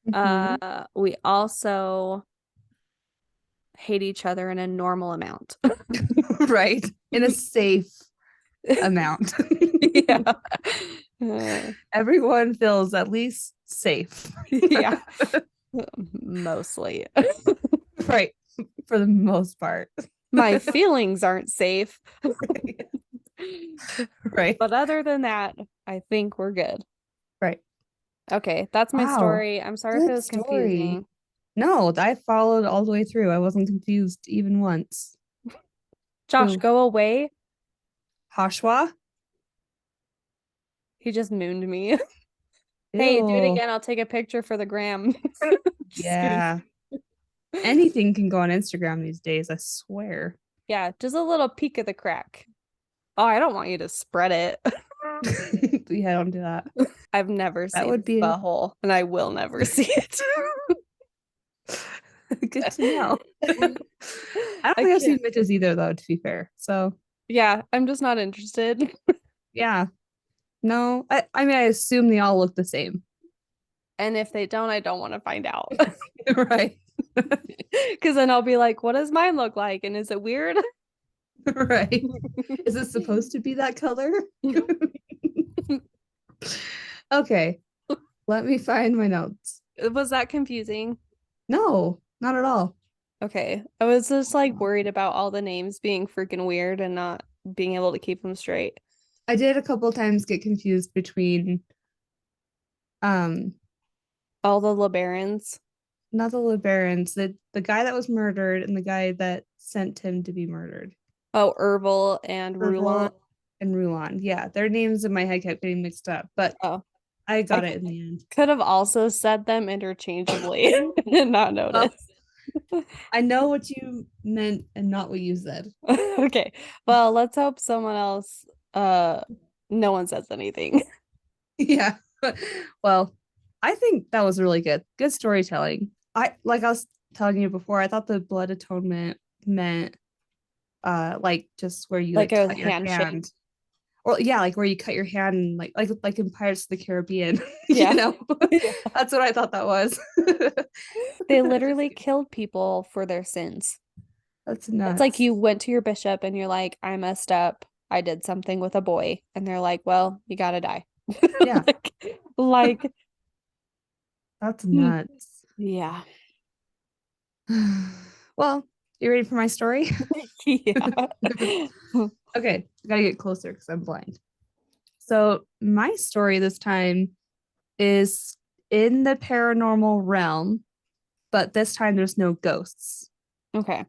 [SPEAKER 2] Mhm.
[SPEAKER 1] We also hate each other in a normal amount.
[SPEAKER 2] Right. In a safe amount.
[SPEAKER 1] Yeah. Uh,
[SPEAKER 2] Everyone feels at least safe.
[SPEAKER 1] yeah. Mostly.
[SPEAKER 2] Right. For the most part.
[SPEAKER 1] My feelings aren't safe.
[SPEAKER 2] Right.
[SPEAKER 1] But other than that, I think we're good.
[SPEAKER 2] Right.
[SPEAKER 1] Okay, that's my
[SPEAKER 2] Wow.
[SPEAKER 1] story. I'm sorry if it
[SPEAKER 2] Good
[SPEAKER 1] was
[SPEAKER 2] story.
[SPEAKER 1] confusing.
[SPEAKER 2] No, I followed all the way through. I wasn't confused even once.
[SPEAKER 1] Josh,
[SPEAKER 2] Ooh.
[SPEAKER 1] go away.
[SPEAKER 2] Hashwa?
[SPEAKER 1] He just mooned me. Hey, do it
[SPEAKER 2] Ew.
[SPEAKER 1] again. I'll take a picture for the gram. Just kidding.
[SPEAKER 2] Yeah. Anything can go on Instagram these days, I swear.
[SPEAKER 1] Yeah, just a little peek of the crack. Oh, I don't want you to spread it.
[SPEAKER 2] Yeah, don't do that.
[SPEAKER 1] I've never
[SPEAKER 2] That
[SPEAKER 1] seen
[SPEAKER 2] would
[SPEAKER 1] his
[SPEAKER 2] be
[SPEAKER 1] butthole, and I will never see it.
[SPEAKER 2] good to know. I don't
[SPEAKER 1] I
[SPEAKER 2] think I've seen
[SPEAKER 1] can't.
[SPEAKER 2] Mitch's either, though, to be fair. So,
[SPEAKER 1] Yeah, I'm just not interested.
[SPEAKER 2] yeah. No, I mean, I assume they all look the same.
[SPEAKER 1] And if they don't, I don't want to find out.
[SPEAKER 2] Right.
[SPEAKER 1] Because then I'll be like, what does mine look like? And is it weird?
[SPEAKER 2] Right. Is it supposed to be that color? Okay. Let me find my notes.
[SPEAKER 1] Was that confusing?
[SPEAKER 2] No, not at all.
[SPEAKER 1] Okay. I was just like worried about all the names being freaking weird and not being able to keep them straight.
[SPEAKER 2] I did a couple times get confused between um
[SPEAKER 1] All the LeBarons.
[SPEAKER 2] not the LeBarons, the guy that was murdered and the guy that sent him to be murdered.
[SPEAKER 1] Oh, Herbal and Rulon.
[SPEAKER 2] Rulon and Rulon. Yeah, their names in my head kept getting mixed up, but
[SPEAKER 1] Oh,
[SPEAKER 2] I
[SPEAKER 1] I
[SPEAKER 2] got it in the end.
[SPEAKER 1] could have also said them interchangeably and not
[SPEAKER 2] Well,
[SPEAKER 1] notice.
[SPEAKER 2] I know what you meant and not what you said.
[SPEAKER 1] Okay. Well, let's hope someone else no one says anything.
[SPEAKER 2] Yeah. Well, I think that was really good. Good storytelling. I was telling you before, I thought the blood atonement meant like just where you
[SPEAKER 1] Like
[SPEAKER 2] like
[SPEAKER 1] a
[SPEAKER 2] cut your
[SPEAKER 1] handshake.
[SPEAKER 2] hand. Or yeah, like where you cut your hand and like in Pirates of the Caribbean,
[SPEAKER 1] Yeah.
[SPEAKER 2] you know?
[SPEAKER 1] Yeah.
[SPEAKER 2] That's what I thought that was.
[SPEAKER 1] They literally killed people for their sins.
[SPEAKER 2] That's
[SPEAKER 1] It's like
[SPEAKER 2] nuts.
[SPEAKER 1] you went to your bishop and you're like, I messed up. I did something with a boy. And they're like, well, you gotta die.
[SPEAKER 2] Yeah,
[SPEAKER 1] Like, like,
[SPEAKER 2] that's
[SPEAKER 1] hmm,
[SPEAKER 2] nuts.
[SPEAKER 1] yeah.
[SPEAKER 2] Well, you ready for my story?
[SPEAKER 1] Yeah.
[SPEAKER 2] Okay, I gotta get closer because I'm blind. So, my story this time is in the paranormal realm, but this time there's no ghosts.
[SPEAKER 1] Okay.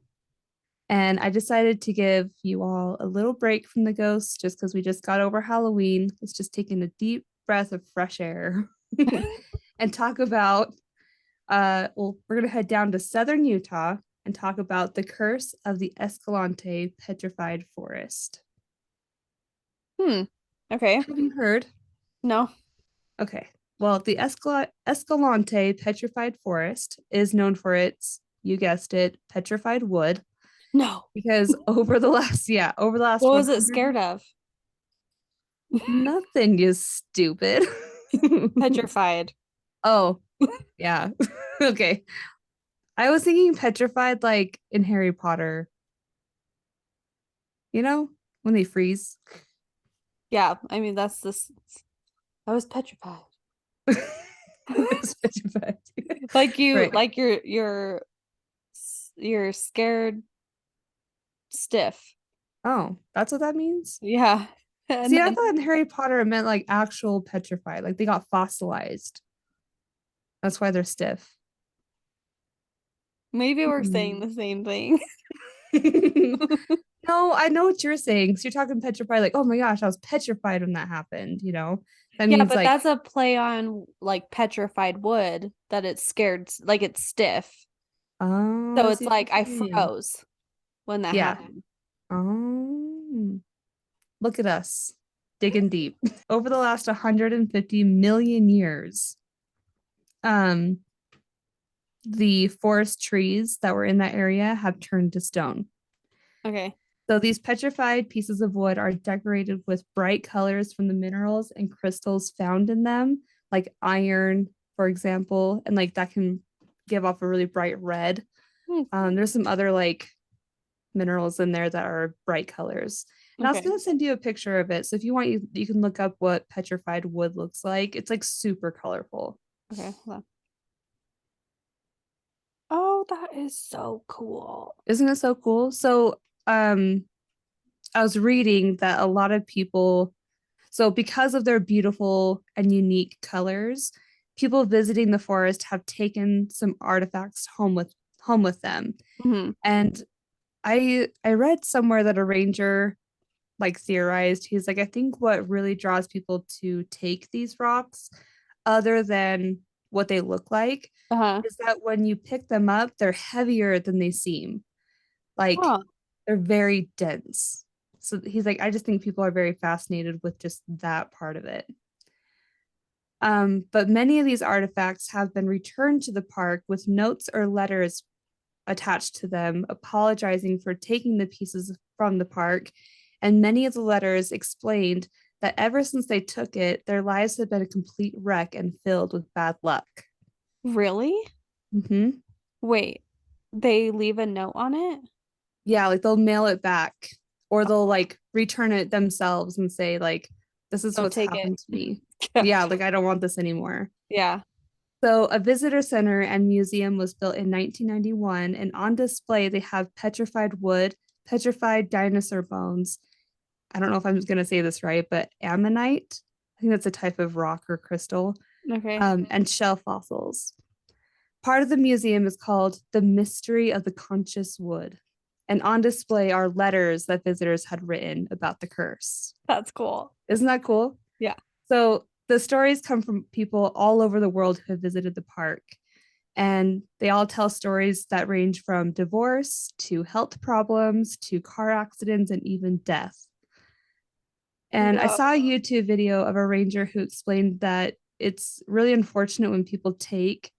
[SPEAKER 2] And I decided to give you all a little break from the ghosts just because we just got over Halloween. Let's just take in a deep breath of fresh air and talk about well, we're gonna head down to southern Utah and talk about the curse of the Escalante Petrified Forest.
[SPEAKER 1] Hmm. Okay.
[SPEAKER 2] Have you heard?
[SPEAKER 1] No.
[SPEAKER 2] Okay. Well, the Escalante Petrified Forest is known for its, you guessed it, petrified wood
[SPEAKER 1] No.
[SPEAKER 2] because over the last
[SPEAKER 1] What was it
[SPEAKER 2] 100,
[SPEAKER 1] scared of?
[SPEAKER 2] nothing is stupid.
[SPEAKER 1] Petrified.
[SPEAKER 2] Oh, yeah. Okay. I was thinking petrified like in Harry Potter, you know, when they freeze.
[SPEAKER 1] Yeah. I mean, that's this. I was petrified.
[SPEAKER 2] It's petrified.
[SPEAKER 1] Like you,
[SPEAKER 2] Right.
[SPEAKER 1] like you're scared stiff.
[SPEAKER 2] Oh, that's what that means?
[SPEAKER 1] Yeah. And
[SPEAKER 2] See, I
[SPEAKER 1] then
[SPEAKER 2] thought in Harry Potter it meant like actual petrified, like they got fossilized. That's why they're stiff.
[SPEAKER 1] maybe we're saying
[SPEAKER 2] Hmm.
[SPEAKER 1] the same thing.
[SPEAKER 2] No, I know what you're saying. So you're talking petrified, like, oh my gosh, I was petrified when that happened, you know? That
[SPEAKER 1] Yeah,
[SPEAKER 2] means
[SPEAKER 1] but
[SPEAKER 2] like,
[SPEAKER 1] that's a play on like petrified wood that it's scared, like it's stiff.
[SPEAKER 2] oh,
[SPEAKER 1] So
[SPEAKER 2] I
[SPEAKER 1] it's
[SPEAKER 2] see what
[SPEAKER 1] like I
[SPEAKER 2] you're saying.
[SPEAKER 1] froze when that
[SPEAKER 2] Yeah.
[SPEAKER 1] happened.
[SPEAKER 2] Oh, look at us digging deep. Over the last 150 million years, um, the forest trees that were in that area have turned to stone.
[SPEAKER 1] Okay.
[SPEAKER 2] So these petrified pieces of wood are decorated with bright colors from the minerals and crystals found in them, like iron, for example, and like that can give off a really bright red.
[SPEAKER 1] Hmm,
[SPEAKER 2] There's some other like minerals in there that are bright colors. And I was
[SPEAKER 1] okay.
[SPEAKER 2] gonna send you a picture of it. So if you want, you can look up what petrified wood looks like. It's like super colorful.
[SPEAKER 1] Okay. Hold on. Oh, that is so cool.
[SPEAKER 2] Isn't it so cool? So um I was reading that a lot of people, so because of their beautiful and unique colors, people visiting the forest have taken some artifacts home with them.
[SPEAKER 1] Hmm.
[SPEAKER 2] And I read somewhere that a ranger like theorized, he's like, I think what really draws people to take these rocks, other than what they look like,
[SPEAKER 1] Uh-huh.
[SPEAKER 2] is that when you pick them up, they're heavier than they seem. Like
[SPEAKER 1] Oh,
[SPEAKER 2] they're very dense. So he's like, I just think people are very fascinated with just that part of it. But many of these artifacts have been returned to the park with notes or letters attached to them, apologizing for taking the pieces from the park. And many of the letters explained that ever since they took it, their lives had been a complete wreck and filled with bad luck.
[SPEAKER 1] really?
[SPEAKER 2] Mm-hmm.
[SPEAKER 1] Wait, they leave a note on it?
[SPEAKER 2] Yeah, like they'll mail it back or they'll like return it themselves and say, like, this is
[SPEAKER 1] Don't
[SPEAKER 2] what's
[SPEAKER 1] take it.
[SPEAKER 2] happened to me.
[SPEAKER 1] Yeah.
[SPEAKER 2] Yeah, like I don't want this anymore.
[SPEAKER 1] Yeah.
[SPEAKER 2] So, a visitor center and museum was built in 1991, and on display, they have petrified wood, petrified dinosaur bones. I don't know if I'm going to say this right, but ammonite. I think that's a type of rock or crystal,
[SPEAKER 1] Okay.
[SPEAKER 2] and shell fossils. Part of the museum is called The Mystery of the Conscious Wood. And on display are letters that visitors had written about the curse.
[SPEAKER 1] That's cool.
[SPEAKER 2] Isn't that cool?
[SPEAKER 1] Yeah.
[SPEAKER 2] So the stories come from people all over the world who have visited the park. And they all tell stories that range from divorce to health problems to car accidents and even death. And I
[SPEAKER 1] No.
[SPEAKER 2] saw a YouTube video of a ranger who explained that it's really unfortunate when people take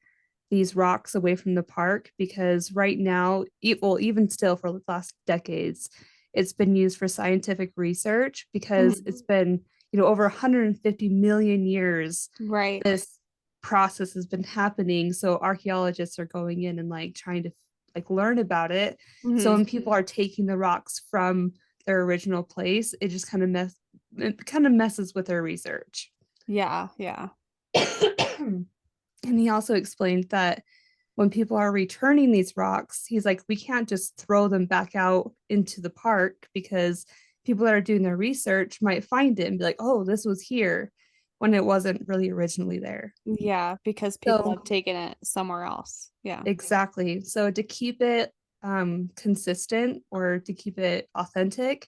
[SPEAKER 2] these rocks away from the park because right now, well, even still for the last decades, it's been used for scientific research because
[SPEAKER 1] Mhm.
[SPEAKER 2] it's been, over 150 million years
[SPEAKER 1] Right.
[SPEAKER 2] this process has been happening. So archaeologists are going in and like trying to like learn about it. So
[SPEAKER 1] Hmm.
[SPEAKER 2] when people are taking the rocks from their original place, it kind of messes with their research.
[SPEAKER 1] Yeah. Yeah.
[SPEAKER 2] And he also explained that when people are returning these rocks, he's like, we can't just throw them back out into the park because people that are doing their research might find it and be like, oh, this was here when it wasn't really originally there.
[SPEAKER 1] Yeah, because people
[SPEAKER 2] So,
[SPEAKER 1] have taken it somewhere else. Yeah.
[SPEAKER 2] exactly. So, to keep it consistent or to keep it authentic,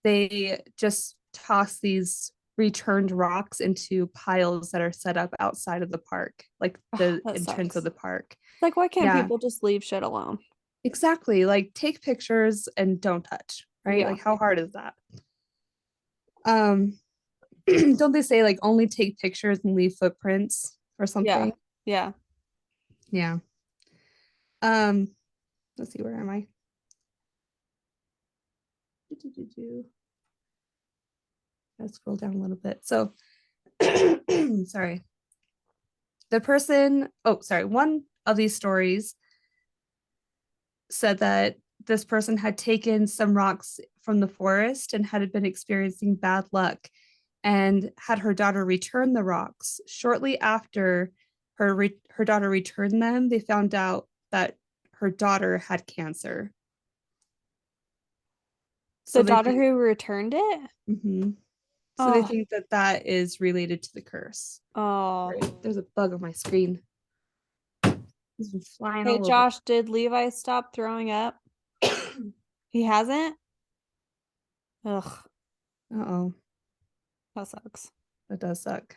[SPEAKER 2] they just toss these returned rocks into piles that are set up outside of the park, like
[SPEAKER 1] Ugh,
[SPEAKER 2] the
[SPEAKER 1] that
[SPEAKER 2] entrance of
[SPEAKER 1] sucks.
[SPEAKER 2] the park.
[SPEAKER 1] It's like, why can't
[SPEAKER 2] Yeah,
[SPEAKER 1] people just leave shit alone?
[SPEAKER 2] exactly. Like take pictures and don't touch, right?
[SPEAKER 1] Yeah.
[SPEAKER 2] Like how hard is that? Um, don't they say like only take pictures and leave footprints or
[SPEAKER 1] Yeah.
[SPEAKER 2] something?
[SPEAKER 1] Yeah.
[SPEAKER 2] Yeah. Um, let's see, where am I? Let's scroll down a little bit. So, sorry. One of these stories said that this person had taken some rocks from the forest and had been experiencing bad luck and had her daughter return the rocks. Shortly after her daughter returned them, they found out that her daughter had cancer.
[SPEAKER 1] The
[SPEAKER 2] So they
[SPEAKER 1] daughter
[SPEAKER 2] think,
[SPEAKER 1] who returned it?
[SPEAKER 2] mhm. So they
[SPEAKER 1] Oh,
[SPEAKER 2] think that that is related to the curse.
[SPEAKER 1] oh.
[SPEAKER 2] Right. There's a bug on my screen. It's been flying
[SPEAKER 1] Hey,
[SPEAKER 2] all over.
[SPEAKER 1] Josh, did Levi stop throwing up? He hasn't? Ugh,
[SPEAKER 2] Uh-oh,
[SPEAKER 1] that sucks.
[SPEAKER 2] that does suck.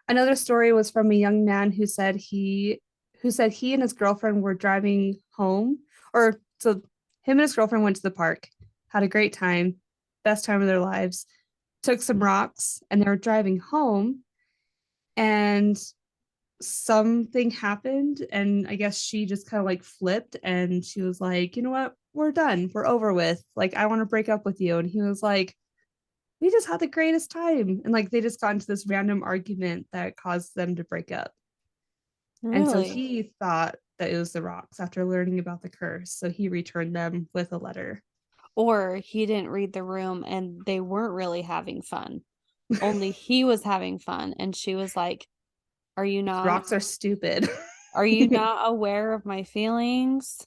[SPEAKER 2] Another story was from a young man who said he and his girlfriend were driving home, or so him and his girlfriend went to the park, had a great time, best time of their lives, took some rocks, and they were driving home, and something happened, and I guess she just kind of like flipped, and she was like, you know what, we're done, we're over with. Like, I want to break up with you. And he was like, we just had the greatest time. And like they just got into this random argument that caused them to break up. And so
[SPEAKER 1] Really?
[SPEAKER 2] he thought that it was the rocks after learning about the curse. So he returned them with a letter.
[SPEAKER 1] Or he didn't read the room and they weren't really having fun. Only he was having fun. And she was like, Are you
[SPEAKER 2] These
[SPEAKER 1] not
[SPEAKER 2] rocks are stupid.
[SPEAKER 1] are you not aware of my feelings?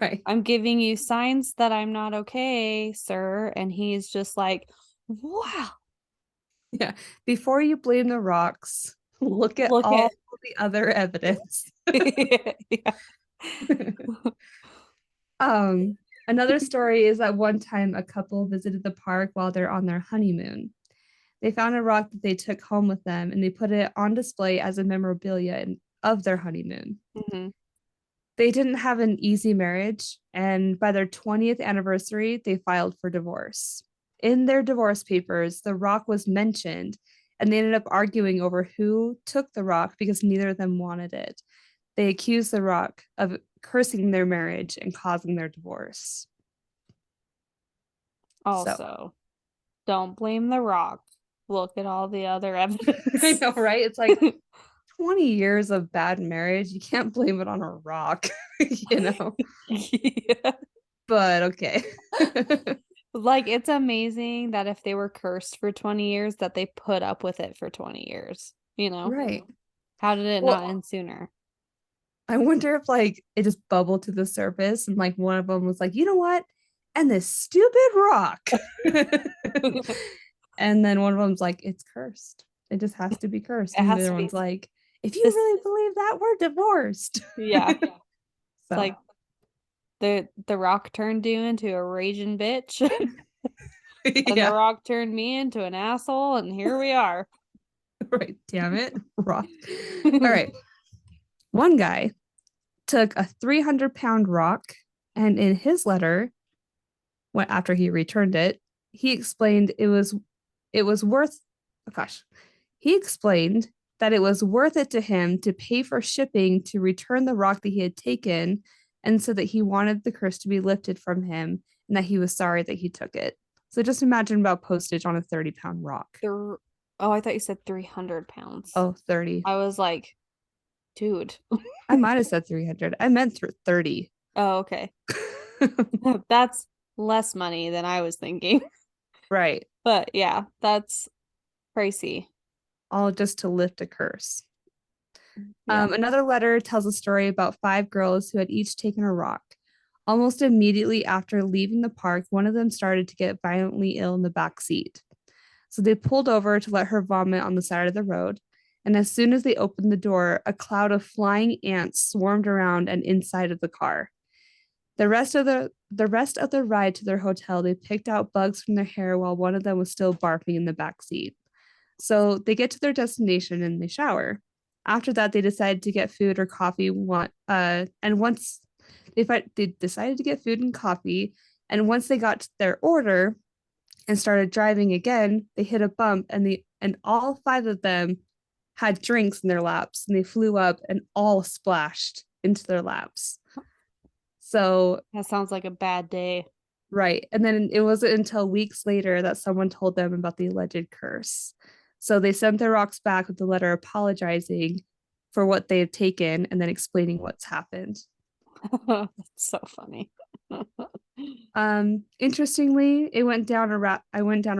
[SPEAKER 2] Right.
[SPEAKER 1] I'm giving you signs that I'm not okay, sir. And he's just like, Wow,
[SPEAKER 2] Yeah. Before you blame the rocks, look at
[SPEAKER 1] look
[SPEAKER 2] all
[SPEAKER 1] at
[SPEAKER 2] the other evidence.
[SPEAKER 1] yeah.
[SPEAKER 2] um, Another story is that one time a couple visited the park while they're on their honeymoon. They found a rock that they took home with them and they put it on display as a memorabilia of their honeymoon.
[SPEAKER 1] Mhm.
[SPEAKER 2] They didn't have an easy marriage, and by their 20th anniversary, they filed for divorce. In their divorce papers, the rock was mentioned, and they ended up arguing over who took the rock because neither of them wanted it. They accused the rock of cursing their marriage and causing their divorce. So,
[SPEAKER 1] Also, don't blame the rock. Look at all the other
[SPEAKER 2] I
[SPEAKER 1] evidence.
[SPEAKER 2] know, right? It's like 20 years of bad marriage. You can't blame it on a rock, you know?
[SPEAKER 1] Yeah.
[SPEAKER 2] But okay.
[SPEAKER 1] Like it's amazing that if they were cursed for 20 years that they put up with it for 20 years, you know?
[SPEAKER 2] Right.
[SPEAKER 1] How did it not
[SPEAKER 2] Well,
[SPEAKER 1] end sooner?
[SPEAKER 2] I wonder if like it just bubbled to the surface and like one of them was like, you know what? And this stupid rock.
[SPEAKER 1] It
[SPEAKER 2] And then one of them's like, it's cursed. It just has to be cursed. And the
[SPEAKER 1] has
[SPEAKER 2] other
[SPEAKER 1] to be
[SPEAKER 2] one's like, if you
[SPEAKER 1] this.
[SPEAKER 2] really believe that, we're divorced.
[SPEAKER 1] Yeah. It's
[SPEAKER 2] So
[SPEAKER 1] like the rock turned you into a raging bitch and the
[SPEAKER 2] yeah,
[SPEAKER 1] rock turned me into an asshole and here we are.
[SPEAKER 2] right. Damn it. Rock. All right. One guy took a 300-pound rock, and in his letter, when after he returned it, he explained it was worth, oh gosh, he explained that it was worth it to him to pay for shipping to return the rock that he had taken, and so that he wanted the curse to be lifted from him and that he was sorry that he took it. So just imagine about postage on a 30-pound rock.
[SPEAKER 1] Oh, I thought you said 300 pounds.
[SPEAKER 2] Oh, 30.
[SPEAKER 1] I was like, dude.
[SPEAKER 2] I might have said 300. I meant 30.
[SPEAKER 1] Oh, okay. That's less money than I was thinking.
[SPEAKER 2] Right.
[SPEAKER 1] But yeah, that's pricey.
[SPEAKER 2] All just to lift a curse.
[SPEAKER 1] Yeah.
[SPEAKER 2] Another letter tells a story about five girls who had each taken a rock. Almost immediately after leaving the park, one of them started to get violently ill in the back seat. So they pulled over to let her vomit on the side of the road. And as soon as they opened the door, a cloud of flying ants swarmed around and inside of the car. The rest of the ride to their hotel, they picked out bugs from their hair while one of them was still barfing in the back seat. So they get to their destination and they shower. After that, they decide to get food or coffee. And once they decided to get food and coffee, and once they got to their order and started driving again, they hit a bump, and all five of them had drinks in their laps, and they flew up and all splashed into their laps. So
[SPEAKER 1] That sounds like a bad day.
[SPEAKER 2] right. And then it wasn't until weeks later that someone told them about the alleged curse. So they sent their rocks back with a letter apologizing for what they had taken and then explaining what's happened.
[SPEAKER 1] That's so funny.
[SPEAKER 2] Interestingly, I went down a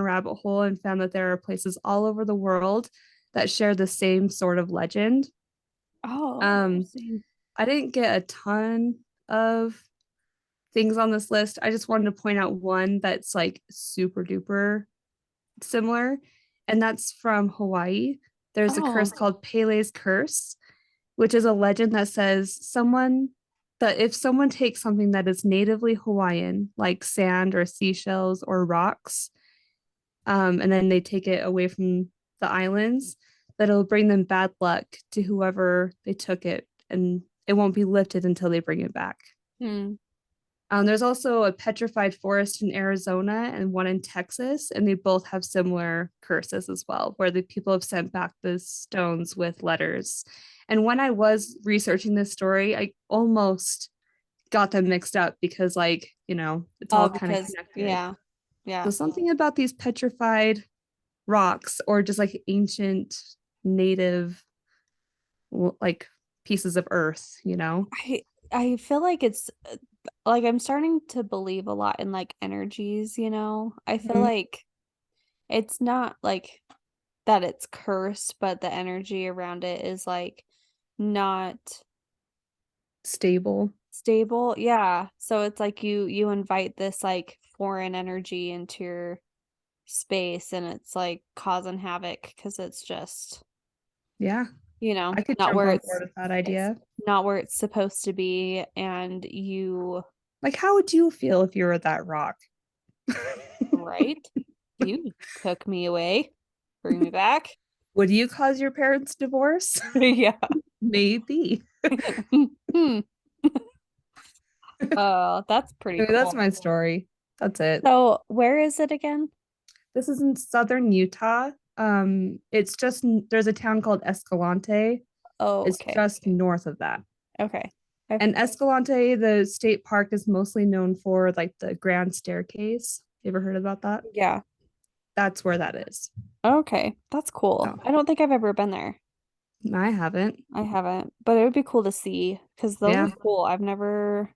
[SPEAKER 2] rabbit hole and found that there are places all over the world that share the same sort of legend.
[SPEAKER 1] Oh,
[SPEAKER 2] Um,
[SPEAKER 1] interesting.
[SPEAKER 2] I didn't get a ton of things on this list. I just wanted to point out one that's like super duper similar, and that's from Hawaii. There's a curse
[SPEAKER 1] Oh,
[SPEAKER 2] called Pele's Curse, which is a legend that says someone that if someone takes something that is natively Hawaiian, like sand or seashells or rocks, and then they take it away from the islands, that it'll bring them bad luck to whoever they took it, and it won't be lifted until they bring it back.
[SPEAKER 1] Hmm.
[SPEAKER 2] There's also a petrified forest in Arizona and one in Texas, and they both have similar curses as well, where the people have sent back the stones with letters. And when I was researching this story, I almost got them mixed up because, like, it's
[SPEAKER 1] Oh,
[SPEAKER 2] all kind of
[SPEAKER 1] because
[SPEAKER 2] connected.
[SPEAKER 1] yeah, yeah.
[SPEAKER 2] So something about these petrified rocks or just like ancient native like pieces of earth.
[SPEAKER 1] I I feel like it's like I'm starting to believe a lot in like energies, you know? I feel
[SPEAKER 2] Mhm.
[SPEAKER 1] like it's not like that it's cursed, but the energy around it is like not
[SPEAKER 2] Stable.
[SPEAKER 1] stable. Yeah. So it's like you invite this like foreign energy into your space and it's like causing havoc because it's just,
[SPEAKER 2] Yeah, I could
[SPEAKER 1] not
[SPEAKER 2] jump
[SPEAKER 1] where
[SPEAKER 2] on
[SPEAKER 1] it's
[SPEAKER 2] board with that
[SPEAKER 1] it's
[SPEAKER 2] idea.
[SPEAKER 1] not where it's supposed to be and you
[SPEAKER 2] Like, how would you feel if you were that rock?
[SPEAKER 1] right? You took me away. Bring me back.
[SPEAKER 2] Would you cause your parents divorce?
[SPEAKER 1] Yeah.
[SPEAKER 2] Maybe.
[SPEAKER 1] Hmm. Oh, that's pretty
[SPEAKER 2] That's
[SPEAKER 1] cool.
[SPEAKER 2] my story. That's it.
[SPEAKER 1] So, where is it again?
[SPEAKER 2] This is in southern Utah. It's just there's a town called Escalante.
[SPEAKER 1] Oh,
[SPEAKER 2] It's
[SPEAKER 1] okay.
[SPEAKER 2] just north of that.
[SPEAKER 1] Okay. I've,
[SPEAKER 2] And Escalante, the state park, is mostly known for like the Grand Staircase. You ever heard about that?
[SPEAKER 1] yeah.
[SPEAKER 2] That's where that is.
[SPEAKER 1] Okay. That's cool.
[SPEAKER 2] So
[SPEAKER 1] I don't think I've ever been there.
[SPEAKER 2] I haven't.
[SPEAKER 1] I haven't, but it would be cool to see because those are
[SPEAKER 2] Yeah.
[SPEAKER 1] cool. I've never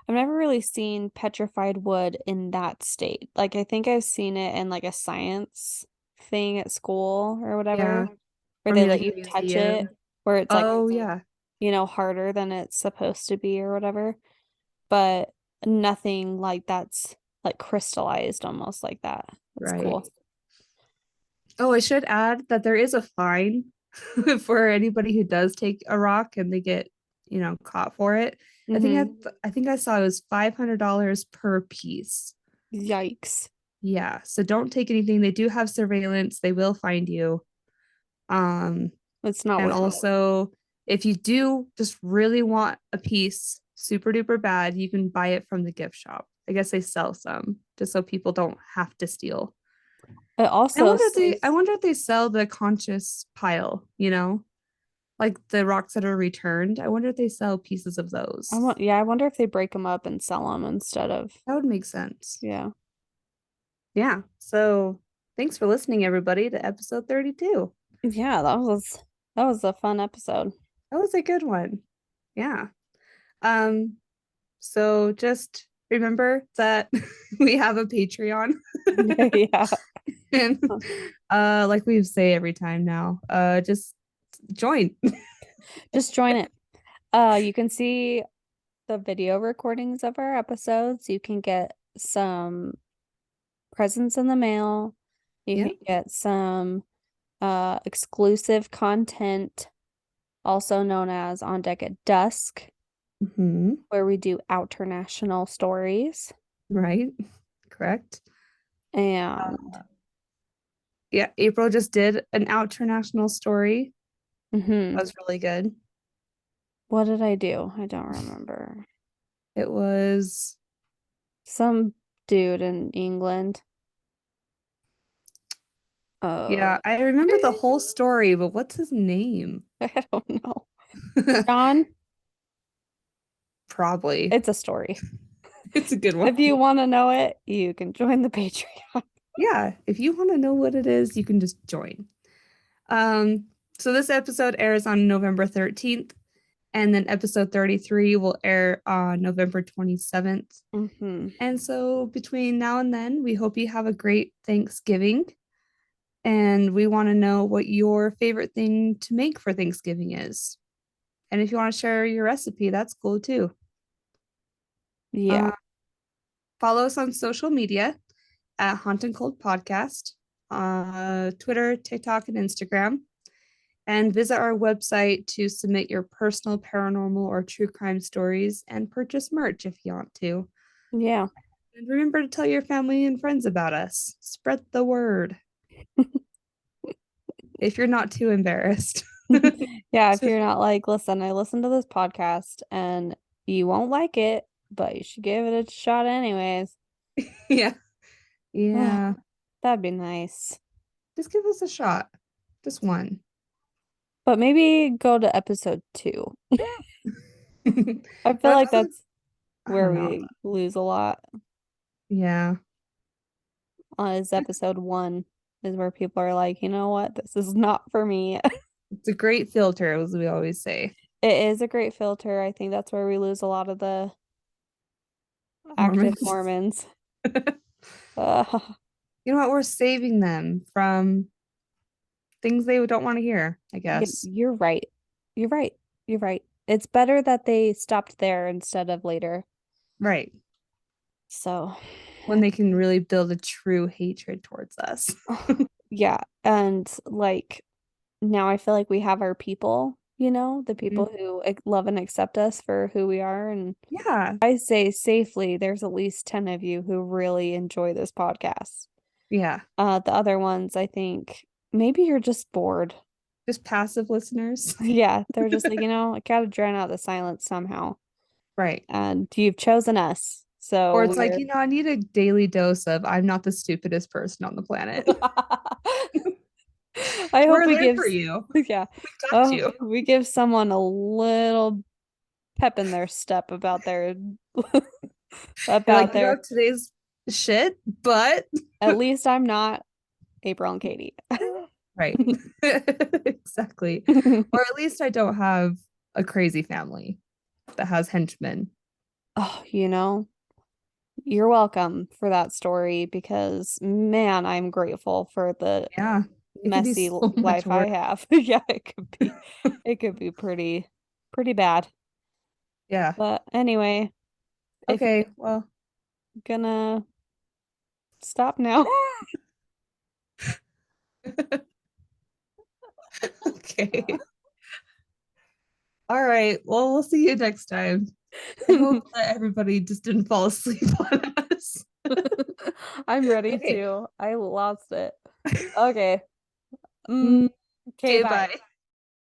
[SPEAKER 1] really seen petrified wood in that state. Like I think I've seen it in like a science thing at school or whatever,
[SPEAKER 2] Yeah.
[SPEAKER 1] where
[SPEAKER 2] Or
[SPEAKER 1] they
[SPEAKER 2] maybe
[SPEAKER 1] let
[SPEAKER 2] like a
[SPEAKER 1] you touch it,
[SPEAKER 2] museum.
[SPEAKER 1] where it's like,
[SPEAKER 2] Oh yeah.
[SPEAKER 1] harder than it's supposed to be or whatever. But nothing like that's like crystallized almost like that. That's
[SPEAKER 2] Right.
[SPEAKER 1] cool.
[SPEAKER 2] Oh, I should add that there is a fine for anybody who does take a rock and they get, caught for it.
[SPEAKER 1] Mm-hmm.
[SPEAKER 2] I think I saw it was $500 per piece.
[SPEAKER 1] Yikes.
[SPEAKER 2] Yeah, so don't take anything. They do have surveillance. They will find you. Um,
[SPEAKER 1] It's not
[SPEAKER 2] and
[SPEAKER 1] worth it.
[SPEAKER 2] also if you do just really want a piece super duper bad, you can buy it from the gift shop. I guess they sell some just so people don't have to steal.
[SPEAKER 1] It also,
[SPEAKER 2] I wonder if they sell the conscious pile, like the rocks that are returned. I wonder if they sell pieces of those.
[SPEAKER 1] yeah, I wonder if they break them up and sell them instead of,
[SPEAKER 2] That would make sense.
[SPEAKER 1] yeah.
[SPEAKER 2] Yeah. So thanks for listening, everybody, to episode 32.
[SPEAKER 1] Yeah, that was a fun episode.
[SPEAKER 2] That was a good one. Yeah. Um, so just remember that we have a Patreon.
[SPEAKER 1] Yeah.
[SPEAKER 2] And like we say every time now, just join.
[SPEAKER 1] Just join it. You can see the video recordings of our episodes. You can get some presents in the mail. You
[SPEAKER 2] Yeah.
[SPEAKER 1] can get some exclusive content, also known as On Deck at Dusk,
[SPEAKER 2] Hmm.
[SPEAKER 1] where we do international stories.
[SPEAKER 2] Right. Correct.
[SPEAKER 1] And
[SPEAKER 2] Yeah, April just did an international story.
[SPEAKER 1] mhm.
[SPEAKER 2] That was really good.
[SPEAKER 1] What did I do? I don't remember.
[SPEAKER 2] It was,
[SPEAKER 1] Some dude in England.
[SPEAKER 2] yeah,
[SPEAKER 1] Oh,
[SPEAKER 2] I remember the whole story, but what's his name?
[SPEAKER 1] I don't know. John,
[SPEAKER 2] Probably.
[SPEAKER 1] it's a story.
[SPEAKER 2] It's a good one.
[SPEAKER 1] If you want to know it, you can join the Patreon.
[SPEAKER 2] Yeah, if you want to know what it is, you can just join. Um, so this episode airs on November 13th, and then episode 33 will air on November 27th.
[SPEAKER 1] Hmm.
[SPEAKER 2] And so between now and then, we hope you have a great Thanksgiving. And we want to know what your favorite thing to make for Thanksgiving is. And if you want to share your recipe, that's cool too.
[SPEAKER 1] Yeah.
[SPEAKER 2] Uh, Follow us on social media at Haunt and Cold Podcast, Twitter, TikTok, and Instagram. And visit our website to submit your personal paranormal or true crime stories and purchase merch if you want to.
[SPEAKER 1] Yeah.
[SPEAKER 2] And remember to tell your family and friends about us. Spread the word if you're not too embarrassed.
[SPEAKER 1] Yeah, if you're not like, listen, I listened to this podcast and you won't like it, but you should give it a shot anyways.
[SPEAKER 2] Yeah. Yeah.
[SPEAKER 1] That'd be nice.
[SPEAKER 2] Just give us a shot. Just one.
[SPEAKER 1] But maybe go to episode 2. I feel
[SPEAKER 2] No,
[SPEAKER 1] like that's
[SPEAKER 2] I
[SPEAKER 1] where
[SPEAKER 2] don't know.
[SPEAKER 1] we lose a lot.
[SPEAKER 2] Yeah.
[SPEAKER 1] Is episode 1 is where people are like, you know what, this is not for me.
[SPEAKER 2] It's a great filter, as we always say.
[SPEAKER 1] It is a great filter. I think that's where we lose a lot of the active
[SPEAKER 2] Mormons.
[SPEAKER 1] Mormons.
[SPEAKER 2] You know what? We're saving them from things they don't want to hear, I guess.
[SPEAKER 1] You're right. You're right. You're right. It's better that they stopped there instead of later.
[SPEAKER 2] Right.
[SPEAKER 1] So,
[SPEAKER 2] When they can really build a true hatred towards us.
[SPEAKER 1] yeah. And like now I feel like we have our people, the people
[SPEAKER 2] Mhm.
[SPEAKER 1] who love and accept us for who we are. And
[SPEAKER 2] Yeah.
[SPEAKER 1] I say safely, there's at least 10 of you who really enjoy this podcast.
[SPEAKER 2] Yeah.
[SPEAKER 1] The other ones, I think maybe you're just bored.
[SPEAKER 2] Just passive listeners.
[SPEAKER 1] Yeah, they're just like, I gotta drown out the silence somehow.
[SPEAKER 2] Right.
[SPEAKER 1] And you've chosen us.
[SPEAKER 2] Or
[SPEAKER 1] So
[SPEAKER 2] it's like, I need a daily dose of I'm not the stupidest person on the planet.
[SPEAKER 1] I hope
[SPEAKER 2] We're
[SPEAKER 1] we
[SPEAKER 2] there
[SPEAKER 1] give,
[SPEAKER 2] for you.
[SPEAKER 1] yeah,
[SPEAKER 2] We got
[SPEAKER 1] oh,
[SPEAKER 2] you.
[SPEAKER 1] we give someone a little pep in their step about their,
[SPEAKER 2] You're
[SPEAKER 1] about
[SPEAKER 2] like,
[SPEAKER 1] their,
[SPEAKER 2] today's shit, but
[SPEAKER 1] at least I'm not April and Katie.
[SPEAKER 2] right. Exactly. Or at least I don't have a crazy family that has henchmen.
[SPEAKER 1] Oh, you're welcome for that story because man, I'm grateful for the
[SPEAKER 2] Yeah. It could be
[SPEAKER 1] messy
[SPEAKER 2] so much
[SPEAKER 1] life I
[SPEAKER 2] worse.
[SPEAKER 1] have. Yeah, it could be pretty bad.
[SPEAKER 2] Yeah.
[SPEAKER 1] But anyway, if
[SPEAKER 2] Okay. Well,
[SPEAKER 1] you're gonna stop now.
[SPEAKER 2] okay. All right. Well, we'll see you next time. I hope that everybody just didn't fall asleep on us.
[SPEAKER 1] I'm ready
[SPEAKER 2] Okay.
[SPEAKER 1] to. I lost it. Okay. Mm, okay,
[SPEAKER 2] Okay,
[SPEAKER 1] bye.
[SPEAKER 2] bye.